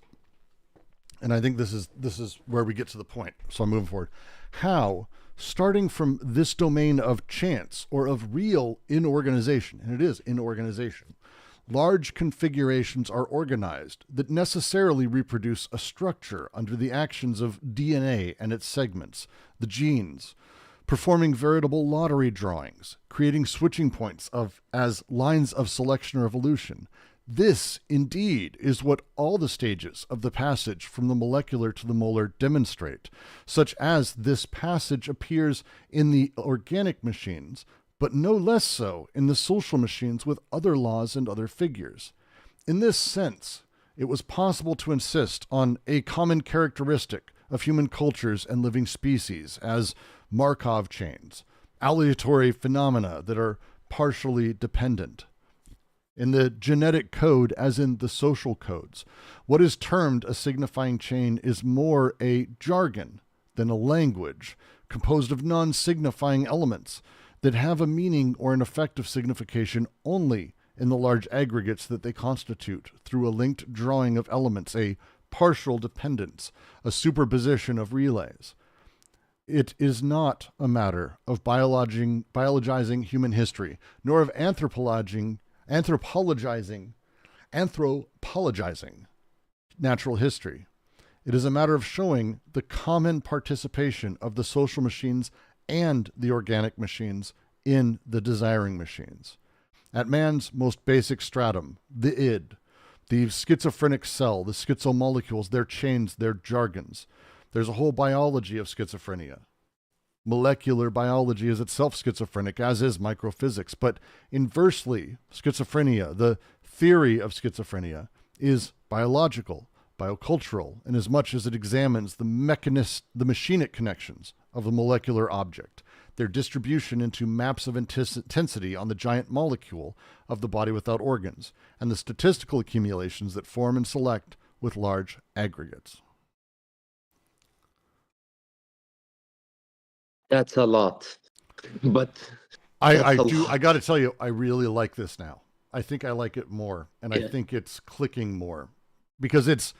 and I think this is where we get to the point. So I'm moving forward. How, starting from this domain of chance or of real inorganization, and it is inorganization, large configurations are organized that necessarily reproduce a structure under the actions of DNA and its segments, the genes, performing veritable lottery drawings, creating switching points as lines of selection or evolution. This, indeed, is what all the stages of the passage from the molecular to the molar demonstrate, such as this passage appears in the organic machines, but no less so in the social machines with other laws and other figures. In this sense, it was possible to insist on a common characteristic of human cultures and living species as Markov chains, aleatory phenomena that are partially dependent. In the genetic code, as in the social codes, what is termed a signifying chain is more a jargon than a language, composed of non-signifying elements that have a meaning or an effect of signification only in the large aggregates that they constitute through a linked drawing of elements, a partial dependence, a superposition of relays. It is not a matter of biologizing human history, nor of anthropologizing natural history. It is a matter of showing the common participation of the social machines and the organic machines in the desiring machines. At man's most basic stratum, the id, the schizophrenic cell, the schizomolecules, their chains, their jargons, there's a whole biology of schizophrenia. Molecular biology is itself schizophrenic, as is microphysics. But inversely, schizophrenia, the theory of schizophrenia, is biological, biocultural, in as much as it examines the machinic connections of the molecular object, their distribution into maps of intensity on the giant molecule of the body without organs, and the statistical accumulations that form and select with large aggregates. That's a lot, but I got to tell you, I really like this now. I think I like it more, and Yeah. I think it's clicking more because it's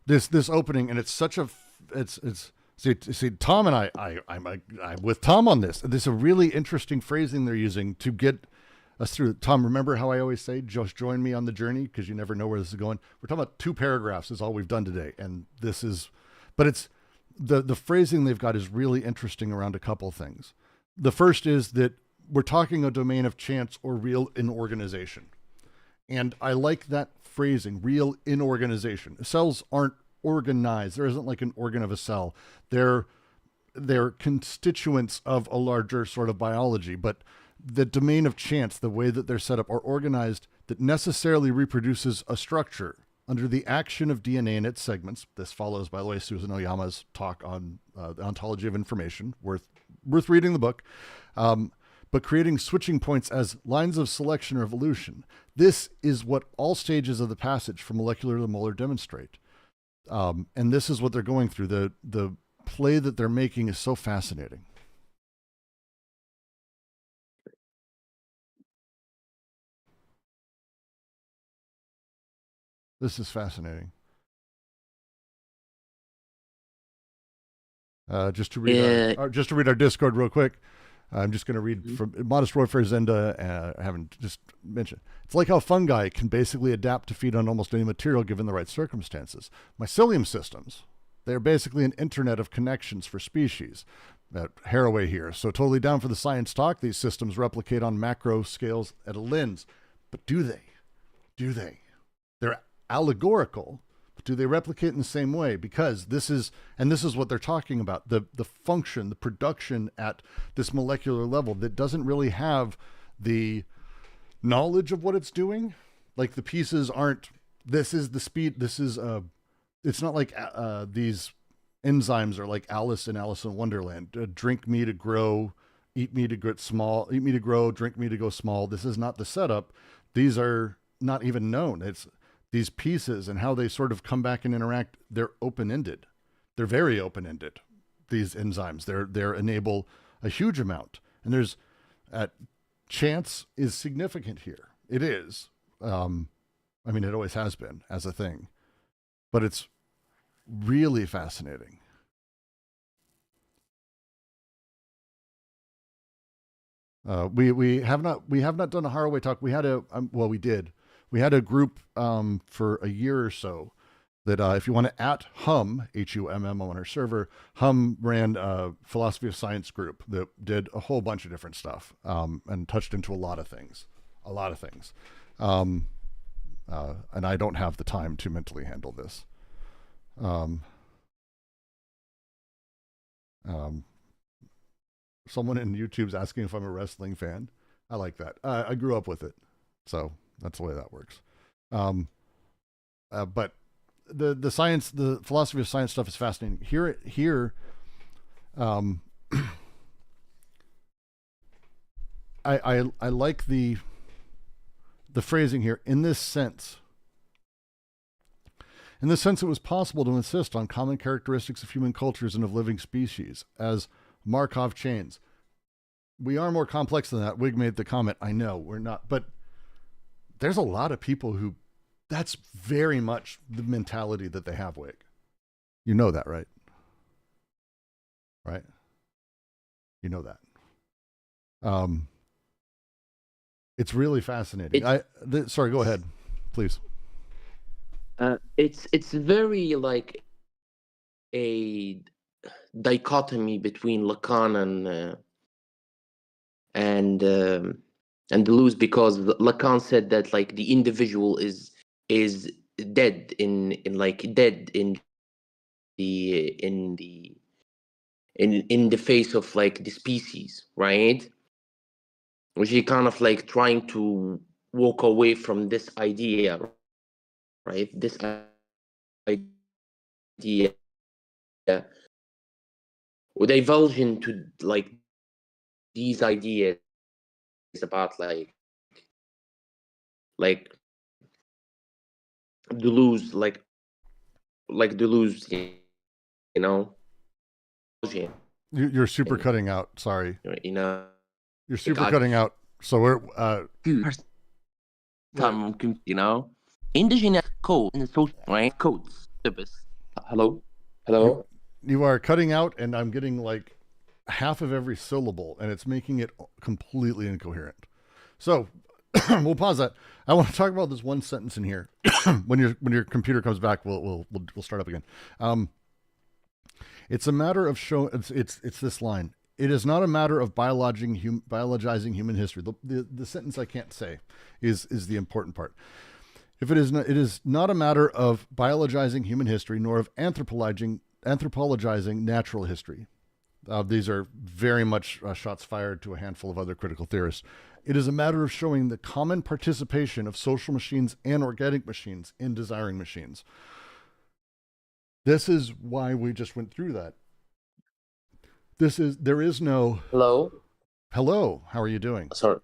this opening, and it's such a see Tom and I'm with Tom on this. This is a really interesting phrasing they're using to get us through. Tom, remember how I always say, just join me on the journey because you never know where this is going. We're talking about 2 paragraphs is all we've done today, and this is, but it's. The phrasing they've got is really interesting around a couple things. The first is that we're talking a domain of chance or real inorganization. And I like that phrasing, real inorganization. Cells aren't organized. There isn't like an organ of a cell. They're constituents of a larger sort of biology, but the domain of chance, the way that they're set up, are organized that necessarily reproduces a structure under the action of DNA and its segments. This follows, by the way, Susan Oyama's talk on the ontology of information, worth reading the book, but creating switching points as lines of selection or evolution. This is what all stages of the passage from molecular to molar demonstrate. And this is what they're going through. The play that they're making is so fascinating. This is fascinating. Just to read our Discord real quick. I'm just going to read from Modest Warfare Zenda. I haven't just mentioned. It's like how fungi can basically adapt to feed on almost any material given the right circumstances. Mycelium systems, they're basically an internet of connections for species. Haraway here. So totally down for the science talk. These systems replicate on macro scales at a lens. But do they? Do they? They're allegorical, but do they replicate in the same way? Because this is what they're talking about, the function, the production at this molecular level that doesn't really have the knowledge of what it's doing. Like the pieces aren't, this is the speed, this is, it's not like these enzymes are like Alice in Wonderland. Drink me to grow, eat me to get small, eat me to grow, drink me to go small. This is not the setup. These are not even known. It's these pieces and how they sort of come back and interact. They're open-ended. They're very open-ended. These enzymes, they're enable a huge amount. And there's chance is significant here. It is. I mean, it always has been as a thing, but it's really fascinating. We have not done a Haraway talk. We had we did. We had a group for a year or so that if you want to @Hum HUMM on our server, Hum ran a philosophy of science group that did a whole bunch of different stuff and touched into a lot of things. And I don't have the time to mentally handle this. Someone in YouTube's asking if I'm a wrestling fan. I like that. I grew up with it, so that's the way that works. But the science, the philosophy of science stuff is fascinating. Here, I like the phrasing here. In this sense, it was possible to insist on common characteristics of human cultures and of living species as Markov chains. We are more complex than that. Wig made the comment. I know we're not, but there's a lot of people who that's very much the mentality that they have, Wig. You know that, right? Right? You know that. It's really fascinating. Sorry, go ahead, please. It's very like a dichotomy between Lacan and Deleuze, because Lacan said that like the individual is dead in the face of like the species, right? Which he kind of like trying to walk away from this idea, right? This idea would divulge into like these ideas about like Deleuze, like Deleuze, you know. You're super cutting out. Sorry. You know. You're super cutting out. So we're you know, indigenous code and social right codes. Hello. You are cutting out, and I'm getting like half of every syllable, and it's making it completely incoherent. So we'll pause that. I want to talk about this one sentence in here. when your computer comes back, we'll start up again. It's a matter of it's this line. It is not a matter of biologizing human history. The sentence I can't say is the important part. It is not a matter of biologizing human history, nor of anthropologizing natural history. These are very much shots fired to a handful of other critical theorists. It is a matter of showing the common participation of social machines and organic machines in desiring machines. This is why we just went through that. There is no... Hello, how are you doing? Sorry.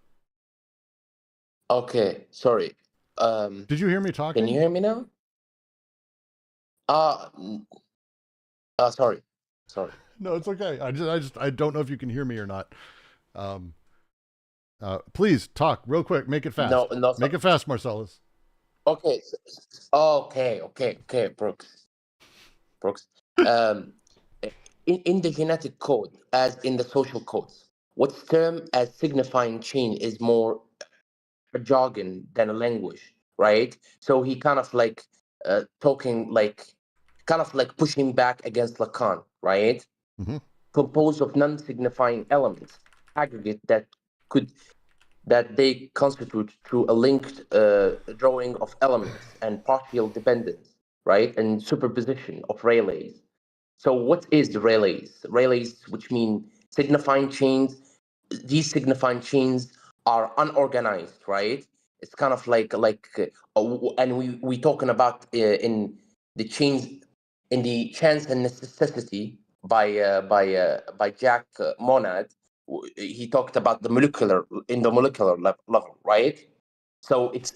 Okay, sorry. Did you hear me talking? Can you hear me now? Sorry. No, it's okay. I don't know if you can hear me or not. Please talk real quick. Make it fast. No. Make it fast, Marcellus. Okay. Okay, Brooks. In the genetic code, as in the social codes, what's termed as signifying chain is more a jargon than a language, right? So he kind of like talking like, kind of like pushing back against Lacan, right? Mm-hmm. Composed of non-signifying elements, aggregate that they constitute through a linked drawing of elements and partial dependence, right? And superposition of relays. So what is the relays? Relays, which mean signifying chains. These signifying chains are unorganized, right? It's kind of like and we talking about in the chains, in the Chance and Necessity by Jack Monad. He talked about the molecular level, right? So it's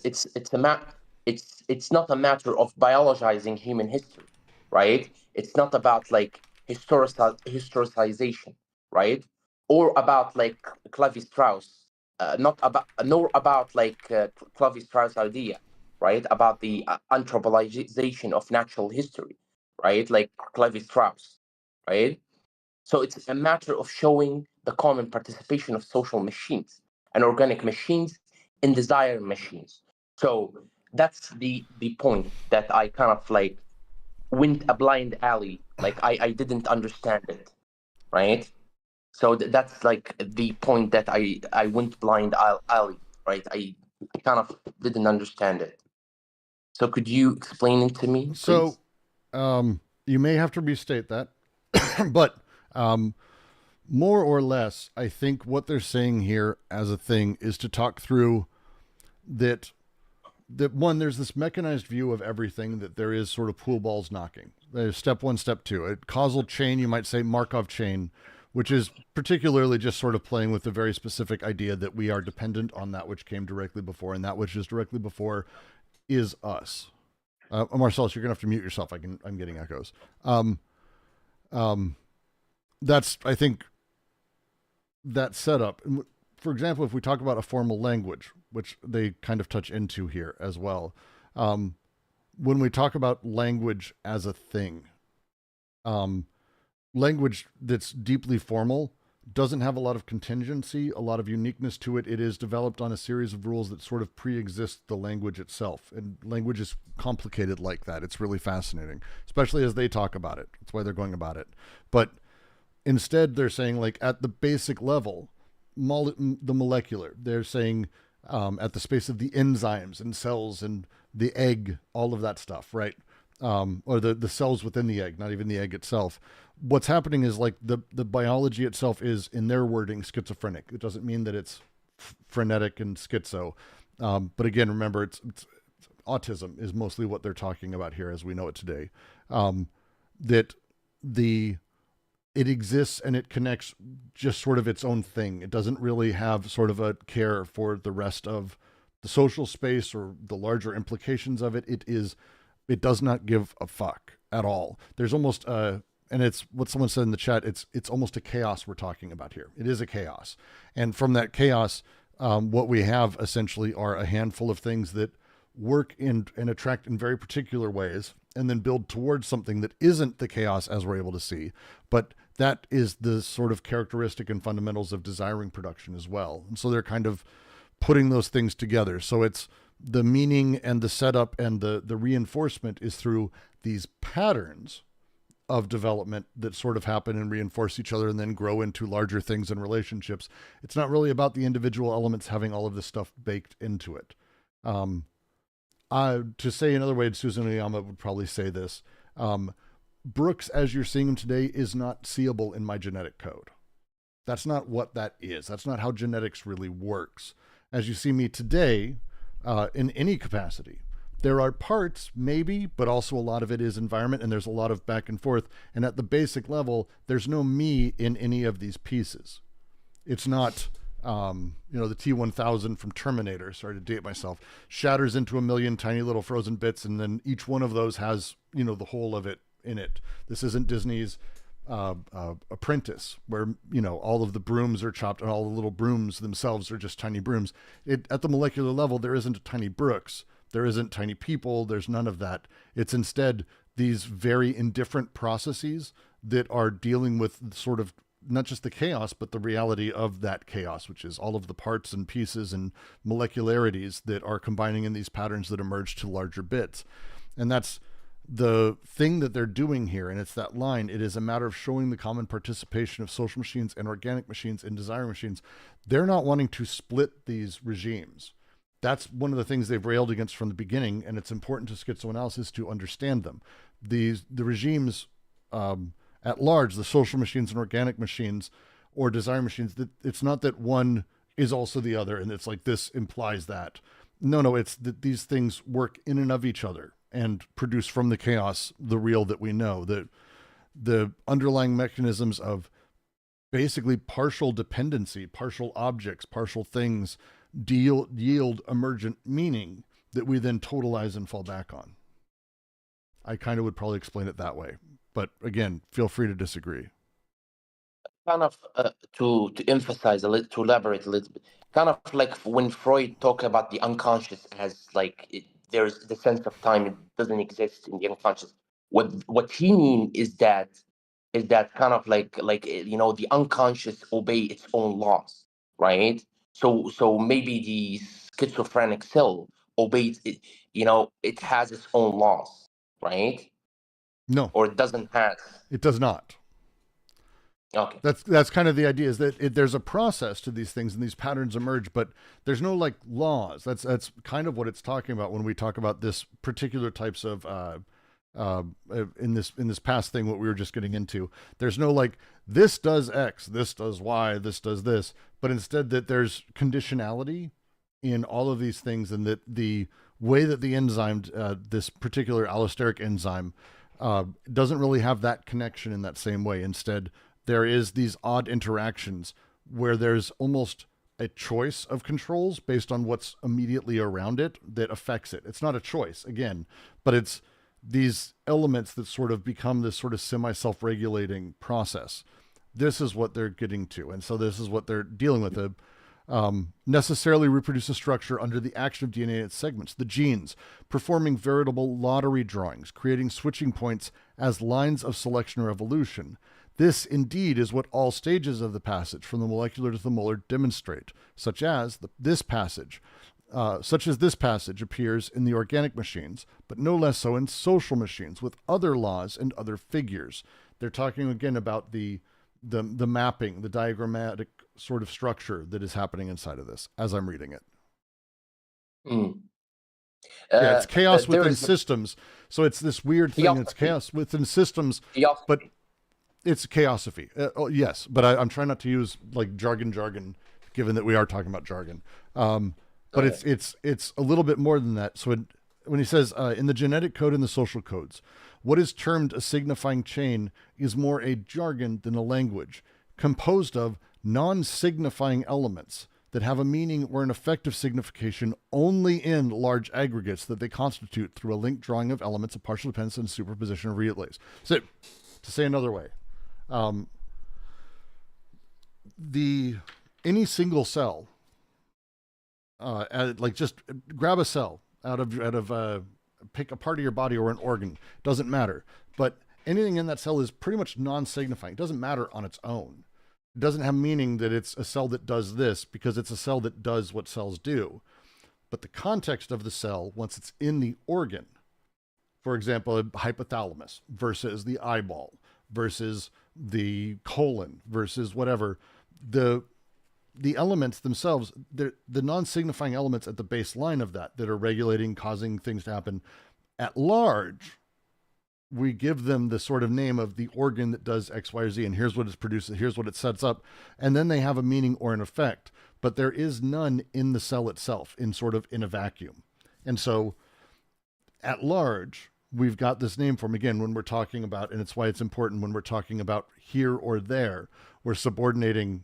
not a matter of biologizing human history, right? It's not about like historicization, right? Or about like Clavi-Strauss, nor about like Clavi-Strauss idea, right? About the anthropologization of natural history. right? Like Levi-Strauss, right? So it's a matter of showing the common participation of social machines and organic machines in desire machines. So that's the point that I kind of like went a blind alley. Like I didn't understand it, right? So that's like the point that I went blind alley, right? I kind of didn't understand it. So could you explain it to me, please? So, you may have to restate that, but more or less, I think what they're saying here as a thing is to talk through that one, there's this mechanized view of everything, that there is sort of pool balls knocking. There's step one, step two. A causal chain, you might say Markov chain, which is particularly just sort of playing with the very specific idea that we are dependent on that which came directly before, and that which is directly before is us. Marcellus, you're gonna have to mute yourself. I'm getting echoes. That's, I think, that setup. For example, if we talk about a formal language, which they kind of touch into here as well, when we talk about language as a thing, language that's deeply formal doesn't have a lot of contingency, a lot of uniqueness to it. It is developed on a series of rules that sort of pre-exist the language itself. And language is complicated like that. It's really fascinating, especially as they talk about it. That's why they're going about it. But instead, they're saying, like, at the basic level, the molecular, they're saying at the space of the enzymes and cells and the egg, all of that stuff, right? Or the cells within the egg, not even the egg itself. What's happening is, like, the biology itself is, in their wording, schizophrenic. It doesn't mean that it's frenetic and schizo. But again, remember, it's autism is mostly what they're talking about here as we know it today. That it exists and it connects just sort of its own thing. It doesn't really have sort of a care for the rest of the social space or the larger implications of it. It does not give a fuck at all. There's almost and it's what someone said in the chat, it's almost a chaos we're talking about here. It is a chaos. And from that chaos, what we have essentially are a handful of things that work and attract in very particular ways, and then build towards something that isn't the chaos as we're able to see. But that is the sort of characteristic and fundamentals of desiring production as well. And so they're kind of putting those things together. So it's the meaning and the setup and the reinforcement is through these patterns of development that sort of happen and reinforce each other and then grow into larger things and relationships. It's not really about the individual elements having all of this stuff baked into it. To say another way, Susan Oyama would probably say this. Brooks, as you're seeing him today, is not seeable in my genetic code. That's not what that is. That's not how genetics really works. As you see me today, in any capacity, there are parts, maybe, but also a lot of it is environment, and there's a lot of back and forth. And at the basic level, there's no me in any of these pieces. It's not, the T-1000 from Terminator, sorry to date myself, shatters into a million tiny little frozen bits, and then each one of those has, the whole of it in it. This isn't Disney's Apprentice, where, all of the brooms are chopped and all the little brooms themselves are just tiny brooms. At the molecular level, there isn't a tiny Brooks. There isn't tiny people. There's none of that. It's instead these very indifferent processes that are dealing with sort of not just the chaos, but the reality of that chaos, which is all of the parts and pieces and molecularities that are combining in these patterns that emerge to larger bits. And that's the thing that they're doing here. And it's that line. It is a matter of showing the common participation of social machines and organic machines and desire machines. They're not wanting to split these regimes. That's one of the things they've railed against from the beginning, and it's important to schizoanalysis to understand them. The regimes at large, the social machines and organic machines or desire machines, it's not that one is also the other, and it's like this implies that. No, it's that these things work in and of each other and produce from the chaos the real that we know. The underlying mechanisms of basically partial dependency, partial objects, partial things, yield emergent meaning that we then totalize and fall back on. I kind of would probably explain it that way, but again, feel free to disagree. Kind of to emphasize a little, to elaborate a little bit, kind of like when Freud talked about the unconscious as like there's the sense of time, it doesn't exist in the unconscious. what he mean is that kind of like the unconscious obey its own laws, right? So maybe the schizophrenic cell obeys it, it has its own laws, right? No, Or it doesn't have. it does not. Okay. That's kind of the idea, is that there's a process to these things and these patterns emerge, but there's no like laws. That's kind of what it's talking about when we talk about this particular types of in this past thing, what we were just getting into. There's no like, this does X, this does Y, this does this, but instead that there's conditionality in all of these things, and that the way that the enzyme, this particular allosteric enzyme, doesn't really have that connection in that same way. Instead, there is these odd interactions where there's almost a choice of controls based on what's immediately around it that affects it. It's not a choice, again, but it's these elements that sort of become this sort of semi-self-regulating process. This is what they're getting to. And so this is what they're dealing with. Necessarily reproduce a structure under the action of DNA in its segments. The genes, performing veritable lottery drawings, creating switching points as lines of selection or evolution. This indeed is what all stages of the passage from the molecular to the molar demonstrate, such as this passage appears in the organic machines, but no less so in social machines with other laws and other figures. They're talking again about the mapping, the diagrammatic sort of structure that is happening inside of this as I'm reading it. Yeah, it's chaos within systems. So it's this weird thing. It's chaos within systems, but it's chaosophy. Yes, but I'm trying not to use like jargon, given that we are talking about jargon. But it's a little bit more than that. So when he says in the genetic code and the social codes, what is termed a signifying chain is more a jargon than a language, composed of non-signifying elements that have a meaning or an effective signification only in large aggregates that they constitute through a linked drawing of elements of partial dependence and superposition of relays. So, to say another way, any single cell, like just grab a cell out of pick a part of your body or an organ, doesn't matter. But anything in that cell is pretty much non-signifying. It doesn't matter on its own. It doesn't have meaning that it's a cell that does this, because it's a cell that does what cells do. But the context of the cell, once it's in the organ, for example, a hypothalamus versus the eyeball versus the colon versus whatever, the elements themselves, the non-signifying elements at the baseline of that are regulating, causing things to happen at large, we give them the sort of name of the organ that does X, Y, or Z, and here's what it's producing, here's what it sets up, and then they have a meaning or an effect, but there is none in the cell itself, in a vacuum. And so at large, we've got this name for them. Again, when we're talking about, and it's why it's important when we're talking about here or there, we're subordinating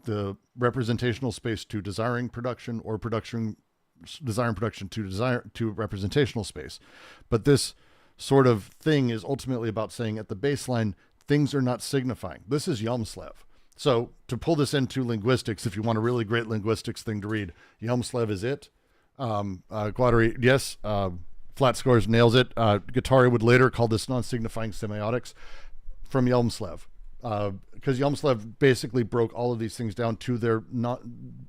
the representational space to desiring production, or desiring production to representational space. But this sort of thing is ultimately about saying at the baseline, things are not signifying. This is Yelmslev. So to pull this into linguistics, if you want a really great linguistics thing to read, Yelmslev is it. Guattari, yes. Flat Scores nails it. Guattari would later call this non-signifying semiotics from Yelmslev. Because Yelmslev basically broke all of these things down to their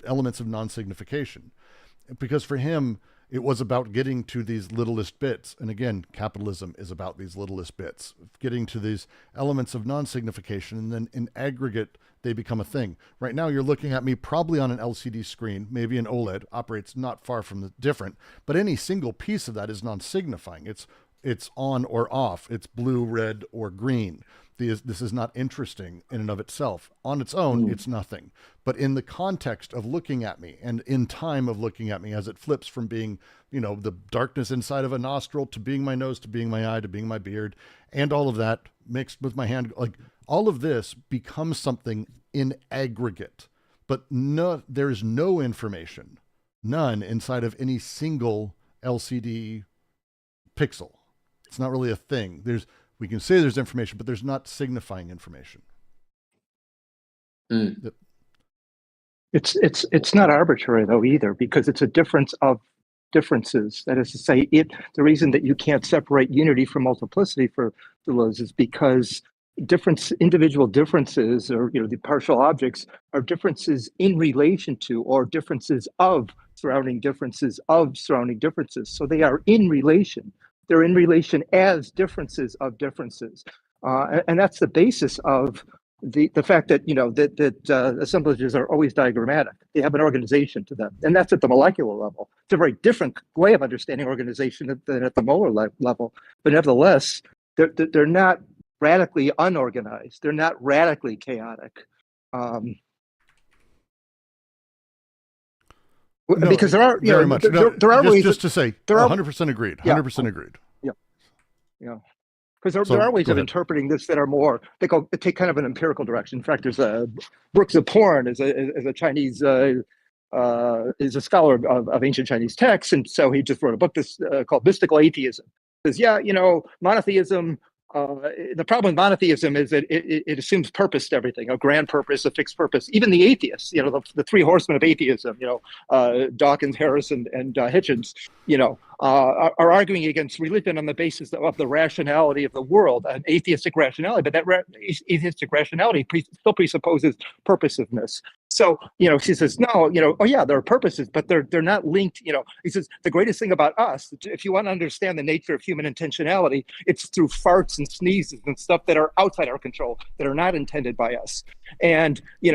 elements of non-signification. Because for him, it was about getting to these littlest bits. And again, capitalism is about these littlest bits, getting to these elements of non-signification, and then in aggregate, they become a thing. Right now, you're looking at me probably on an LCD screen, maybe an OLED, operates not far from the different, but any single piece of that is non-signifying. It's on or off. It's blue, red, or green. This is not interesting in and of itself. On its own, it's nothing. But in the context of looking at me, and in time of looking at me, as it flips from being, the darkness inside of a nostril to being my nose, to being my eye, to being my beard, and all of that mixed with my hand, like all of this becomes something in aggregate. But there is no information, none, inside of any single LCD pixel. It's not really a thing. We can say there's information, but there's not signifying information. Yep. It's not arbitrary though either, because it's a difference of differences. That is to say, the reason that you can't separate unity from multiplicity for Deleuze is because individual differences, or the partial objects, are differences in relation to, or differences of surrounding differences of surrounding differences. So they are in relation. They're in relation as differences of differences, and that's the basis of the fact that that assemblages are always diagrammatic. They have an organization to them, and that's at the molecular level. It's a very different way of understanding organization than at the molar level. But nevertheless, they're not radically unorganized. They're not radically chaotic. No, because there are very much. There are ways. Just to say, 100% agreed. 100% agreed. Yeah. Because there are ways of interpreting this that are more, they take kind of an empirical direction. In fact, there's Brooks of Porn is a Chinese is a scholar of ancient Chinese texts, and so he just wrote a book called Mystical Atheism. He says, monotheism. The problem with monotheism is that it assumes purpose to everything, a grand purpose, a fixed purpose. Even the atheists, the three horsemen of atheism, Dawkins, Harris, and Hitchens, are arguing against religion on the basis of the rationality of the world, an atheistic rationality. But that atheistic rationality still presupposes purposiveness. So, she says, no, oh yeah, there are purposes, but they're not linked. He says, the greatest thing about us, if you want to understand the nature of human intentionality, it's through farts and sneezes and stuff that are outside our control, that are not intended by us. And, he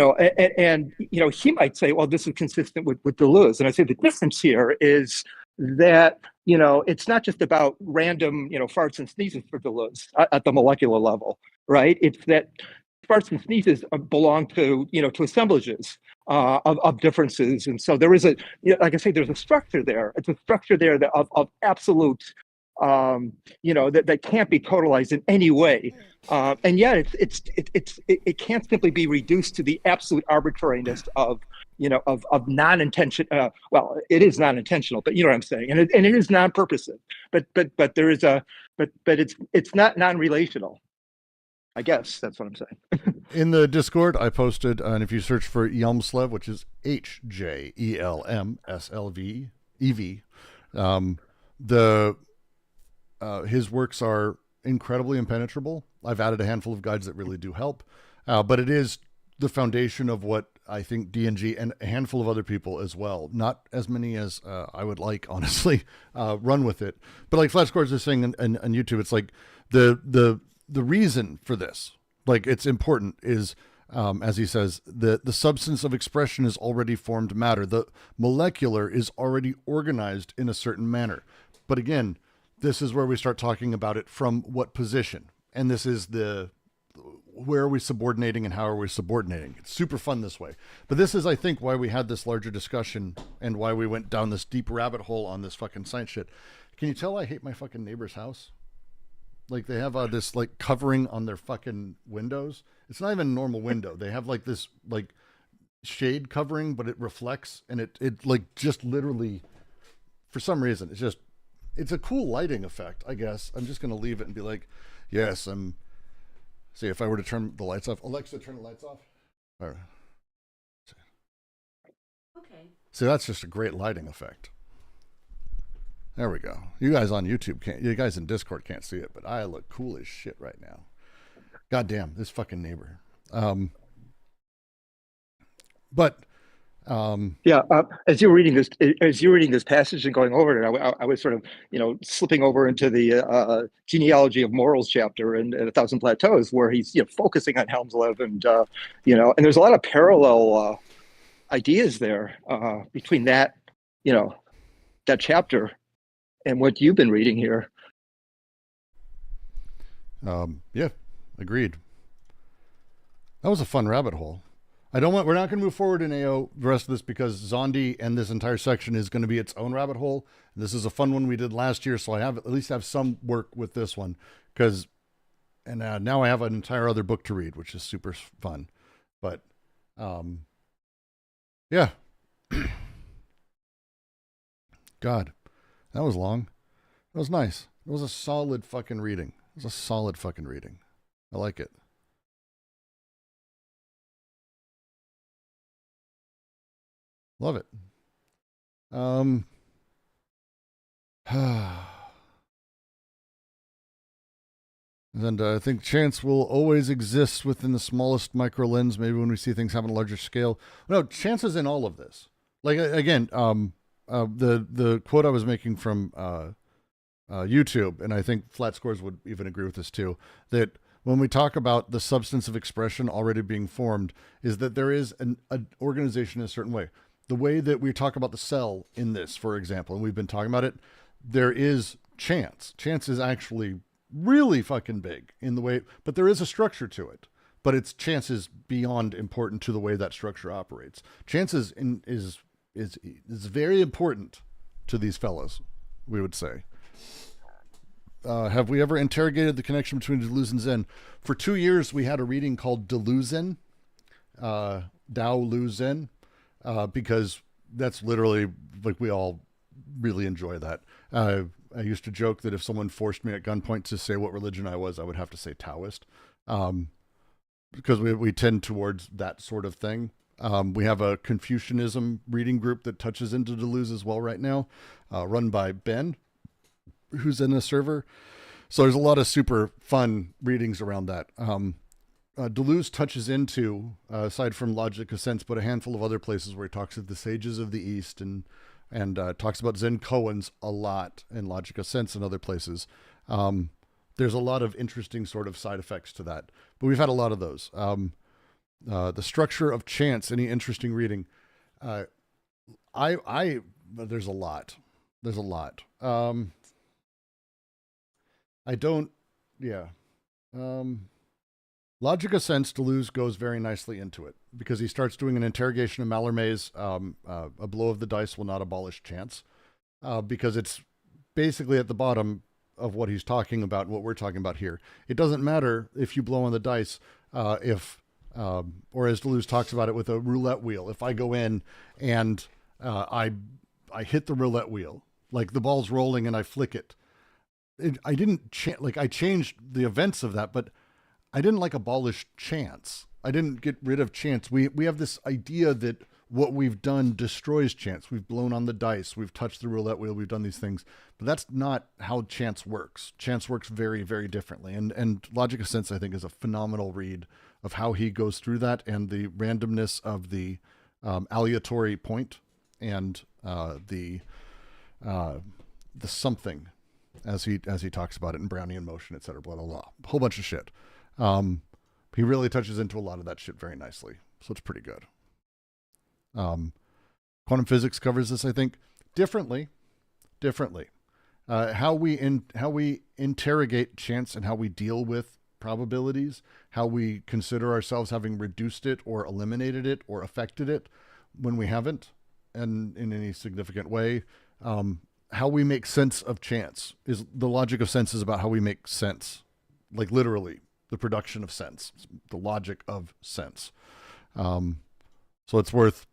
might say, well, this is consistent with Deleuze. And I say the difference here is that, it's not just about random, farts and sneezes for Deleuze at the molecular level, right? It's that farts and sneezes belong to, to assemblages of differences. And so there is like I say, there's a structure there. It's a structure there of absolute, that can't be totalized in any way. And yet it can't simply be reduced to the absolute arbitrariness of non-intention. Well, it is non-intentional, but you know what I'm saying. And it is non-purposive, but there is but it's not non-relational. I guess that's what I'm saying. In the Discord, I posted, and if you search for Yelmslev, which is HJELMSLVEV, his works are incredibly impenetrable. I've added a handful of guides that really do help, but it is the foundation of what I think DNG and a handful of other people as well, not as many as I would like, honestly, run with it. But like Flat Scores is saying on YouTube, it's like the reason for this, like it's important, is as he says, the substance of expression is already formed matter. The molecular is already organized in a certain manner. But again, this is where we start talking about it from what position. And this is where are we subordinating and how are we subordinating? It's super fun this way. But this is, I think, why we had this larger discussion and why we went down this deep rabbit hole on this fucking science shit. Can you tell I hate my fucking neighbor's house? Like they have this like covering on their fucking windows. It's not even a normal window. They have like this like shade covering, but it reflects, and it like just literally, for some reason, it's a cool lighting effect, I guess. I'm just gonna leave it and be like, yes, see if I were to turn the lights off. Alexa, turn the lights off. All right. Okay. See, that's just a great lighting effect. There we go. You guys on YouTube you guys in Discord can't see it, but I look cool as shit right now. God damn, this fucking neighbor. As you were reading this passage and going over it, I was sort of, slipping over into the genealogy of morals chapter in A Thousand Plateaus, where he's focusing on Helmsleb, and and there's a lot of parallel ideas there between that that chapter and what you've been reading here. Yeah, agreed. That was a fun rabbit hole. We're not going to move forward in AO the rest of this because Zondi and this entire section is going to be its own rabbit hole. This is a fun one we did last year, so I at least have some work with this one now I have an entire other book to read, which is super fun. But yeah. God, that was long. It was nice. It was a solid fucking reading. I like it. Love it. And I think chance will always exist within the smallest micro lens. Maybe when we see things happen on a larger scale. No, chance is in all of this. Like again, the quote I was making from YouTube, and I think Flat Scores would even agree with this too, that when we talk about the substance of expression already being formed, is that there is an organization in a certain way. The way that we talk about the cell in this, for example, and we've been talking about it, there is chance. Chance is actually really fucking big in the way, but there is a structure to it. But its chance is beyond important to the way that structure operates. Chance is very important to these fellows, we would say. Have we ever interrogated the connection between deleuze and Zen? For 2 years, we had a reading called deleuze, Dao Lu Zen, because that's literally, like, we all really enjoy that. I used to joke that if someone forced me at gunpoint to say what religion I was, I would have to say Taoist, because we tend towards that sort of thing. We have a Confucianism reading group that touches into deleuze as well right now, run by Ben, who's in a server. So there's a lot of super fun readings around that. Deleuze touches into, aside from Logic of Sense, but a handful of other places where he talks of the sages of the East and talks about Zen koans a lot in Logic of Sense and other places. There's a lot of interesting sort of side effects to that, but we've had a lot of those. The structure of chance, any interesting reading? There's a lot. There's a lot. Logic of Sense, Deleuze goes very nicely into it because he starts doing an interrogation of Mallarmé's a blow of the dice will not abolish chance, because it's basically at the bottom of what he's talking about and what we're talking about here. It doesn't matter if you blow on the dice, or as Deleuze talks about it with a roulette wheel, if I go in and I hit the roulette wheel, like the ball's rolling and I flick it, I didn't I changed the events of that, but I didn't abolish chance. I didn't get rid of chance. We have this idea that what we've done destroys chance. We've blown on the dice. We've touched the roulette wheel. We've done these things, but that's not how chance works. Chance works very, very differently. And Logic of Sense, I think, is a phenomenal read of how he goes through that and the randomness of the aleatory point and the something as he talks about it in Brownian motion, et cetera, blah, blah, blah. A whole bunch of shit. He really touches into a lot of that shit very nicely. So it's pretty good. Quantum physics covers this, I think, differently. How we interrogate chance and how we deal with probabilities, how we consider ourselves having reduced it or eliminated it or affected it when we haven't, and in any significant way. How we make sense of chance is the Logic of Sense is about how we make sense, like literally the production of sense, the logic of sense. So it's worth,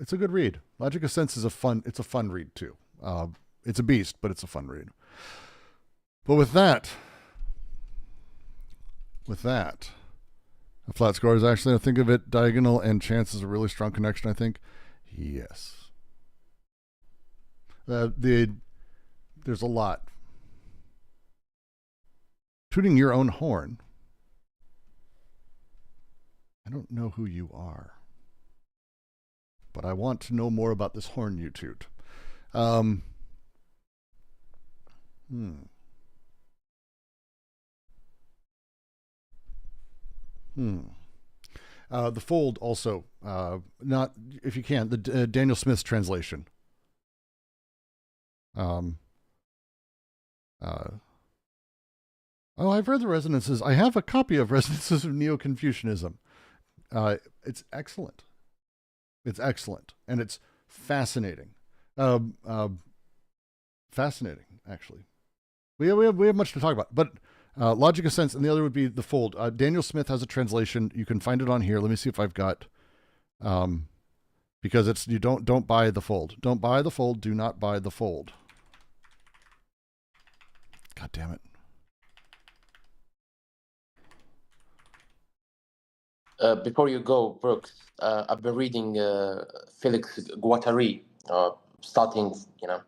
it's a good read. Logic of Sense is a fun read too. It's a beast, but it's a fun read. But with that, a flat score is actually, I think of it, diagonal and chance is a really strong connection, I think. Yes. There's a lot. Tooting your own horn. I don't know who you are, but I want to know more about this horn you toot. The Fold also, not, if you can, the Daniel Smith's translation. I've read the Resonances. I have a copy of Resonances of Neo-Confucianism. It's excellent. It's excellent. And it's fascinating. Fascinating, actually. We have much to talk about. But Logic of Sense, and the other would be The Fold. Daniel Smith has a translation. You can find it on here. Let me see if I've got... because it's, you don't buy The Fold. Don't buy The Fold. Do not buy The Fold. God damn it. Before you go, Brooks, I've been reading Felix Guattari, starting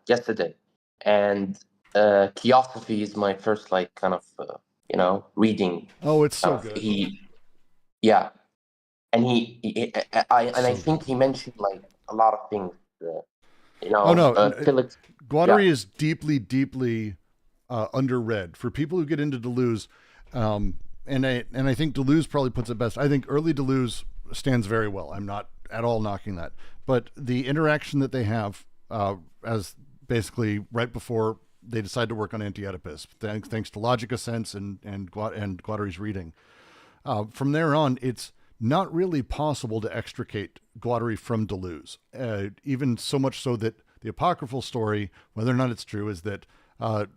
yesterday. and Theosophy is my first like kind of reading. Oh, it's so Kind of, good. yeah, and I So think good. he mentioned like a lot of things. Oh no, Felix. Guattari Yeah. is deeply, deeply underread for people who get into Deleuze. And I think Deleuze probably puts it best. I think early Deleuze stands very well. I'm not at all knocking that, but the interaction that they have as basically right before they decide to work on Anti-Oedipus, thanks to Logic of Sense and Guattari's reading. From there on, it's not really possible to extricate Guattari from Deleuze. Even so much so that the apocryphal story, whether or not it's true, is that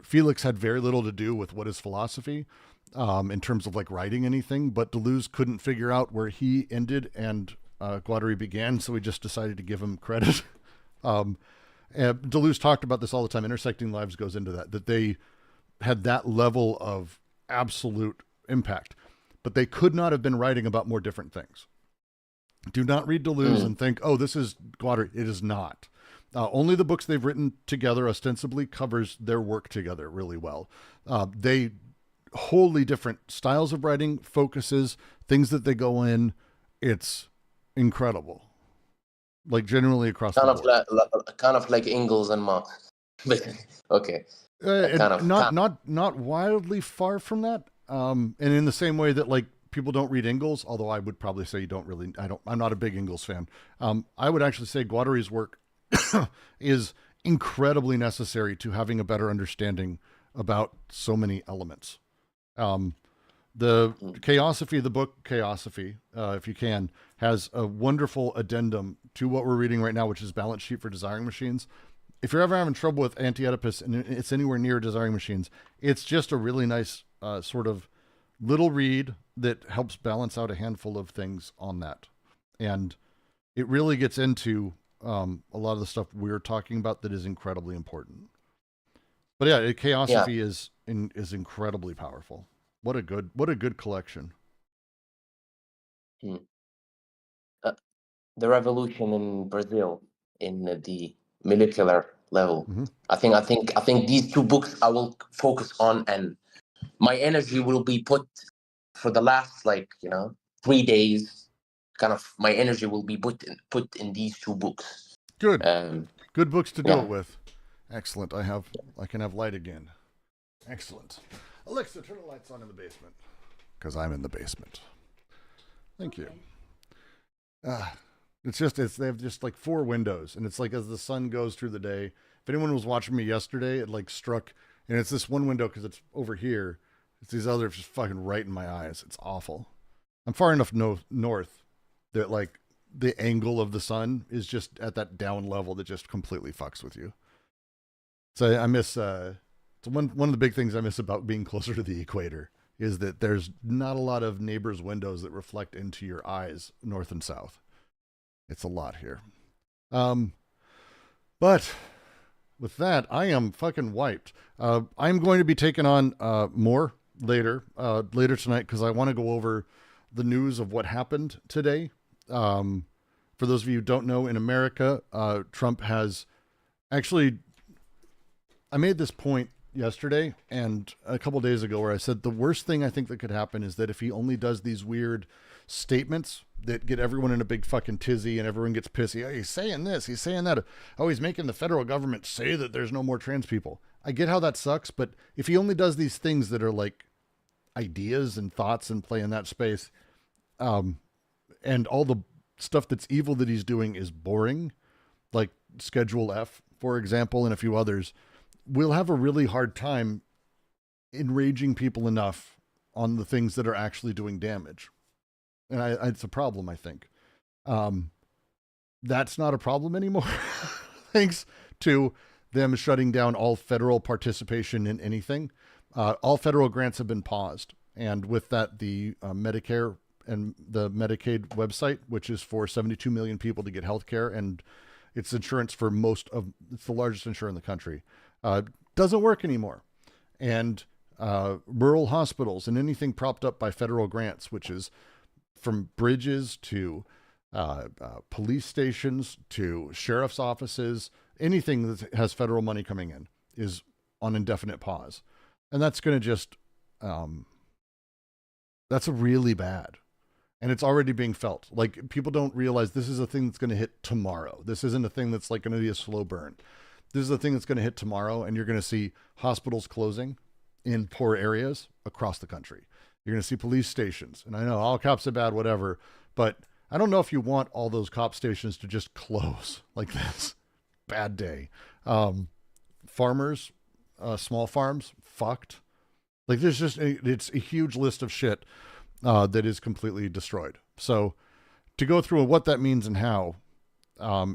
Felix had very little to do with what is philosophy in terms of like writing anything, but Deleuze couldn't figure out where he ended and Guattari began, so he just decided to give him credit. Deleuze talked about this all the time. Intersecting Lives goes into that they had that level of absolute impact, but they could not have been writing about more different things. Do not read Deleuze and think, oh, this is Guattari. It is not. Only the books they've written together ostensibly covers their work together really well. They wholly different styles of writing, focuses, things that they go in. It's incredible. Like generally across the board. Kind of like Engels and Marx. Okay. Not wildly far from that. And in the same way that like people don't read Engels, although I would probably say I'm not a big Engels fan. I would actually say Guattari's work is incredibly necessary to having a better understanding about so many elements. The Chaosophy, the book Chaosophy, if you can, has a wonderful addendum to what we're reading right now, which is Balance Sheet for Desiring Machines. If you're ever having trouble with Anti-Oedipus and it's anywhere near Desiring Machines, it's just a really nice sort of little read that helps balance out a handful of things on that. And it really gets into a lot of the stuff we're talking about that is incredibly important. But yeah, Chaosophy is incredibly powerful. What a good collection. The revolution in Brazil in the molecular level. Mm-hmm. I think these two books I will focus on, and my energy will be put for the last 3 days. Kind of my energy will be put in these two books. Good. Good books to do it with. Excellent. I can have light again. Excellent. Alexa, turn the lights on in the basement. Because I'm in the basement. Thank you. They have just like 4 windows, and it's like as the sun goes through the day. If anyone was watching me yesterday, it like struck, and it's this one window because it's over here. It's these others just fucking right in my eyes. It's awful. I'm far enough north that like the angle of the sun is just at that down level that just completely fucks with you. So I miss. So one of the big things I miss about being closer to the equator is that there's not a lot of neighbors' windows that reflect into your eyes north and south. It's a lot here. But with that, I am fucking wiped. I'm going to be taking on more later tonight because I want to go over the news of what happened today. For those of you who don't know, in America, Trump has actually, I made this point yesterday and a couple days ago where I said the worst thing I think that could happen is that if he only does these weird statements that get everyone in a big fucking tizzy and everyone gets pissy. Oh, he's saying this, he's saying that. Oh, he's making the federal government say that there's no more trans people. I get how that sucks, but if he only does these things that are like ideas and thoughts and play in that space, and all the stuff that's evil that he's doing is boring, like Schedule F, for example, and a few others, we'll have a really hard time enraging people enough on the things that are actually doing damage. And it's a problem, I think. That's not a problem anymore. Thanks to them shutting down all federal participation in anything. All federal grants have been paused. And with that, the Medicare and the Medicaid website, which is for 72 million people to get health care, and it's insurance for it's the largest insurer in the country, doesn't work anymore. And rural hospitals and anything propped up by federal grants, which is from bridges to police stations to sheriff's offices, anything that has federal money coming in, is on indefinite pause. And that's going to just, that's really bad. And it's already being felt. Like, people don't realize this is a thing that's going to hit tomorrow. This isn't a thing that's like going to be a slow burn. This is a thing that's going to hit tomorrow, and you're going to see hospitals closing in poor areas across the country. You're going to see police stations. And I know all cops are bad, whatever, but I don't know if you want all those cop stations to just close like this. Bad day. Farmers, small farms, fucked. Like, there's just, it's a huge list of shit that is completely destroyed. So to go through what that means and how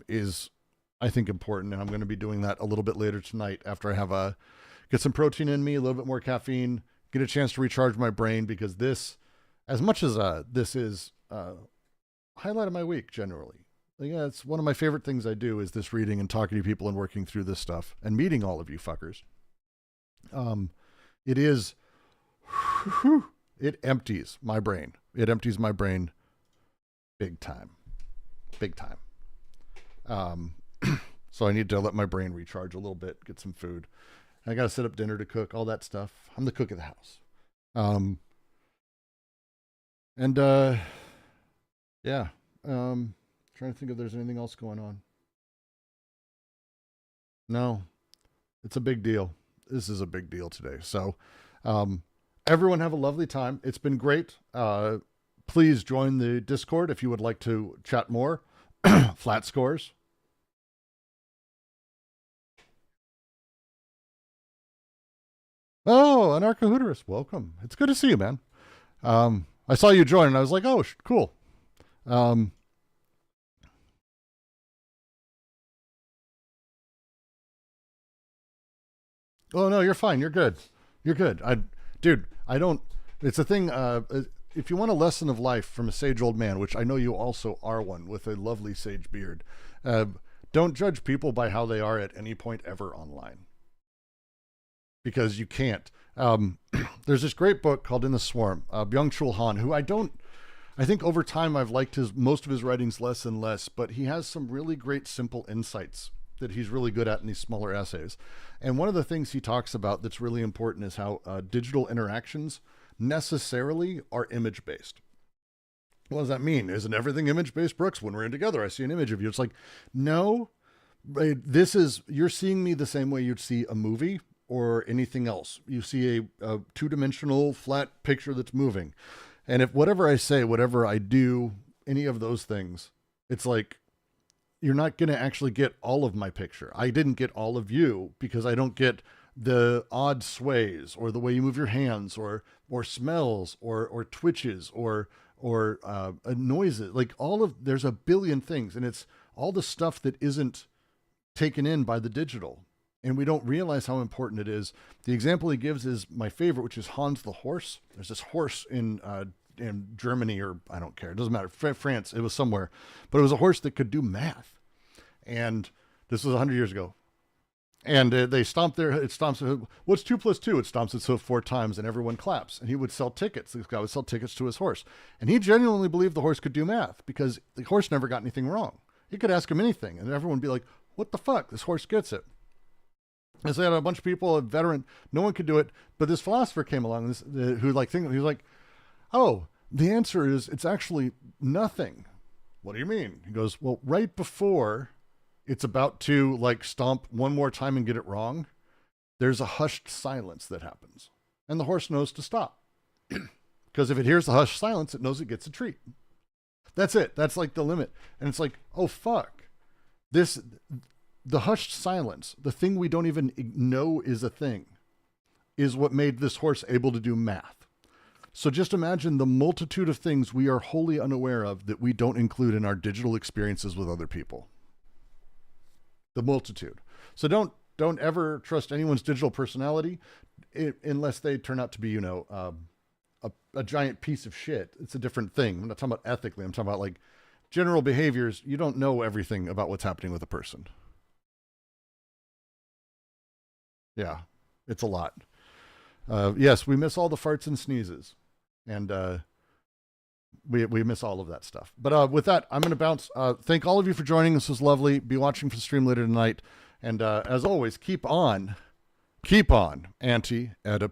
is, I think, important. And I'm going to be doing that a little bit later tonight after I have get some protein in me, a little bit more caffeine, get a chance to recharge my brain, because this, as much as this is highlight of my week generally. Like, yeah, it's one of my favorite things I do is this reading and talking to people and working through this stuff and meeting all of you fuckers. It is, it empties my brain. It empties my brain big time. Big time. So I need to let my brain recharge a little bit, get some food. I got to set up dinner to cook, all that stuff. I'm the cook of the house. Yeah. Trying to think if there's anything else going on. No, it's a big deal. This is a big deal today. So, everyone have a lovely time. It's been great. Please join the Discord if you would like to chat more. Flat scores. Oh, Anarcho-Hooterus, welcome. It's good to see you, man. I saw you join and I was like, oh, cool. Oh no, you're fine. You're good. You're good. It's a thing. If you want a lesson of life from a sage old man, which I know you also are one with a lovely sage beard, don't judge people by how they are at any point ever online. Because you can't. There's this great book called In the Swarm, Byung-Chul Han, who I think over time I've liked most of his writings less and less, but he has some really great simple insights that he's really good at in these smaller essays. And one of the things he talks about that's really important is how digital interactions necessarily are image-based. What does that mean? Isn't everything image-based, Brooks? When we're in together, I see an image of you. It's like, no, you're seeing me the same way you'd see a movie or anything else. You see a two-dimensional flat picture that's moving. And if whatever I say, whatever I do, any of those things, it's like, you're not going to actually get all of my picture. I didn't get all of you because I don't get the odd sways or the way you move your hands or smells or twitches or noises. Like there's a billion things, and it's all the stuff that isn't taken in by the digital. And we don't realize how important it is. The example he gives is my favorite, which is Hans the horse. There's this horse in Germany, or I don't care, it doesn't matter, France, it was somewhere, but it was a horse that could do math. And this was 100 years ago. And they stomped what's 2 + 2? It stomps its hoof 4 times and everyone claps. And he would sell tickets. This guy would sell tickets to his horse. And he genuinely believed the horse could do math because the horse never got anything wrong. You could ask him anything and everyone would be like, what the fuck? This horse gets it. And so they had a bunch of people, a veteran, no one could do it. But this philosopher came along he was like, oh, the answer is it's actually nothing. What do you mean? He goes, well, right before it's about to like stomp one more time and get it wrong, there's a hushed silence that happens. And the horse knows to stop. Because if it hears the hushed silence, it knows it gets a treat. That's it. That's like the limit. And it's like, oh, fuck. The hushed silence, the thing we don't even know is a thing, is what made this horse able to do math. So just imagine the multitude of things we are wholly unaware of that we don't include in our digital experiences with other people. The multitude. So don't ever trust anyone's digital personality unless they turn out to be, a giant piece of shit. It's a different thing. I'm not talking about ethically. I'm talking about like general behaviors. You don't know everything about what's happening with a person. Yeah, it's a lot. Yes, we miss all the farts and sneezes. And we miss all of that stuff. But with that, I'm going to bounce. Thank all of you for joining. This was lovely. Be watching for the stream later tonight. And as always, keep on Keep on, Anti-Oedipus.